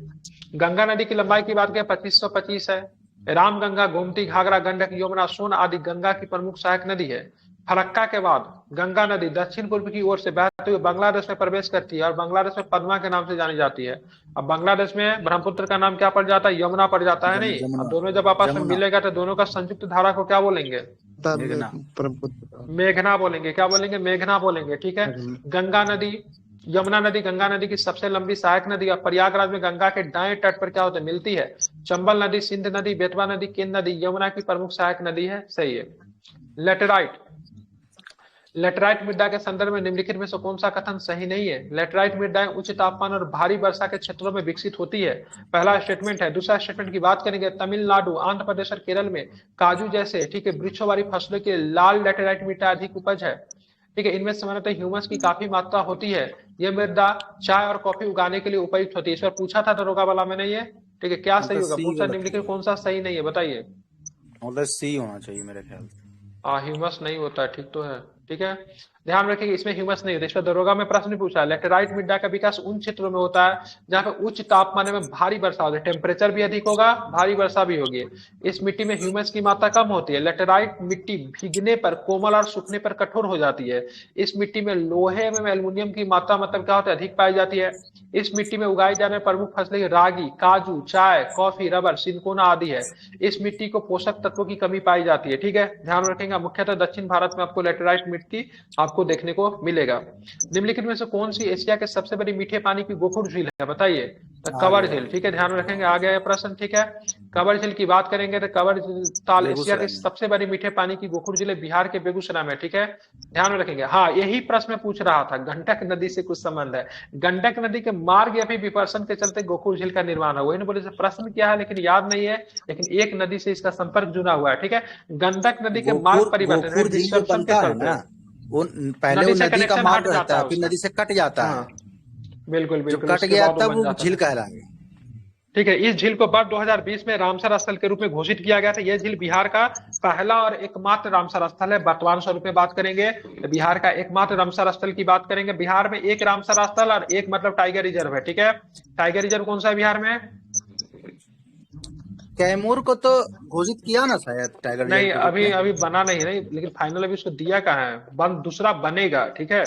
गंगा नदी की लंबाई की बात करें 2525 है। रामगंगा, गोमती, घाघरा, गंडक, यमुना, सोन आदि गंगा की प्रमुख सहायक नदी है। फरक्का के बाद गंगा नदी दक्षिण पूर्व की ओर से बहते हुए बांग्लादेश में प्रवेश करती है और बांग्लादेश में पद्मा के नाम से जानी जाती है। अब बांग्लादेश में ब्रह्मपुत्र का नाम क्या पड़ जाता है? यमुना पड़ जाता है, नहीं? अब दोनों जब आपस में मिलेगा तो दोनों का संयुक्त धारा को क्या बोलेंगे? मेघना बोलेंगे। क्या बोलेंगे? मेघना बोलेंगे, ठीक है। गंगा नदी, यमुना नदी गंगा नदी की सबसे लंबी सहायक नदी और प्रयागराज में गंगा के दाएं तट पर क्या होता है? मिलती है। चंबल नदी, सिंध नदी, बेतवा नदी, केन नदी यमुना की प्रमुख सहायक नदी है, सही है। लेटेराइट, लेटराइट मृदा के संदर्भ में निम्नलिखित में से कौन सा कथन सही नहीं है? लेटराइट मृदाएं उच्च तापमान और भारी वर्षा के क्षेत्रों में विकसित होती है, पहला स्टेटमेंट है। दूसरा स्टेटमेंट की बात करेंगे, तमिलनाडु, आंध्र प्रदेश और केरल में काजू जैसे, ठीक है, वृक्षों वाली फसलों के लाल लेटराइट मृदा अधिक उपज है, ठीक है। इनमें सामान्यतः ह्यूमस की काफी मात्रा होती है। यह मृदा चाय और कॉफी उगाने के लिए उपयुक्त होती है। इस पर पूछा था दरोगा वाला मैंने ये, ठीक है, क्या सही होगा? पूछा निम्नलिखित कौन सा सही नहीं है, बताइए। सी होना चाहिए मेरे ख्याल से। ह्यूमस नहीं होता है, ठीक तो है, ठीक है, ध्यान रखिए इसमें ह्यूमस नहीं होता। इस पर दरोगा में प्रश्न पूछा, लेटेराइट मृदा का विकास उन क्षेत्रों में होता है जहां पे उच्च तापमान में भारी वर्षा होती है, टेम्परेचर भी अधिक होगा, भारी वर्षा भी होगी। इस मिट्टी में ह्यूमस की मात्रा कम होती है। लेटेराइट मिट्टी भीगने पर कोमल और सूखने पर कठोर हो जाती है। इस मिट्टी में लोहे एवं एल्युमिनियम की मात्रा मतलब क्या होता है? अधिक पाई जाती है। इस मिट्टी में उगाई जाने वाली प्रमुख फसलें रागी, काजू, चाय, कॉफी, रबर, सिनकोना आदि है। इस मिट्टी को पोषक तत्वों की कमी पाई जाती है, ठीक है, ध्यान रखेंगे। मुख्यतः दक्षिण भारत में आपको लेटेराइट मिट्टी आपको देखने को मिलेगा। निम्नलिखित में से कौन सी एशिया के सबसे बड़ी मीठे पानी की गोखुर झील है? बताइए। तो कवर झील, ठीक है, ध्यान रखेंगे, आ गया प्रश्न, ठीक है। कवर झील की बात करेंगे तो कवर ताल एशिया की सबसे बड़ी मीठे पानी की गोखुर झील बिहार के बेगूसराय में, ठीक है, ध्यान रखेंगे। हाँ, यही प्रश्न पूछ रहा था, गंडक नदी से कुछ संबंध है। गंडक नदी के मार्ग या फिर विपर्सन के चलते गोखुर झील का निर्माण है। वही ने बोले प्रश्न क्या है लेकिन याद नहीं है, लेकिन एक नदी से इसका संपर्क जुड़ा हुआ है, ठीक है। गंडक नदी के मार्ग परिवर्तन के चलते वो पहले वो नदी का मार्ग रहता है, फिर नदी से कट जाता है, बिल्कुल बिल्कुल, कट गया तब वो झील कहलाएगी, ठीक है। इस झील को वर्ष 2020 में रामसर स्थल के रूप में घोषित किया गया था। यह झील बिहार का पहला और एकमात्र रामसर स्थल है। वर्तमान स्वरूप में बात करेंगे तो बिहार का एकमात्र रामसर स्थल की बात करेंगे। बिहार में एक रामसर स्थल और एक मतलब टाइगर रिजर्व है, ठीक है। टाइगर रिजर्व कौन सा है बिहार में? कैमूर को तो घोषित किया ना शायद टाइगर नहीं, अभी बना नहीं, लेकिन फाइनल अभी उसको दिया कहाँ है? दूसरा बनेगा, ठीक है,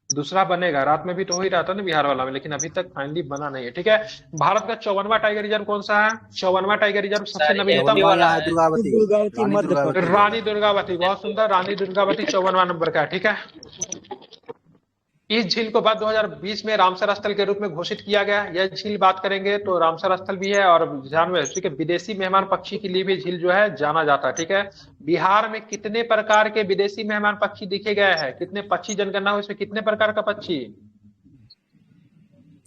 दूसरा बनेगा। रात में भी तो हो ही रहा था ना बिहार वाला में, लेकिन अभी तक फाइनली बना नहीं है, ठीक है। भारत का 54वां टाइगर रिजर्व कौन सा है? 54वां टाइगर रिजर्व सबसे नवीनतम रानी दुर्गावती, बहुत सुंदर, रानी दुर्गावती 54वां नंबर का है, ठीक है। इस झील को बाद 2020 में रामसर स्थल के रूप में घोषित किया गया। यह झील बात करेंगे तो रामसर स्थल भी है और ध्यान में, ठीक है, विदेशी मेहमान पक्षी के लिए भी झील जो है जाना जाता है। ठीक है, बिहार में कितने प्रकार के विदेशी मेहमान पक्षी दिखे गए हैं? कितने पक्षी जनगणना हुई, इसमें कितने प्रकार का पक्षी?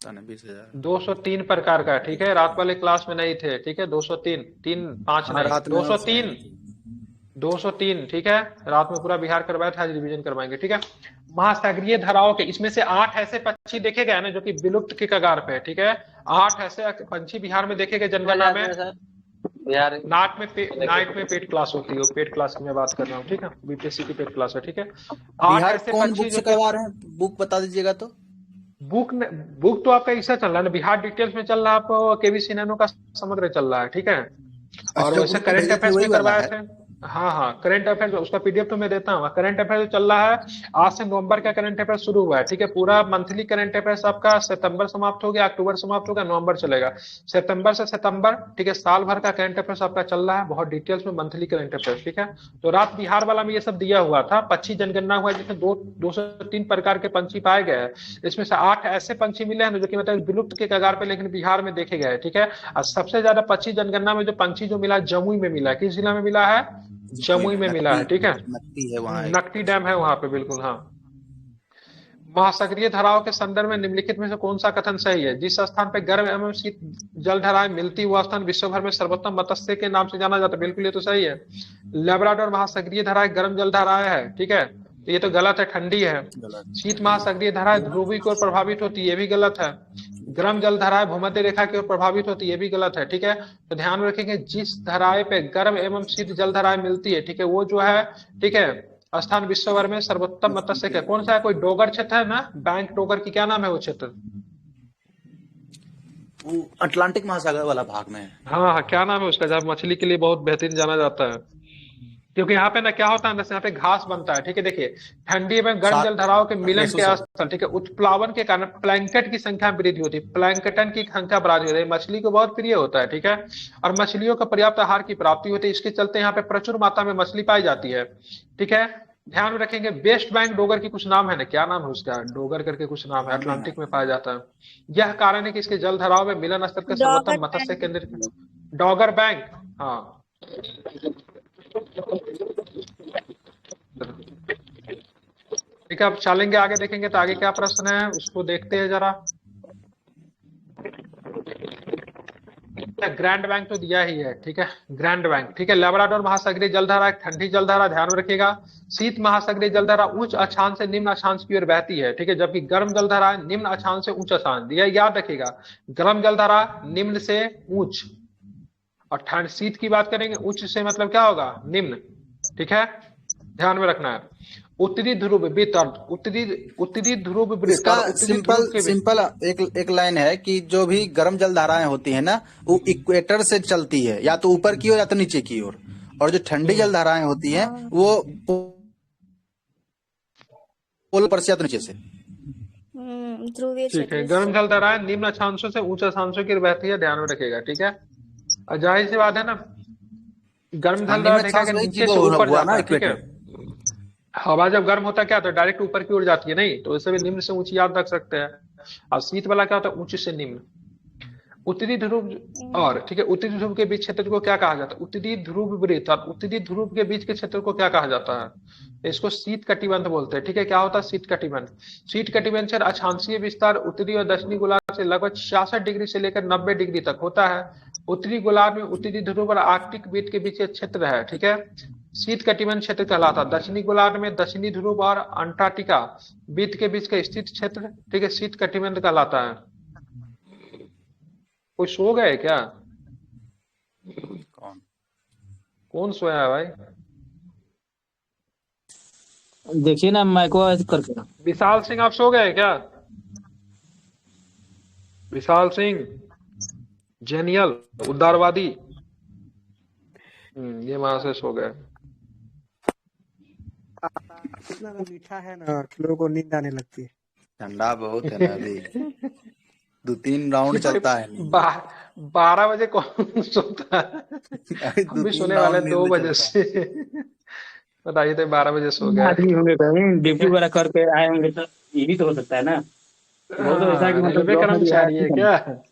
203 प्रकार का। ठीक है, रात वाले क्लास में नहीं थे। ठीक है, 203, 3 5 नहीं, 203। ठीक है, रात में पूरा बिहार करवाया था, आज रिवीजन करवाएंगे। ठीक है, महासागरीय धाराओं के इसमें से 8 ऐसे पक्षी देखे गए ना जो कि विलुप्त के कगार पे। ठीक है, 8 ऐसे पंछी बिहार में देखे गए जनगणना में। बिहार नाइट में पेड क्लास होती है, पेड क्लास की मैं बात कर रहा हूँ। ठीक है, बीपीएससी की पेड क्लास है। ठीक है, 8 बिहार ऐसे कौन पंछी बुक से जो करवा रहे हैं, बुक बता दीजिएगा तो। बुक तो आपका ऐसा चल रहा है ना, बिहार डिटेल्स में चल रहा है, आपको केवीसी नैनो का समग्र चल रहा है। ठीक है, और वैसे करंट अफेयर्स में करवाए थे। हाँ, करंट अफेयर्स उसका पीडीएफ तो मैं देता हूँ। करंट अफेयर्स चल रहा है, आज से नवंबर का करंट अफेयर्स शुरू हुआ है। ठीक है, पूरा मंथली करंट अफेयर्स आपका सितंबर समाप्त हो गया, अक्टूबर समाप्त होगा, नवंबर चलेगा, सितंबर से सितंबर। ठीक है, साल भर का करंट अफेयर्स आपका चल रहा है, बहुत डिटेल्स में मंथली करंट अफेयर्स। ठीक है, तो रात बिहार वाला में ये सब दिया हुआ था। पक्षी जनगणना हुआ जिसमें 203 प्रकार के पंछी पाए गए हैं। इसमें से 8 ऐसे पंछी मिले हैं जो कि मतलब विलुप्त के कगार पे लेकिन बिहार में देखे गए। ठीक है, और सबसे ज्यादा पक्षी जनगणना में जो पंछी जो मिला जमुई में मिला है। किस जिला में मिला है? जमुई में मिला है। ठीक है, नकटी है वहाँ, नकटी डैम है वहां पे, बिल्कुल। हाँ, महासागरीय धाराओं के संदर्भ में निम्नलिखित में से कौन सा कथन सही है? जिस स्थान पर गर्म एवं शीत जलधाराएं मिलती हुआ स्थान विश्व भर में सर्वोत्तम मत्स्य के नाम से जाना जाता है। बिल्कुल, ये तो सही है। लेब्राडोर महासागरीय धाराएं गर्म जलधाराएं है। ठीक है, तो ये तो गलत है, ठंडी है। शीत महासागरीय धाराएं ध्रुवी की ओर प्रभावित होती है, ये भी गलत है। गर्म जल धाराएं भूमध्य रेखा की ओर प्रभावित होती है, ये भी गलत है। ठीक है, तो ध्यान में रखेंगे जिस धाराएं पे गर्म एवं शीत जल धाराएं मिलती है, ठीक है, वो जो है, ठीक है, स्थान विश्व भर में सर्वोत्तम मत्स्य का कौन सा है? कोई डोगर क्षेत्र है ना, बैंक डोगर की क्या नाम है वो क्षेत्र? वो अटलांटिक महासागर वाला भाग में है। हाँ, क्या नाम है उसका, जहाँ मछली के लिए बहुत बेहतरीन जाना जाता है। क्योंकि यहाँ पे ना क्या होता है, यहाँ पे घास बनता है। ठीक है, देखिए, ठंडी में गर्म जल धाराओं के मिलन के स्थल, ठीक है, उत्प्लावन के कारण प्लैंकटन की संख्या में वृद्धि होती है। प्लैंकटन की संख्या बढ़ाती होती है, मछली को बहुत प्रिय होता है। ठीक है, और मछलियों का पर्याप्त आहार की प्राप्ति होती है, इसके चलते यहाँ पे प्रचुर मात्रा में मछली पाई जाती है। ठीक है, ध्यान में रखेंगे वेस्ट बैंक डोगर की कुछ नाम है ना, क्या नाम है उसका? डोगर करके कुछ नाम है, अटलांटिक में पाया जाता है। यह कारण है कि इसके जल धाराओं में मिलन स्थल के सर्वोत्तम मत्स्य केंद्र डोगर बैंक। हाँ, ठीक है, अब चलेंगे आगे, देखेंगे तो आगे क्या प्रश्न है उसको देखते हैं जरा। ग्रैंड बैंक तो दिया ही है। ठीक है, ग्रैंड बैंक। ठीक है, लेब्राडोर महासागरीय जलधारा एक ठंडी जलधारा, ध्यान में रखिएगा। शीत महासागरीय जलधारा उच्च अक्षांश से निम्न अक्षांश की ओर बहती है। ठीक है, जबकि गर्म जलधारा निम्न अक्षांश से उच्च अक्षांश, यह याद रखिएगा। गर्म जलधारा निम्न से उच्च, और ठंड शीत की बात करेंगे उच्च से मतलब क्या होगा? निम्न। ठीक है, ध्यान में रखना है। उत्तरी ध्रुव वृत्त, उत्तरी ध्रुव वृत्त, इसका सिंपल एक लाइन है कि जो भी गर्म जल धाराएं होती है ना, वो इक्वेटर से चलती है, या तो ऊपर की ओर या तो नीचे की ओर, और जो ठंडी जल धाराएं होती हैं वो पोल पर से या तो नीचे से। ध्रुवीय ठीक है, गर्म जल धाराएं निम्न अक्षांशों से उच्च अक्षांशों की बहती है, ध्यान में रखेगा। ठीक है, और जाहिर सी बात है ना, गर्म जल धारा देखा नीचे से ऊपर जाना है। ठीक है, हवा जब गर्म होता है क्या तो डायरेक्ट ऊपर की ओर जाती है, नहीं तो इसे भी निम्न से ऊंची याद रख सकते हैं। और शीत वाला क्या होता है? उच्च से निम्न। उत्तरी ध्रुव और, ठीक है, उत्तरी ध्रुव के बीच क्षेत्र को क्या कहा जाता है? उत्तरी ध्रुव वृत्त और उत्तरी ध्रुव के बीच के क्षेत्र को क्या कहा जाता है? इसको शीत कटिबंध बोलते हैं। ठीक है, क्या होता है? शीत कटिबंध। शीत कटिबंध से अक्षांशीय विस्तार उत्तरी और दक्षिणी गोलार्ध से लगभग 66 डिग्री से लेकर 90 डिग्री तक होता है। उत्तरी गोलार्ध में उत्तरी ध्रुव और आर्कटिक वृत्त के बीच क्षेत्र है। ठीक है, शीत कटिबंध क्षेत्र कहलाता है। दक्षिणी गोलार्ध में दक्षिणी ध्रुव और अंटार्कटिका वृत्त के बीच का स्थित क्षेत्र, ठीक है, शीत कटिबंध कहलाता है। कोई सो गए क्या? कौन सोया है भाई? देखिए ना माइको करके। विशाल सिंह, आप सो गए क्या? विशाल सिंह, जेनियल, उदारवादी, ये वहां से सो गए। इतना मीठा है ना कि लोगों को नींद आने लगती है। ठंडा बहुत है ना अभी। 2-3 राउंड चलता है। 12 बजे कौन सोता है? हम भी सोने वाले 2 बजे से। बताइए, तो 12 बजे सो गए। आदमी होंगे कहीं ड्यूटी वगैरह करके आए होंगे तो ये भी तो हो सकता है ना, वो तो ऐसा है कि मतलब रेलवे ब्लॉक में दिया कर्मचारी है क्या?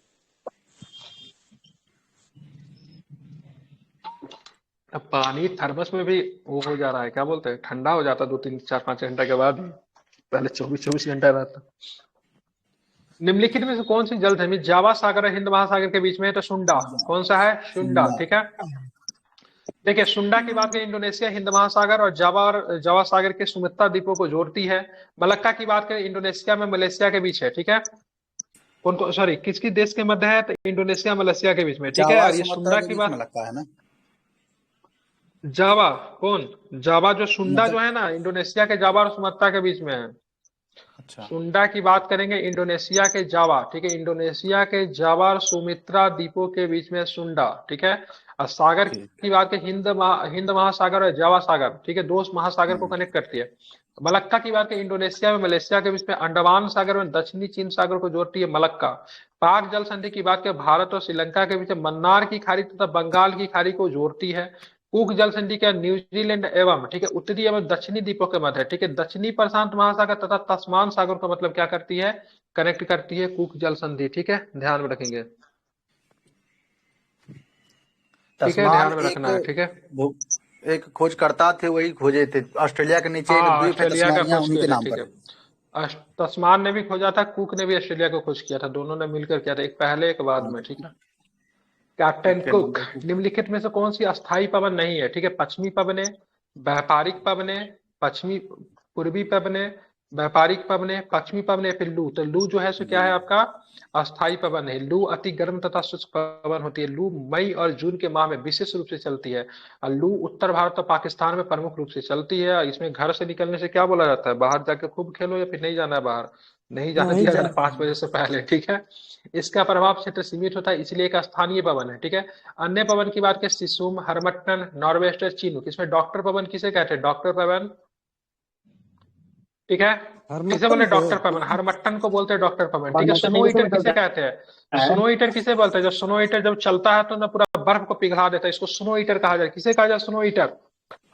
अब पानी थर्मस में भी वो हो जा रहा है, क्या बोलते हैं, ठंडा हो जाता 2-3-4-5 घंटे के बाद ही, पहले 24-24 घंटा रहता। निम्नलिखित में से कौन सी जलधर्मी जावा सागर और हिंद महासागर के बीच में है? तो सुंडा। कौन सा है? सुंडा। ठीक है, देखिए सुंडा की बात करें इंडोनेशिया हिंद महासागर और जावा सागर के सुमित्रा द्वीपों को जोड़ती है। मलक्का की बात करें इंडोनेशिया में मलेशिया के बीच है। ठीक है, कौन को सॉरी किसकी देश के मध्य है? तो इंडोनेशिया मलेशिया के बीच में। ठीक है, जावा और ये सुमात्रा सुंडा के की बीच में बात, लगता है ना। जावा कौन? जावा जो सुंडा जो मतलब है ना, इंडोनेशिया के जावा और सुमात्रा के बीच में है। अच्छा सुंडा की बात करेंगे इंडोनेशिया के जावा। ठीक है, इंडोनेशिया के जावा और सुमित्रा द्वीपों के बीच में सुंडा। ठीक है, और सागर ठीक। की बात करें हिंद महासागर और जावा सागर। ठीक है, दो महासागर को कनेक्ट करती है। मलक्का की बात करें इंडोनेशिया में मलेशिया के बीच में अंडमान सागर में दक्षिणी चीन सागर को जोड़ती है मलक्का। पाक जल संधि की बात करें भारत और श्रीलंका के बीच में मन्नार की खाड़ी तथा बंगाल की खाड़ी को जोड़ती है। कूक जल संधि क्या? न्यूजीलैंड एवं ठीक है उत्तरी एवं दक्षिणी द्वीपों के मध्य है। ठीक है, दक्षिणी प्रशांत महासागर तथा तस्मान सागर को मतलब क्या करती है? कनेक्ट करती है कूक जल संधि। ठीक है, ध्यान में रखेंगे। ठीक है, ध्यान में रखना है। ठीक है, एक खोजकर्ता थे, वही खोजे थे। ऑस्ट्रेलिया के नीचे एक हाँ द्वीप है ऑस्ट्रेलिया का तस्मानिया, खोज उन्हीं किए के थे। नाम ठीक पर है, है। तस्मान ने भी खोजा था, कुक ने भी ऑस्ट्रेलिया को खोज किया था, दोनों ने मिलकर किया था, एक पहले एक बाद में। ठीक है, कैप्टन एक के कुक। नंबर पे। निम्नलिखित में से कौन सी अस्थायी पवन नहीं है? ठीक है, पश्चिमी पवने, व्यापारिक पवने, पश्चिमी पूर्वी पवने, व्यापारिक पवने, पश्चिमी पवने, फिर लू। तो लू जो है सो क्या है आपका? अस्थायी पवन है। लू अति गर्म तथा शुष्क पवन होती है। लू मई और जून के माह में विशेष रूप से चलती है। और लू उत्तर भारत और पाकिस्तान में प्रमुख रूप से चलती है। और इसमें घर से निकलने से क्या बोला जाता है? बाहर जाके खूब खेलो या फिर नहीं जाना है बाहर, नहीं जाने नहीं दिया जा जाता 5 बजे से पहले। ठीक है, इसका प्रभाव क्षेत्र सीमित होता है, इसलिए एक स्थानीय पवन है। ठीक है, अन्य पवन की बात करें सिसुम, हरमट्टन, नॉर्वेस्टर, चिनूक। इसमें डॉक्टर पवन किसे कहते हैं? डॉक्टर पवन। ठीक है, किसे बोले? डॉक्टर पवन। हरमट्टन को बोलते हैं डॉक्टर पवन। ठीक है, स्नो ईटर किसे कहते हैं? स्नो ईटर किसे बोलते हैं? जब स्नो ईटर जब चलता है तो ना पूरा बर्फ को पिघला देता है, इसको स्नो ईटर कहा जाए। किसे कहा जाए? Snow eater.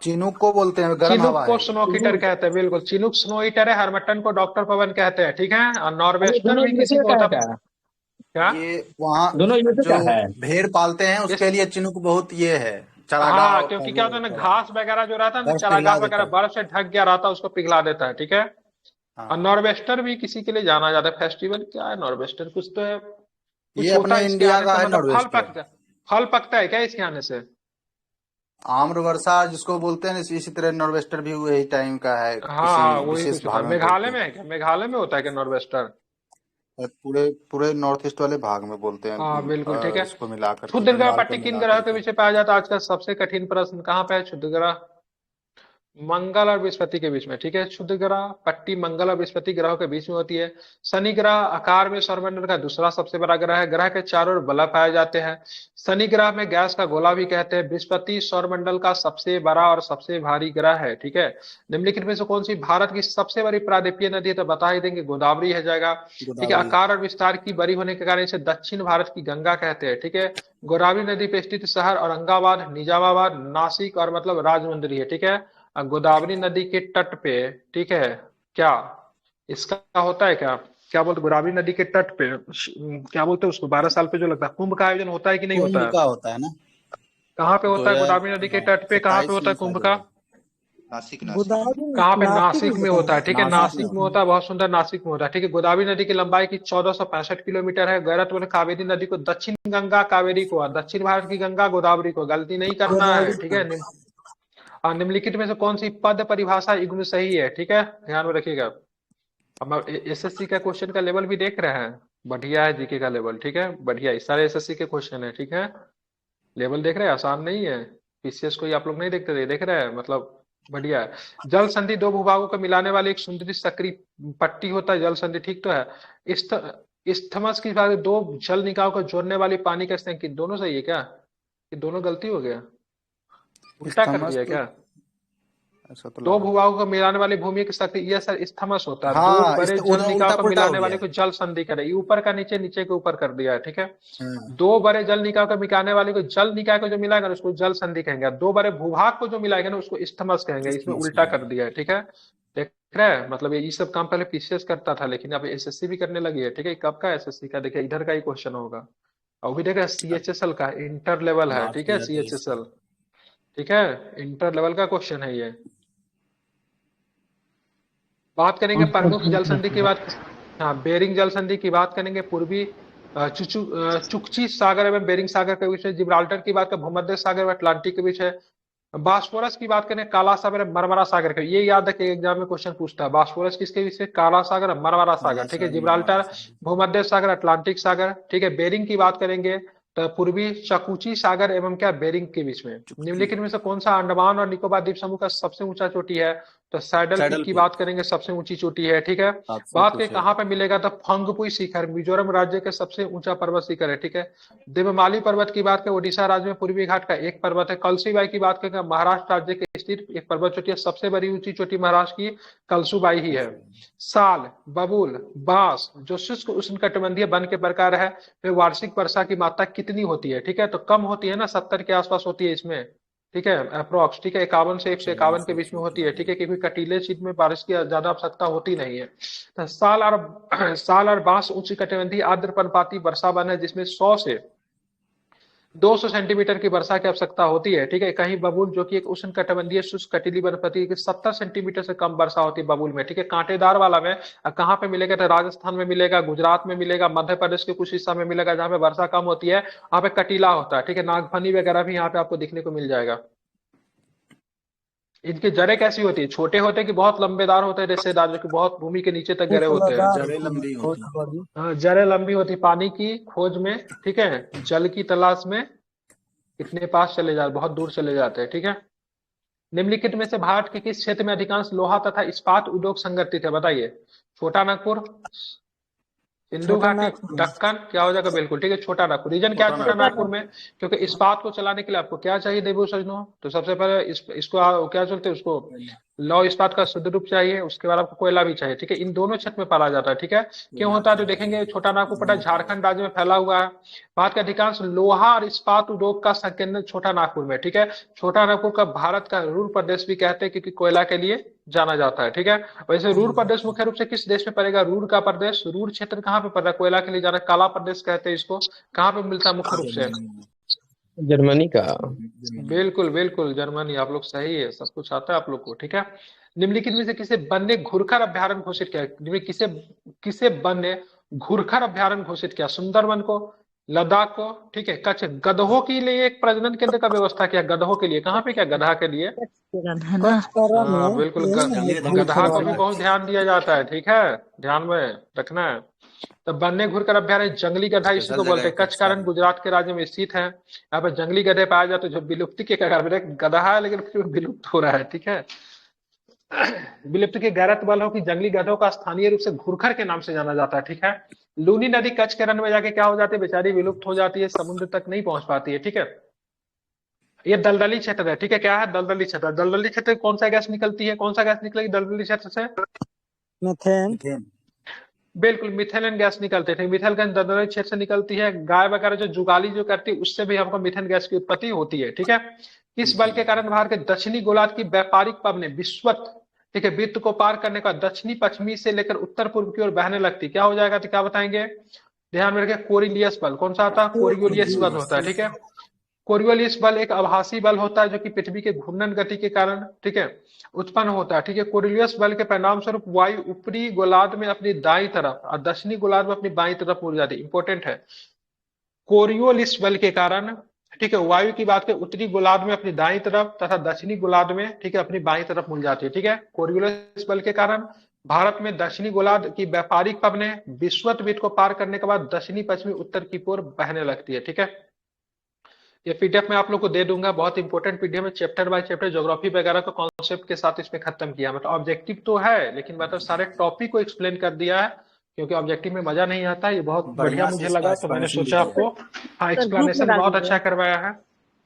चिनूक को बोलते हैं, गर्म चिनूक हवा को है। स्नो ईटर कहते हैं, बिल्कुल। चिनूक स्नो ईटर है, हरमट्टन को डॉक्टर पवन कहते हैं। ठीक है, और नॉर्वेस्टर भी किसी को होता है क्या? ये वहाँ दोनों ये तो जो क्या है? भेड़ पालते हैं उसके लिए चिनूक बहुत ये है, चारागाह हाँ, और क्योंकि वो क्या होता है ना, घास वगैरह जो रहता है ना, बर्फ चारागाह पिघला वगैरह देता है। बर्फ से ढक गया रहता है, उसको पिघला देता है। ठीक है, और हाँ, नॉर्वेस्टर भी किसी के लिए जाना जाता है। फेस्टिवल क्या है नॉर्वेस्टर? कुछ तो है, कुछ ये होता अपने है इसके इंडिया आने का से, है मतलब फल नॉर्वेस्टर। पकता, फल पकता है क्या इसके आने से? आम्रवर्षा जिसको बोलते हैं, इसी तरह नॉर्वेस्टर भी वही टाइम का है, हाँ हाँ, किसी वही विशेष कुछ होता है। भाग में मेघालय बोलते में हैं। है क्या? मेघालय में होता है क्या नॉर्वेस्टर? पूरे पूरे नॉर्थ ईस्ट वाले भाग में बोलते हैं। हाँ बिल्कुल, ठीक है। इसको मिलाकर के, क्षुद्रग्रह बंगाल को पट्टी किन मिला ग्रह के करके। पीछे पाया जाता है? आज का सबसे कठिन प्रश्न, कहाँ पे है क्षुद्रग्रह? मंगल और बृहस्पति के बीच में। ठीक है, क्षुद्र ग्रह पट्टी मंगल और बृहस्पति ग्रहों के बीच में होती है। शनि ग्रह आकार में सौरमंडल का दूसरा सबसे बड़ा ग्रह है। ग्रह के चारों ओर बल्ब पाए जाते हैं। शनि ग्रह में गैस का गोला भी कहते हैं। बृहस्पति सौरमंडल का सबसे बड़ा और सबसे भारी ग्रह है। ठीक है, निम्नलिखित में से कौन सी भारत की सबसे बड़ी प्रायद्वीपीय नदी है? तो बता ही देंगे, गोदावरी है जाएगा। ठीक है, आकार और विस्तार की बड़ी होने के कारण इसे दक्षिण भारत की गंगा कहते हैं। ठीक है, गोदावरी नदी पे स्थित शहर औरंगाबाद, निजामाबाद, नासिक और मतलब राजमुंदरी है। ठीक है, गोदावरी नदी के तट पे, ठीक है, क्या इसका होता है क्या? क्या बोलते गोदावरी नदी के तट पे, क्या बोलते हैं उसको, 12 साल पे जो लगता है कुंभ का आयोजन होता है कि नहीं होता कुंभ है? का होता है ना। कहाँ पे होता है गोदावरी नदी के तट पे? कहाँ पे 2027 होता है में कुंभ शायद का? होगा। नासिक कहाँ पे? नासिक में होता है। ठीक है, नासिक में होता है, बहुत सुंदर, नासिक में होता है। ठीक है, गोदावरी नदी की लंबाई की 1465 किलोमीटर है। गैरतपुर ने कावेरी नदी को दक्षिण गंगा कावेरी को, दक्षिण भारत की गंगा गोदावरी को, गलती नहीं करना है। ठीक है, और निम्नलिखित में से कौन सी पद परिभाषा युग्म सही है? ठीक है, ध्यान में रखिएगा। अब एसएससी का क्वेश्चन का लेवल भी देख रहे हैं, बढ़िया है। जीके का लेवल, ठीक है, बढ़िया है। सारे एसएससी के क्वेश्चन है। ठीक है, लेवल देख रहे हैं, आसान नहीं है। पीसीएस कोई आप लोग नहीं देखते थे, देख रहे हैं, मतलब बढ़िया है। जल संधि दो भूभागों को मिलाने वाली एक सुंदरी सक्रिय पट्टी होता है जल संधि, ठीक तो है। इस्थमस की बात, दो जल निकायों को जोड़ने वाली पानी का स्थान, दोनों सही है क्या? ये दोनों गलती हो गया, उल्टा कर दिया क्या? ऐसा तो दो भूभागों को मिलाने वाली भूमि की शक्ति, ये सर इस्थमस होता है। हाँ, दो बड़े जल निकायों को उल्टा हो मिलाने वाले गया। को जल संधि करे, ये ऊपर का नीचे, नीचे के ऊपर कर दिया है। ठीक है, हाँ। दो बड़े जल निकाय को मिलाने वाले को, जल निकाय को जो मिलाएगा ना उसको जल संधि कहेंगे। दो बड़े भूभाग को जो मिलाएगा ना उसको इस्थमस कहेंगे, इसमें उल्टा कर दिया है। ठीक है, देख रहे हैं, मतलब ये सब काम पहले पीसीएस करता था, लेकिन अब एसएससी भी करने लगी है। ठीक है, कब का एसएससी का, देखिए इधर का ही क्वेश्चन होगा। और भी देखा सीएचएसएल का इंटर लेवल है। माफ ठीक है, किया तो सीएचएसएल, ठीक है, इंटर लेवल का क्वेश्चन है ये। बात करेंगे प्रमुख जल संधि की बात, हाँ बेरिंग जल संधि की बात करेंगे। पूर्वी चुकची सागर एवं बेरिंग सागर के बीच है। जिब्राल्टर की बात करें, भूमध्य सागर व अटलांटिक के बीच है। बास्फोरस की बात करें, काला सागर मरमरा सागर का, ये याद रखिए एग्जाम में क्वेश्चन पूछता है। बास्फोरस किसके बीच है? काला सागर मरमरा सागर। ठीक है, जिब्राल्टर भूमध्य सागर अटलांटिक सागर। ठीक है, बेरिंग की बात करेंगे तो पूर्वी चकुची सागर एवं क्या बेरिंग के बीच में। निम्नलिखित में से कौन सा अंडमान और निकोबार द्वीप समूह का सबसे ऊंचा चोटी है? तो सैडल पीक की बात करेंगे, सबसे ऊंची चोटी है। ठीक है, बात करें कहाँ पे मिलेगा तो फंगपुई शिखर, मिजोरम राज्य का सबसे ऊंचा पर्वत शिखर है। ठीक है, देवमाली पर्वत की बात करें, ओडिशा राज्य में पूर्वी घाट का एक पर्वत है। कलसीबाई की बात करें, महाराष्ट्र राज्य के स्थित एक पर्वत चोटी है। सबसे बड़ी ऊंची चोटी महाराष्ट्र की कलसूबाई ही है। साल, बबूल, बांस जो शुष्क उष्णकटिबंधीय वन के प्रकार है, वे वार्षिक वर्षा की मात्रा कितनी होती है? ठीक है, तो कम होती है ना, 70 के आसपास होती है इसमें। ठीक है, अप्रोक्स। ठीक है, 51 से 151 के बीच में होती है। ठीक है, क्योंकि कटीले क्षेत्र में बारिश की ज्यादा आवश्यकता होती नहीं है। तो साल और बांस उच्च कटिबंधीय आर्द्र पर्णपाती वर्षा वन है, जिसमें 100 से 200 सेंटीमीटर की वर्षा की आवश्यकता होती है। ठीक है, कहीं बबूल जो कि एक उष्ण कटिबंधीय शुष्क कटीली वनस्पति की 70 सेंटीमीटर से कम वर्षा होती है बबूल में। ठीक है, कांटेदार वाला में कहाँ पे मिलेगा? तो राजस्थान में मिलेगा, गुजरात में मिलेगा, मध्य प्रदेश के कुछ हिस्सा में मिलेगा जहाँ पे वर्षा कम होती है, वहाँ पे कटीला होता है। ठीक है, नागफनी वगैरह भी यहाँ पे आपको दिखने को मिल जाएगा। इनकी जड़ें कैसी होती है? छोटे होते हैं कि बहुत लंबेदार होते हैं, रेशेदार, जो कि बहुत भूमि के नीचे तक गहरे होते हैं। जड़ें लंबी होती हैं। हाँ, जड़ें लंबी होती, पानी की खोज में। ठीक है, जल की तलाश में इतने पास चले जाते, बहुत दूर चले जाते हैं। ठीक है, निम्नलिखित में से भारत के किस क्षेत्र में अधिकांश लोहा तथा इस्पात उद्योग संगठित है? बताइए। छोटा नागपुर, सिंधु घाटी, दक्कन, क्या हो जाएगा? बिल्कुल ठीक है, छोटा नागपुर। रीजन क्या है छोटा नागपुर में? क्योंकि इस्पात को चलाने के लिए आपको क्या चाहिए देवो सजनों? तो सबसे पहले इसको क्या चलते हैं, उसको लौह इस्पात का शुद्ध रूप चाहिए, उसके बाद आपको कोयला भी चाहिए। ठीक है, इन दोनों क्षेत्र में पाला जाता है। ठीक है, क्यों होता है तो देखेंगे, छोटा नागपुर पता है झारखंड राज्य में फैला हुआ है। भारत का अधिकांश लोहा और इस्पात उद्योग का संकेंद्र छोटा नागपुर में। ठीक है, छोटा नागपुर का भारत का रूर प्रदेश भी कहते हैं, क्योंकि कोयला के लिए जाना जाता है। ठीक है, वैसे रूर प्रदेश मुख्य रूप से किस देश में पड़ेगा? रूर का प्रदेश, रूर क्षेत्र कहाँ पे पड़ रहा है? कोयला के लिए जाना, काला प्रदेश कहते हैं इसको। कहाँ पे मिलता है मुख्य रूप से? जर्मनी का। बिल्कुल बिल्कुल, जर्मनी। आप लोग सही है, सब कुछ आता है आप लोग को। ठीक है, निम्नलिखित में से किसे वन ने घुरखर अभ्यारण्य घोषित किया? किसे किसे वन ने घुरखर अभ्यारण्य घोषित किया? सुंदरवन को, लद्दाख को। ठीक है, कच्छ, गधों के लिए एक प्रजनन केंद्र का व्यवस्था किया, गधों के लिए। कहाँ पे? क्या गधा के लिए? है ना? हाँ बिल्कुल, गधा को भी बहुत ध्यान दिया जाता है। ठीक है, ध्यान में रखना है। तो बनने घुरकर अभ्यारण्य जंगली गधा इसी को बोलते हैं। कच्छ का रण गुजरात के राज्य में स्थित है। यहाँ पर जंगली गधे पाए जाते हैं जो विलुप्ति के कगार पे, गधा है लेकिन फिर विलुप्त हो रहा है। ठीक है, विलुप्ति के गैरत बल हो कि जंगली गधों का स्थानीय रूप से घुरखर के नाम से जाना जाता है। ठीक है, लूनी नदी कच्छ के रण में जाके क्या हो जाती है? बेचारी विलुप्त हो जाती है, समुद्र तक नहीं पहुंच पाती है। ठीक है, ये दलदली क्षेत्र है। ठीक है, क्या है? दलदली क्षेत्र। दलदली क्षेत्र कौन सा गैस निकलती है? कौन सा गैस निकलेगी दलदली क्षेत्र से? मीथेन। बिल्कुल, मिथेन गैस निकलते थे। मिथेन गैस दलदली क्षेत्र से निकलती है। गाय वगैरह जो जुगाली जो करती है, उससे भी हमको मिथेन गैस की उत्पत्ति होती है। ठीक है, इस बल के कारण भारत के दक्षिणी गोलार्ध की व्यापारिक पवनें विश्वत, ठीक है, वृत्त को पार करने का दक्षिणी पश्चिमी से लेकर उत्तर पूर्व की ओर बहने लगती। क्या हो जाएगा? तो क्या बताएंगे? ध्यान में रखिए, कोरिलियस बल। कौन सा आता है? कोरियोलियस बल होता है। ठीक है, कोरियोलिस बल एक आभासी बल होता है जो कि पृथ्वी के घूर्णन गति के कारण, ठीक है, उत्पन्न होता है। ठीक है, कोरियोलिस बल के परिणाम स्वरूप वायु ऊपरी गोलार्ध में अपनी दाईं तरफ और दक्षिणी गोलार्ध में अपनी बाईं तरफ मुड़ जाती है। इंपॉर्टेंट है, कोरियोलिस बल के कारण, ठीक है, वायु की बात करें, उत्तरी गोलार्ध में अपनी दाईं तरफ तथा दक्षिणी गोलार्ध में, ठीक है, अपनी बाईं तरफ मुड़ जाती है। ठीक है, कोरियोलिस बल के कारण भारत में दक्षिणी गोलार्ध की व्यापारिक पवनें विश्वत वृत्त को पार करने के बाद दक्षिणी पश्चिमी उत्तर की ओर बहने लगती है। ठीक है, ये पीडीएफ में आप लोग को दे दूंगा, बहुत इंपॉर्टेंट पीडीएफ में, चैप्टर बाय चैप्टर ज्योग्राफी वगैरह का कॉन्सेप्ट के साथ इसमें खत्म किया। मतलब ऑब्जेक्टिव तो है, लेकिन मतलब सारे टॉपिक को एक्सप्लेन कर दिया है, क्योंकि ऑब्जेक्टिव में मजा नहीं आता। ये बहुत बढ़िया मुझे लगा, तो मैंने सोचा आपको, हाँ, एक्सप्लेनेशन बहुत अच्छा करवाया है।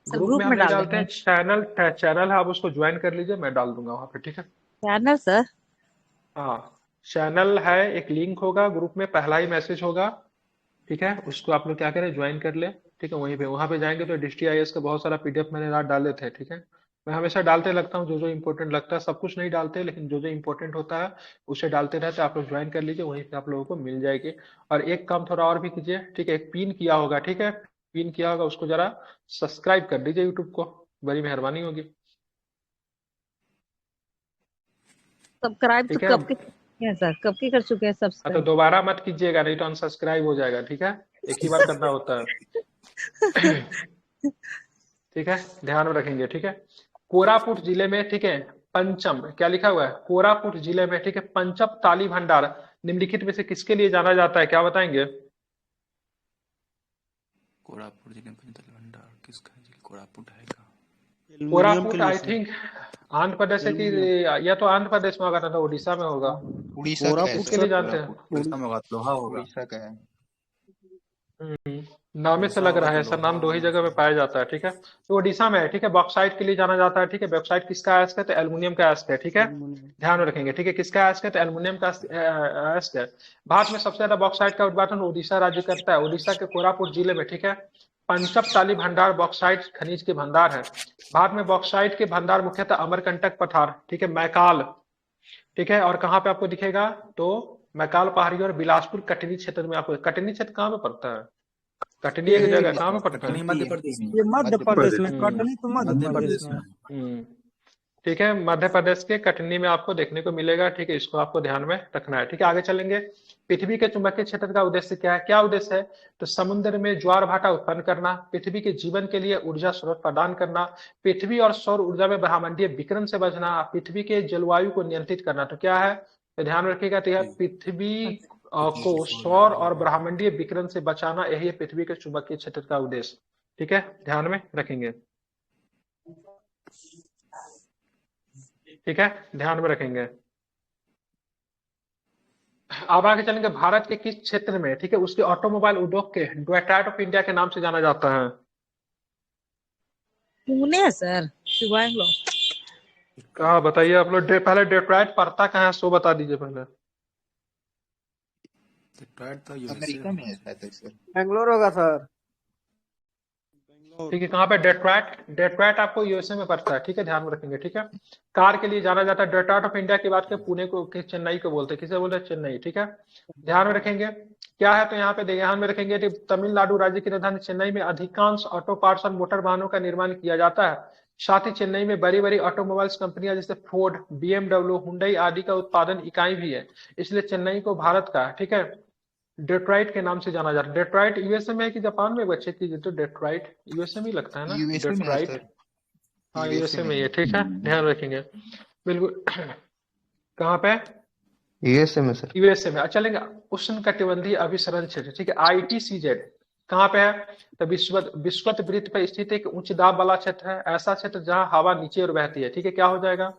ग्रुप में हम नहीं डालते हैं, चैनल है, आप उसको ज्वाइन कर लीजिए, मैं डाल दूंगा वहां पे। ठीक है, चैनल सर, हाँ चैनल है, एक लिंक होगा ग्रुप में, पहला ही मैसेज होगा। ठीक है, उसको आप लोग क्या करें, ज्वाइन कर ले। ठीक है, वहीं पे वहां पे जाएंगे तो DSTIS का बहुत सारा पीडीएफ मैंने रात डाले थे। ठीक है, मैं हमेशा डालते लगता हूँ जो जो इम्पोर्टेंट लगता है, सब कुछ नहीं डालते लेकिन जो जो इम्पोर्टेंट होता है उसे डालते रहते हैं। आप लोग ज्वाइन कर लीजिए, वहीं से आप लोगों को मिल जाएगी। और एक काम थोड़ा और भी कीजिए, ठीक है, एक पिन किया होगा, ठीक है, पिन किया होगा उसको जरा सब्सक्राइब कर दीजिए यूट्यूब को, बड़ी मेहरबानी होगी। सब्सक्राइब तो ठीक है, कब के किए हैं सर, कब के कर चुके हैं हाँ तो सब्सक्राइब? दोबारा मत कीजिएगा, नहीं तो अनसब्सक्राइब हो जाएगा, ठीक है, एक ही बार करना होता है। ठीक है, ध्यान में रखेंगे, ठीक है। कोरापुट जिले में, ठीक है, पंचम क्या लिखा हुआ है, कोरापुट जिले में, ठीक है, पंचम ताली भंडार निम्नलिखित में से किसके लिए जाना जाता है, क्या बताएंगे? कोरापुट जिले में पंचताली भंडार किसका जिला कोरापुट है का? एल्युमिनियम के कोरापुट लिए आई सर। थिंक आंध्र प्रदेश है कि, एल्युमिनियम। या तो आंध्र प्रदेश में होगा ना तो उड़ीसा में होगा, उड़ीसा का है कोरापुट किसके सर, लिए जानते हैं? उड़ीसा में होगा तो लोहा होगा। उड़ीसा का है। नामे से उड़ीसा लग होगा रहा है तो ऐसा, लोहा नाम दो ही होगा। जगह में पाया जाता है, ठीक है, तो ओडिशा में है, ठीक है, बॉक्साइट के लिए जाना जाता है, ठीक है, बॉक्साइट किसका एस्क है, तो एल्युमिनियम का एस्क है, ठीक है, एल्युमिनियम। ध्यान में रखेंगे, ठीक है, किसका एस्क है, तो एल्युमिनियम का एस्क है। भारत में सबसे ज्यादा बॉक्साइट का उत्पादन उड़ीसा राज्य करता है, उड़ीसा के कोरापुट जिले में, ठीक है, पंचपताली भंडार बॉक्साइट खनिज के भंडार है। भारत में बॉक्साइट के भंडार मुख्यतः अमरकंटक पठार, ठीक है, मैकाल, ठीक है, और कहाँ पे आपको दिखेगा, तो मैकाल पहाड़ी और बिलासपुर कटनी क्षेत्र में आपको, कटनी क्षेत्र कहाँ पे पड़ता है, कटनी एक जगह कहाँ पे पड़ता कटनी है? मध्य प्रदेश में। ये मध्य प्रदेश में, हम्म। कटनी तो मध्य मध्य प्रदेश प्रदेश में। में। ठीक है, मध्य प्रदेश के कटनी में आपको देखने को मिलेगा, ठीक है, इसको आपको ध्यान में रखना है, ठीक है, आगे चलेंगे। पृथ्वी के चुंबकीय क्षेत्र का उद्देश्य क्या है, क्या उद्देश्य है, तो समुद्र में ज्वार भाटा उत्पन्न करना, पृथ्वी के जीवन के लिए ऊर्जा स्रोत प्रदान करना, पृथ्वी और सौर ऊर्जा में ब्रह्मांडीय विकिरण से बचना, पृथ्वी के जलवायु को नियंत्रित करना, तो क्या है, तो ध्यान रखिएगा, तो यह पृथ्वी को सौर और ब्रह्मांडीय विकिरण से बचाना, यही है पृथ्वी के चुंबकीय क्षेत्र का उद्देश्य, ठीक है, ध्यान में रखेंगे, ठीक है, ध्यान में रखेंगे। अब आगे चलेंगे, भारत के किस क्षेत्र में, ठीक है, उसके ऑटोमोबाइल उद्योग के डेट्रॉइट ऑफ इंडिया के नाम से जाना जाता है? पुणे है सर, बैंगलोर। कहा बताइए आप लोग, पहले डेट्रॉइट पड़ता कहाँ है सो बता दीजिए पहले। डेट्रॉइट तो यूएसए अमेरिका में है शायद सर। बेंगलोर होगा सर। ठीक है, कहाँ पे, डेट्रॉइट, डेट्रॉइट आपको यूएसए में पड़ता है, ठीक है, ध्यान में रखेंगे, ठीक है। कार के लिए जाना जाता है, डेट्रॉइट ऑफ इंडिया की बात करें, पुणे को चेन्नई को बोलते हैं, किसे बोलते हैं, चेन्नई, ठीक है, ध्यान में रखेंगे। क्या है, तो यहाँ पे ध्यान में रखेंगे कि तमिलनाडु राज्य की राजधानी चेन्नई में अधिकांश ऑटो पार्ट्स और मोटर वाहनों का निर्माण किया जाता है। साथ ही चेन्नई में बड़ी बड़ी ऑटोमोबाइल्स कंपनियां जैसे फोर्ड, बीएमडब्ल्यू, हुंडई आदि का उत्पादन इकाई भी है, इसलिए चेन्नई को भारत का, ठीक है, डेट्रॉइट के नाम से जाना जाता है। डेट्रॉइट यूएसए में है कि जापान में, बच्चे की तो डेट्रॉइट यूएसए में ही लगता है ना, यूएसए में है डेट्रॉइट, सर। हाँ यूएसए यूएसए में में ही है, ठीक है, ध्यान रखेंगे, बिल्कुल। कहाँ पे, यूएसए में सर। यूएसए में। चलेंगे, उष्ण कटिबंधीय अभिसरण क्षेत्र, ठीक है, आईटीसीजेड कहाँ पे है, तो विषुवत वृत्त पर स्थित एक उच्च दाब वाला क्षेत्र है, ऐसा क्षेत्र जहाँ हवा नीचे और बहती है, ठीक है, क्या हो जाएगा,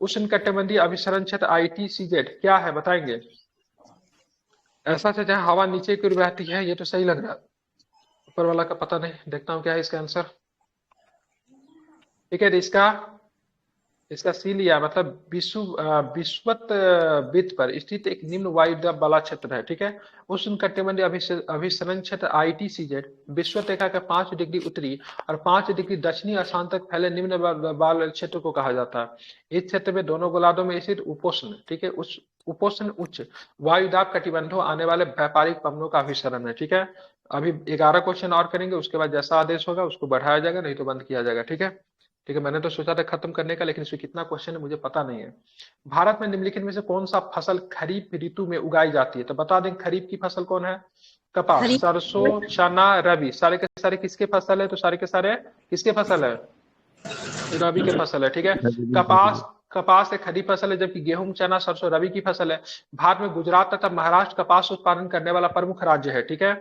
उष्ण कटिबंधीय अभिसरण क्षेत्र आईटीसीजेड क्या है बताएंगे? ऐसा से जहाँ हवा नीचे की ओर बहती है, ये तो सही लग रहा है, ऊपर वाला का पता नहीं, देखता हूँ क्या है इसका आंसर, ठीक है, इसका सी लिया, मतलब विषुवत वृत्त पर स्थित एक निम्न वायु दाब वाला क्षेत्र है, ठीक है, उष्ण कटिबंधीय अभिसरण क्षेत्र आईटीसीजेड विषुवत रेखा के 5 डिग्री उत्तरी और 5 डिग्री दक्षिणी अक्षांश तक फैले निम्न वाले क्षेत्र को कहा जाता है। इस क्षेत्र में दोनों गोलार्धों में स्थित उपोष्ण, ठीक है, उपोष्ण उच्च वायुदाब कटिबंधों आने वाले व्यापारिक पवनों का अभिसरण है, ठीक है। अभी 11 क्वेश्चन और करेंगे, उसके बाद जैसा आदेश होगा उसको बढ़ाया जाएगा, नहीं तो बंद किया जाएगा, ठीक है, ठीक है। मैंने तो सोचा था खत्म करने का, लेकिन इसमें कितना क्वेश्चन है मुझे पता नहीं है। भारत में निम्नलिखित में से कौन सा फसल खरीफ ऋतु में उगाई जाती है, तो बता दें खरीफ की फसल कौन है, कपास, सरसों, चना, रबी, सारे के सारे किसके फसल है, तो सारे के सारे किसके फसल है, रबी के फसल है, ठीक है। कपास एक खरीफ फसल है, जबकि गेहूं, चना, सरसों रबी की फसल है। भारत में गुजरात तथा महाराष्ट्र कपास उत्पादन करने वाला प्रमुख राज्य है, ठीक है।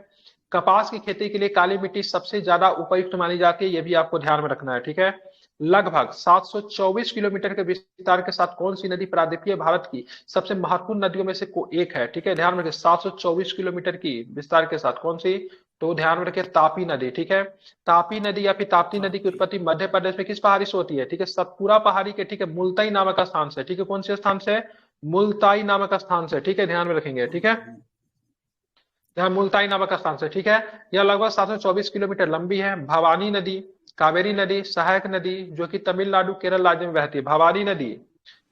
कपास की खेती के लिए काली मिट्टी सबसे ज्यादा उपयुक्त मानी जाती है, ये भी आपको ध्यान में रखना है, ठीक है। लगभग 724 किलोमीटर के विस्तार के साथ कौन सी नदी प्रायद्वीपीय भारत की सबसे महत्वपूर्ण नदियों में से एक है, ठीक है, ध्यान में रखिए, 724 किलोमीटर की विस्तार के साथ कौन सी, तो ध्यान में रखिए तापी नदी, ठीक है। तापी नदी या फिर ताप्ती नदी की उत्पत्ति मध्य प्रदेश में किस पहाड़ी से होती है, ठीक है, सतपुरा पहाड़ी के, ठीक है, मुल्ताई नामक स्थान से, ठीक है, कौन से स्थान से, मुल्ताई नामक स्थान से, ठीक है, ध्यान में रखेंगे, ठीक है। यहाँ मुल्ताई नामक स्थान से, ठीक है। यह लगभग 724 किलोमीटर लंबी है। भवानी नदी, कावेरी नदी, सहायक नदी, जो कि तमिलनाडु केरल राज्य में बहती है। भवानी नदी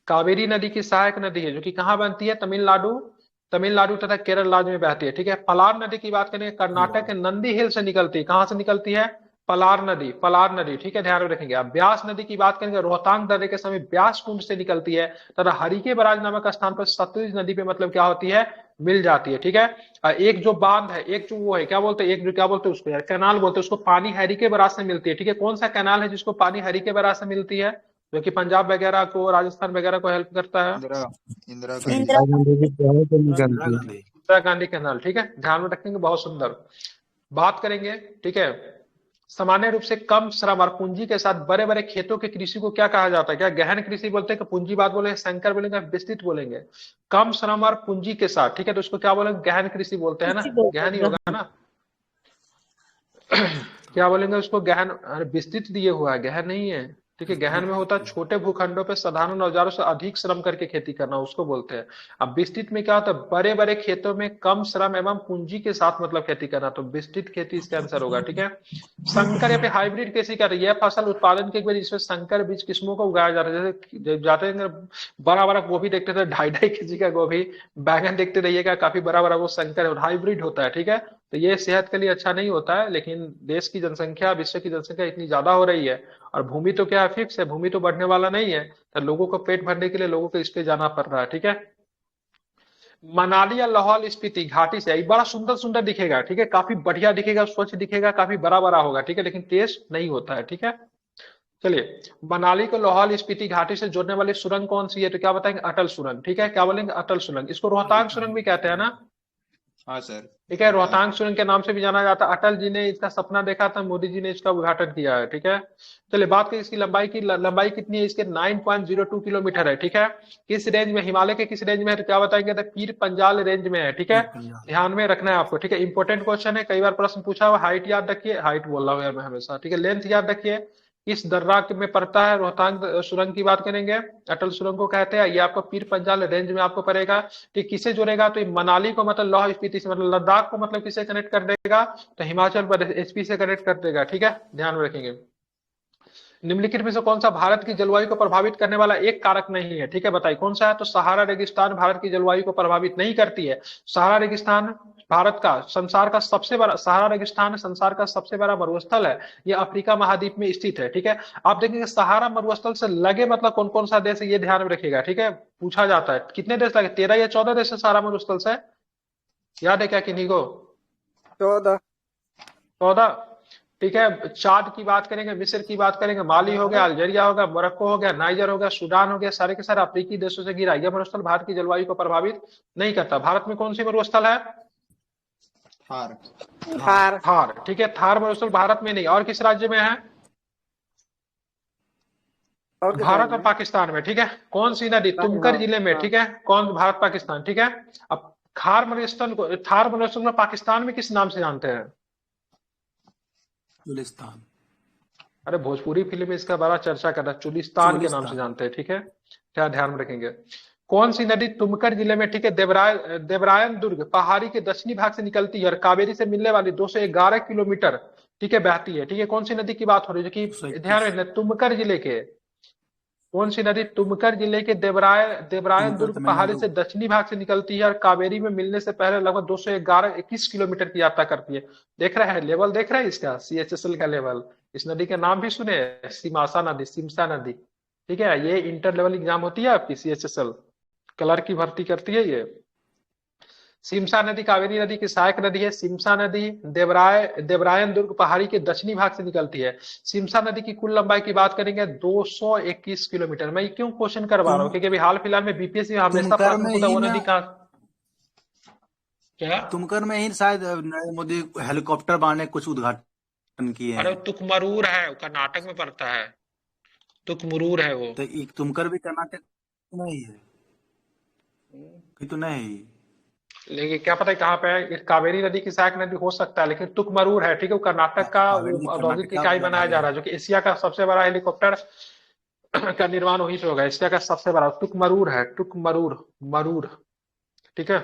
कावेरी नदी की सहायक नदी है, जो कि कहाँ बनती है, तमिलनाडु तथा केरल राज्य में बहती है, ठीक है। पलार नदी की बात करें, कर्नाटक के नंदी हिल से निकलती है। कहाँ से निकलती है, पलार नदी, ठीक है, ध्यान में रखेंगे। अब ब्यास नदी की बात करेंगे, रोहतांग दर्रे के समय ब्यास कुंड से निकलती है तथा हरिके बराज नामक स्थान पर सतलुज नदी पे मतलब क्या होती है, मिल जाती है, ठीक है। एक जो बांध है, एक जो वो है, क्या बोलते हैं, एक जो क्या बोलते हैं उसको यार, कैनाल बोलते हैं उसको, पानी हरिके बराज से मिलती है, ठीक है। कौन सा कैनाल है जिसको पानी हरिके बराज से मिलती है, जो कि पंजाब वगैरह को, राजस्थान वगैरह को हेल्प करता है, इंदिरा इंदिरा गांधी कैनाल, ठीक है, ध्यान में रखेंगे, बहुत सुंदर। बात करेंगे, ठीक है, सामान्य रूप से कम श्रम और पूंजी के साथ बड़े बड़े खेतों की कृषि को क्या कहा जाता है, क्या गहन कृषि बोलते हैं कि पूंजीवाद बोलेंगे, संकर बोलेंगे, विस्तृत बोलेंगे। कम श्रम और पूंजी के साथ, ठीक है, तो उसको क्या बोलेंगे, गहन कृषि बोलते हैं ना, गहन ही होगा ना क्या बोलेंगे उसको, गहन, विस्तृत दिए हुआ है, गहन नहीं है, ठीक है। गहन में होता है छोटे भूखंडों पे साधारण औजारों से अधिक श्रम करके खेती करना, उसको बोलते हैं। अब विस्तृत में क्या होता है, बड़े बड़े खेतों में कम श्रम एवं पूंजी के साथ मतलब खेती करना, तो विस्तृत खेती इसका आंसर होगा, ठीक है। संकर या फिर हाइब्रिड कृषि कर रही है, फसल उत्पादन के बाद इसमें संकर बीज किस्मों को उगाया जाता है। जैसे जाते हैं बड़ा बड़ा गोभी देखते थे, 2.5 केजी का गोभी, बैगन देखते रहिएगा काफी बड़ा बड़ा, वो संकर और हाइब्रिड होता है, ठीक है। तो ये सेहत के लिए अच्छा नहीं होता है, लेकिन देश की जनसंख्या, विश्व की जनसंख्या इतनी ज्यादा हो रही है और भूमि तो क्या फिक्स है, भूमि तो बढ़ने वाला नहीं है, तो लोगों को पेट भरने के लिए लोगों को इस पे जाना पड़ रहा है, ठीक है। मनाली या लाहौल स्पीति घाटी से, ये बड़ा सुंदर सुंदर दिखेगा, ठीक है, काफी बढ़िया दिखेगा, स्वच्छ दिखेगा, काफी बड़ा बड़ा होगा, ठीक है, लेकिन टेस्ट नहीं होता है, ठीक है। चलिए, मनाली को लाहौल स्पीति घाटी से जोड़ने वाली सुरंग कौन सी है, तो क्या बताएंगे, अटल सुरंग, ठीक है, क्या बोलेंगे, अटल सुरंग। इसको रोहतांग सुरंग भी कहते हैं ना, हाँ सर, ठीक है, रोहतांग सुरंग के नाम से भी जाना जाता है। अटल जी ने इसका सपना देखा था, मोदी जी ने इसका उद्घाटन किया है, ठीक है। चलिए बात करें इसकी लंबाई की, लंबाई कितनी है इसके, 9.02 किलोमीटर है, ठीक है। किस रेंज में, हिमालय के किस रेंज में है, तो क्या बताएंगे, तो पीर पंजाल रेंज में है, ठीक है, ध्यान में रखना है आपको, ठीक है। इंपॉर्टेंट क्वेश्चन है, कई बार प्रश्न पूछा हुआ। हाइट याद रखिए, हाइट बोल रहा हूँ यार मैं हमेशा, ठीक है। लेंथ याद रखिए, इस दर्रा में पड़ता है, रोहतांग सुरंग की बात करेंगे, अटल सुरंग को कहते हैं। ये आपको पीर पंजाल रेंज में आपको पड़ेगा, ठीक। किसे जोड़ेगा, तो मनाली को मतलब लाहौल स्पीति से, मतलब लद्दाख को मतलब किसे कनेक्ट कर देगा, तो हिमाचल प्रदेश एचपी से कनेक्ट कर देगा, ठीक है, ध्यान में रखेंगे। निम्नलिखित में से कौन सा भारत की जलवायु को प्रभावित करने वाला एक कारक नहीं है, ठीक है, बताइए कौन सा है, तो सहारा रेगिस्तान भारत की जलवायु को प्रभावित नहीं करती है। सहारा रेगिस्तान भारत का, संसार का सबसे बड़ा, सहारा रेगिस्तान संसार का सबसे बड़ा मरुस्थल है, ये अफ्रीका महाद्वीप में स्थित है, ठीक है। आप देखेंगे सहारा मरुस्थल से लगे मतलब कौन कौन सा देश है, ये ध्यान में रखिएगा, ठीक है, पूछा जाता है। कितने देश लगे, 13 या 14 देश है सहारा मरुस्थल से, याद है क्या किन्हीं को, 14, ठीक है। चाद की बात करेंगे, मिस्र की बात करेंगे, माली हो गया, अल्जीरिया हो गया, मोरक्को हो गया, नाइजर हो गया, सूडान हो गया, सारे के सारे अफ्रीकी देशों से घिरा। यह मरुस्थल भारत की जलवायु को प्रभावित नहीं करता। भारत में कौन सी मरुस्थल है, थार, ठीक है, थार मरुस्थल भारत में नहीं, और किस राज्य में है, भारत और पाकिस्तान में, ठीक है। कौन सी नदी, तुमकर जिले में, ठीक है, कौन, भारत पाकिस्तान, ठीक है। अब थार मरुस्थल को, थार मरुस्थल में पाकिस्तान में किस नाम से जानते हैं, चुलिस्तान। अरे भोजपुरी फिल्म में इसका बड़ा चर्चा कर रहा है, चुलिस्तान के नाम से जानते हैं, ठीक है, क्या ध्यान में रखेंगे। कौन सी नदी तुमकर जिले में, ठीक है, देवरायन दुर्ग पहाड़ी के दक्षिणी भाग से निकलती है और कावेरी से मिलने वाली 211 किलोमीटर, ठीक है, बहती है, ठीक है। कौन सी नदी की बात हो रही है, जो कि ध्यान रखना, तुमकर जिले के, कौन सी नदी, तुमकर जिले के देवरायन दुर्ग पहाड़ी से दक्षिणी भाग से निकलती है और कावेरी में मिलने से पहले लगभग 221 किलोमीटर की यात्रा करती है। देख रहे हैं लेवल, देख रहे हैं इसका, CHSL का लेवल। इस नदी के नाम भी सुने, सिमासा नदी, सिमसा नदी, ठीक है। ये इंटर लेवल एग्जाम होती है आपकी, CHSL कलर की भर्ती करती है ये। सिमसा नदी कावेरी नदी की सहायक नदी है। सिमसा नदी देवरायन दुर्ग पहाड़ी के दक्षिणी भाग से निकलती है। सिमसा नदी की कुल लंबाई की बात करेंगे 221 किलोमीटर। मैं क्यों क्वेश्चन करवा रहा हूँ, क्योंकि अभी हाल फिलहाल में बीपीएससी में हमेशा प्रश्न होता है, वो नदी कहाँ, क्या तुमकर में ही शायद नरेंद्र मोदी हेलीकॉप्टर बनाने कुछ उद्घाटन किए हैं। अरे तुकमरूर है, कर्नाटक में पड़ता है, तुकमरूर है वो। तो तुमकर भी कर्नाटक नहीं है, तो नहीं, लेकिन क्या पता है कहाँ पे है। कावेरी नदी की सहायक नदी हो सकता है, लेकिन तुकमरूर है, ठीक है, वो कर्नाटक का औद्योगिक इकाई बनाया जा रहा है, जो कि एशिया का सबसे बड़ा हेलीकॉप्टर का निर्माण वहीं पे होगा। एशिया का सबसे बड़ा तुकमरूर है, तुकमरूर, ठीक है।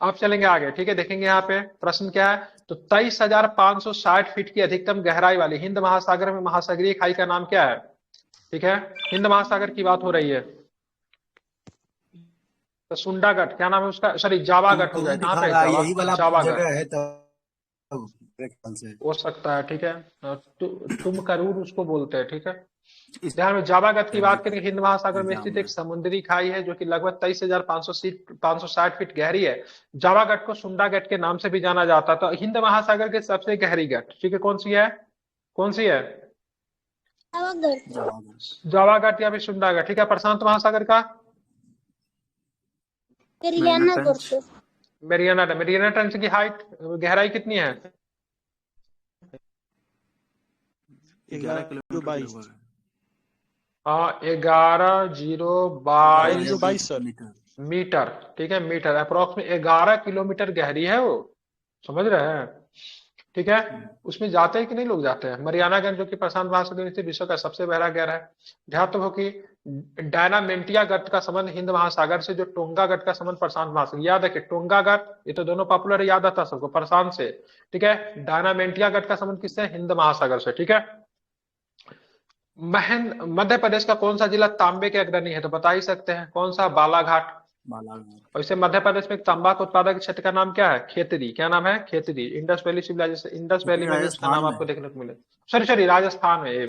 अब चलेंगे आगे, ठीक है। देखेंगे यहाँ पे प्रश्न क्या है, तो 23,560 फीट की अधिकतम गहराई वाली हिंद महासागर में महासागरीय खाई का नाम क्या है? ठीक है, हिंद महासागर की बात हो रही है। तो सुंडागढ़, क्या नाम है उसका, सॉरी जावागढ़ हो जाए, कहाँ पे है यही वाला जावागढ़ जगह है तो मेरे ख्याल से हो सकता है, ठीक है। तुम करूर उसको बोलते हैं, ठीक है। ध्यान में जावागढ़ की बात करें, हिंद महासागर में स्थित एक समुद्री खाई है जो कि लगभग 23,560 फीट गहरी है। जावागढ़ को सुंडागढ़ के नाम से भी जाना जाता है। तो हिंद महासागर की सबसे गहरी गढ़, ठीक है, कौन सी है, कौन सी है? जावागढ़ या फिर सुंडागढ़, ठीक है। प्रशांत महासागर का मेरियाना ट्रेंच की हाइट, गहराई कितनी है? 11,022 11,022 मीटर, ठीक है, मीटर अप्रोक्स में 11 किलोमीटर गहरी है वो, समझ रहे हैं, ठीक है। उसमें जाते हैं कि नहीं लोग जाते हैं। मरियाना गढ़ जो कि प्रशांत महासागर से विश्व का सबसे गहरा गहरा है। ध्यान तो हो कि डायनामेंटिया गढ़ का संबंध हिंद महासागर से, जो टोंगा गढ़ का संबंध प्रशांत महासागर, याद है कि टोंगा गढ़, ये तो दोनों पॉपुलर याद आता सबको, प्रशांत से, ठीक है। डायनामेंटिया गढ़ का संबंध किससे? हिंद महासागर से, ठीक है। मध्य प्रदेश का कौन सा जिला तांबे के अग्रणी है? तो बता ही सकते हैं, कौन सा? बालाघाट। और इसे मध्य प्रदेश में तांबा के उत्पादक क्षेत्र का नाम क्या है? खेतड़ी। क्या नाम है? Khetri. Indus valley civilization, Indus valley में इसका नाम आपको देखने को मिले, सॉरी राजस्थान में,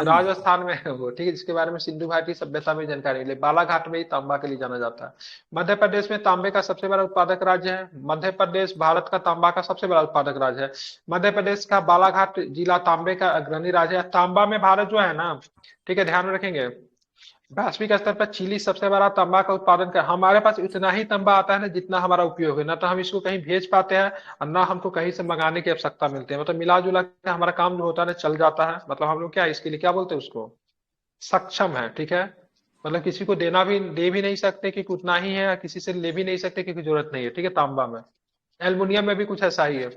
राजस्थान में है वो, ठीक है, जिसके बारे में सिंधु घाटी सभ्यता में जानकारी मिली। बालाघाट में ही तांबा के लिए जाना जाता है। मध्य प्रदेश में तांबे का सबसे बड़ा उत्पादक राज्य है। मध्य प्रदेश भारत का तांबा का सबसे बड़ा उत्पादक राज्य है। मध्य प्रदेश का बालाघाट जिला तांबे का अग्रणी राज्य है। तांबा में भारत जो है ना, ठीक है, ध्यान में रखेंगे, वैश्विक स्तर पर चिली सबसे बड़ा तांबा का उत्पादन कर, हमारे पास इतना ही तांबा आता है ना जितना हमारा उपयोग है, ना तो हम इसको कहीं भेज पाते हैं और ना हमको कहीं से मंगाने की आवश्यकता मिलती है। मतलब मिला जुला के हमारा काम जो होता है ना चल जाता है। मतलब हम लोग क्या इसके लिए क्या बोलते हैं उसको, सक्षम है, ठीक है। मतलब किसी को दे भी नहीं सकते कि उतना ही है, किसी से ले भी नहीं सकते क्योंकि जरूरत नहीं है, ठीक है। तांबा में, एल्युमिनियम में भी कुछ ऐसा ही है।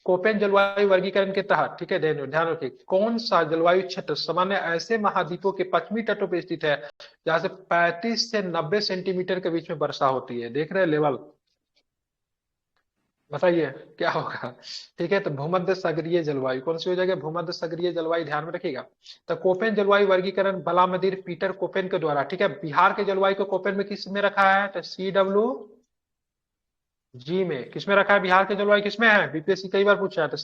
कोपेन जलवायु वर्गीकरण के तहत, ठीक है, ध्यान रखिए, कौन सा जलवायु क्षेत्र सामान्य ऐसे महाद्वीपों के पश्चिमी तटों पर स्थित है जहां से 35 से 90 सेंटीमीटर के बीच में वर्षा होती है? देख रहे हैं लेवल, बताइए क्या होगा, ठीक है। तो भूमध्य सागरीय जलवायु कौन सी हो जाएगी? भूमध्य सागरीय जलवायु, ध्यान में रखिएगा। तो कोपेन जलवायु वर्गीकरण बलामदीर पीटर कोपेन के द्वारा, ठीक है। बिहार के जलवायु को कोपेन में किस में रखा है? तो CWG में। किसमें रखा है बिहार के जलवायु, किसमें है? बीपीएससी कई बार पूछा है, तो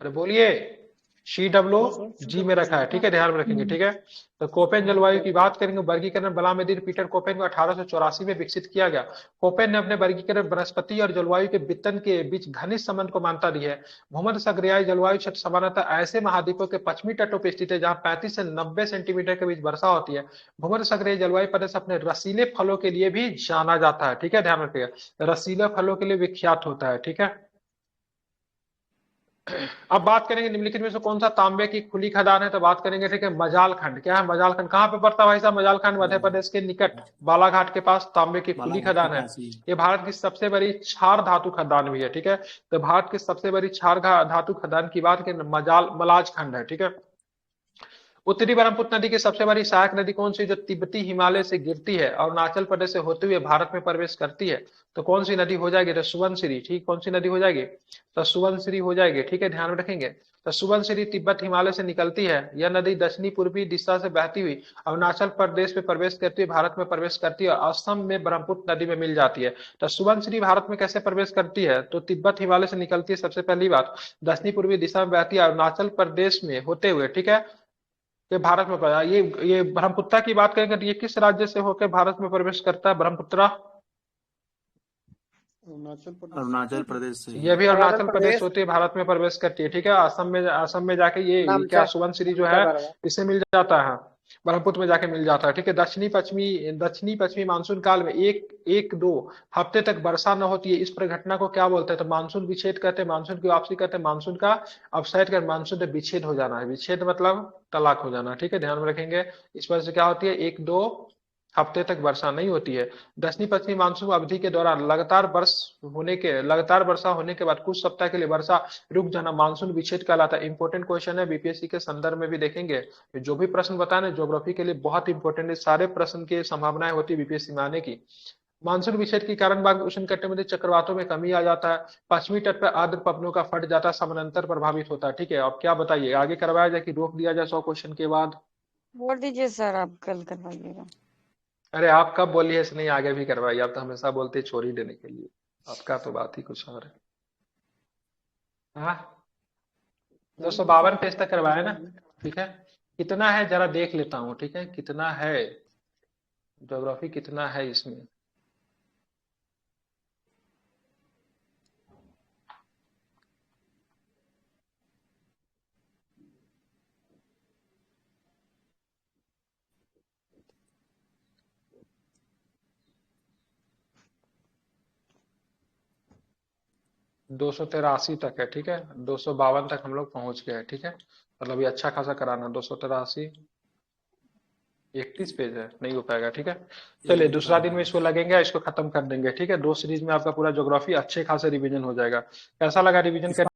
अरे बोलिए, CWG में रखा है, ठीक है, ध्यान में रखेंगे, ठीक है। तो कोपेन जलवायु की बात करेंगे, वर्गीकरण बलामदीर पीटर कोपेन को 1884 में विकसित किया गया। कोपेन ने अपने वर्गीकरण वनस्पति और जलवायु के वितरण के बीच घनिष्ठ संबंध को मान्यता दी है। भूमध्य सागरीय जलवायु क्षेत्र सामान्यतः ऐसे महाद्वीपों के पश्चिमी तटों पर स्थित है जहां 35 से 90 सेंटीमीटर के बीच वर्षा होती है। भूमध्य सागरीय जलवायु प्रदेश अपने रसीले फलों के लिए भी जाना जाता है, ठीक है, ध्यान रखिएगा, रसीले फलों के लिए विख्यात होता है, ठीक है। अब बात करेंगे निम्नलिखित में से कौन सा तांबे की खुली खदान है? तो बात करेंगे, ठीक है, मजाल खंड। क्या है मजाल खंड? कहाँ पे पड़ता है भाई साहब मजाल खंड? मध्य प्रदेश के निकट बालाघाट के पास तांबे की खुली खदान है। ये भारत की सबसे बड़ी क्षार धातु खदान भी है, ठीक है। तो भारत की सबसे बड़ी क्षार धातु खदान की बात करें, मलाज खंड है, ठीक है। उत्तरी ब्रह्मपुत्र नदी की सबसे बड़ी सहायक नदी कौन सी, जो तिब्बती हिमालय से गिरती है और अरुणाचल प्रदेश से होते हुए भारत में प्रवेश करती है? तो कौन सी नदी हो जाएगी? तो सुबनसिरी, ठीक, कौन सी नदी हो जाएगी? तो सुबनसिरी हो जाएगी, ठीक है, ध्यान में रखेंगे। तो सुबनसिरी तिब्बत हिमालय से निकलती है। यह नदी दक्षिणी पूर्वी दिशा से बहती हुई अरुणाचल प्रदेश में प्रवेश करती है, भारत में प्रवेश करती है और असम में ब्रह्मपुत्र नदी में मिल जाती है। तो सुबनसिरी भारत में कैसे प्रवेश करती है? तो तिब्बत हिमालय से निकलती है, सबसे पहली बात, दक्षिणी पूर्वी दिशा में बहती है, अरुणाचल प्रदेश में होते हुए, ठीक है, ये भारत में पड़ा। ये ब्रह्मपुत्र की बात करेंगे तो ये किस राज्य से होकर भारत में प्रवेश करता है? ब्रह्मपुत्र अरुणाचल प्रदेश से, ये भी अरुणाचल प्रदेश होते हुए भारत में प्रवेश करती है, ठीक है। असम में जाके ये क्या सुबनसिरी जो है इससे मिल जाता है, ब्रह्मपुत्र में जाके मिल जाता है, ठीक है। दक्षिणी पश्चिमी मानसून काल में 1-2 हफ्ते तक वर्षा न होती है। इस प्रघटना को क्या बोलते हैं? तो मानसून विच्छेद कहते हैं, मानसून की वापसी कहते हैं, मानसून का अवसाद कर, मानसून से विच्छेद हो जाना है। विच्छेद मतलब तलाक हो जाना, ठीक है, ध्यान में रखेंगे। इस वजह से क्या होती है, 1-2 हफ्ते तक वर्षा नहीं होती है। दक्षिणी पश्चिमी मानसून अवधि के दौरान लगातार वर्षा होने के बाद कुछ सप्ताह के लिए वर्षा रुक जाना मानसून विच्छेद कहलाता है। इंपॉर्टेंट क्वेश्चन है, बीपीएससी के संदर्भ में भी देखेंगे। जो भी प्रश्न बताए ना ज्योग्राफी के लिए बहुत इंपॉर्टेंट है, सारे प्रश्न की संभावनाएं होती है बीपीएससी में आने की। मानसून विच्छेद के कारण बाग उष्णकटिबंधीय चक्रवातों में कमी आ जाता है, पश्चिमी तट पर आर्द्र पवनों का फट जाता है, समानांतर प्रभावित होता है। ठीक है, अब क्या बताइए, आगे करवाया जाए कि रोक दिया जाए 100 क्वेश्चन के बाद? छोड़ दीजिए सर, आप कल करवाइएगा। अरे आप कब बोलिए इसे नहीं आगे भी करवाइए, आप तो हमेशा बोलते हैं छोड़ ही देने के लिए, आपका तो बात ही कुछ और है। हाँ 252 पेज तक करवाया ना, ठीक है। कितना है जरा देख लेता हूँ, ठीक है, कितना है ज्योग्राफी, कितना है इसमें। दो 283 तक है, ठीक है, 252 तक हम लोग पहुंच गए हैं, ठीक है, मतलब ये अच्छा खासा कराना। 283 31 पेज है, नहीं हो पाएगा, ठीक है। चलिए दूसरा दिन में इसको लगेंगे, इसको खत्म कर देंगे, ठीक है। 2 सीरीज में आपका पूरा ज्योग्राफी अच्छे खासे रिवीजन हो जाएगा। कैसा लगा रिवीजन कर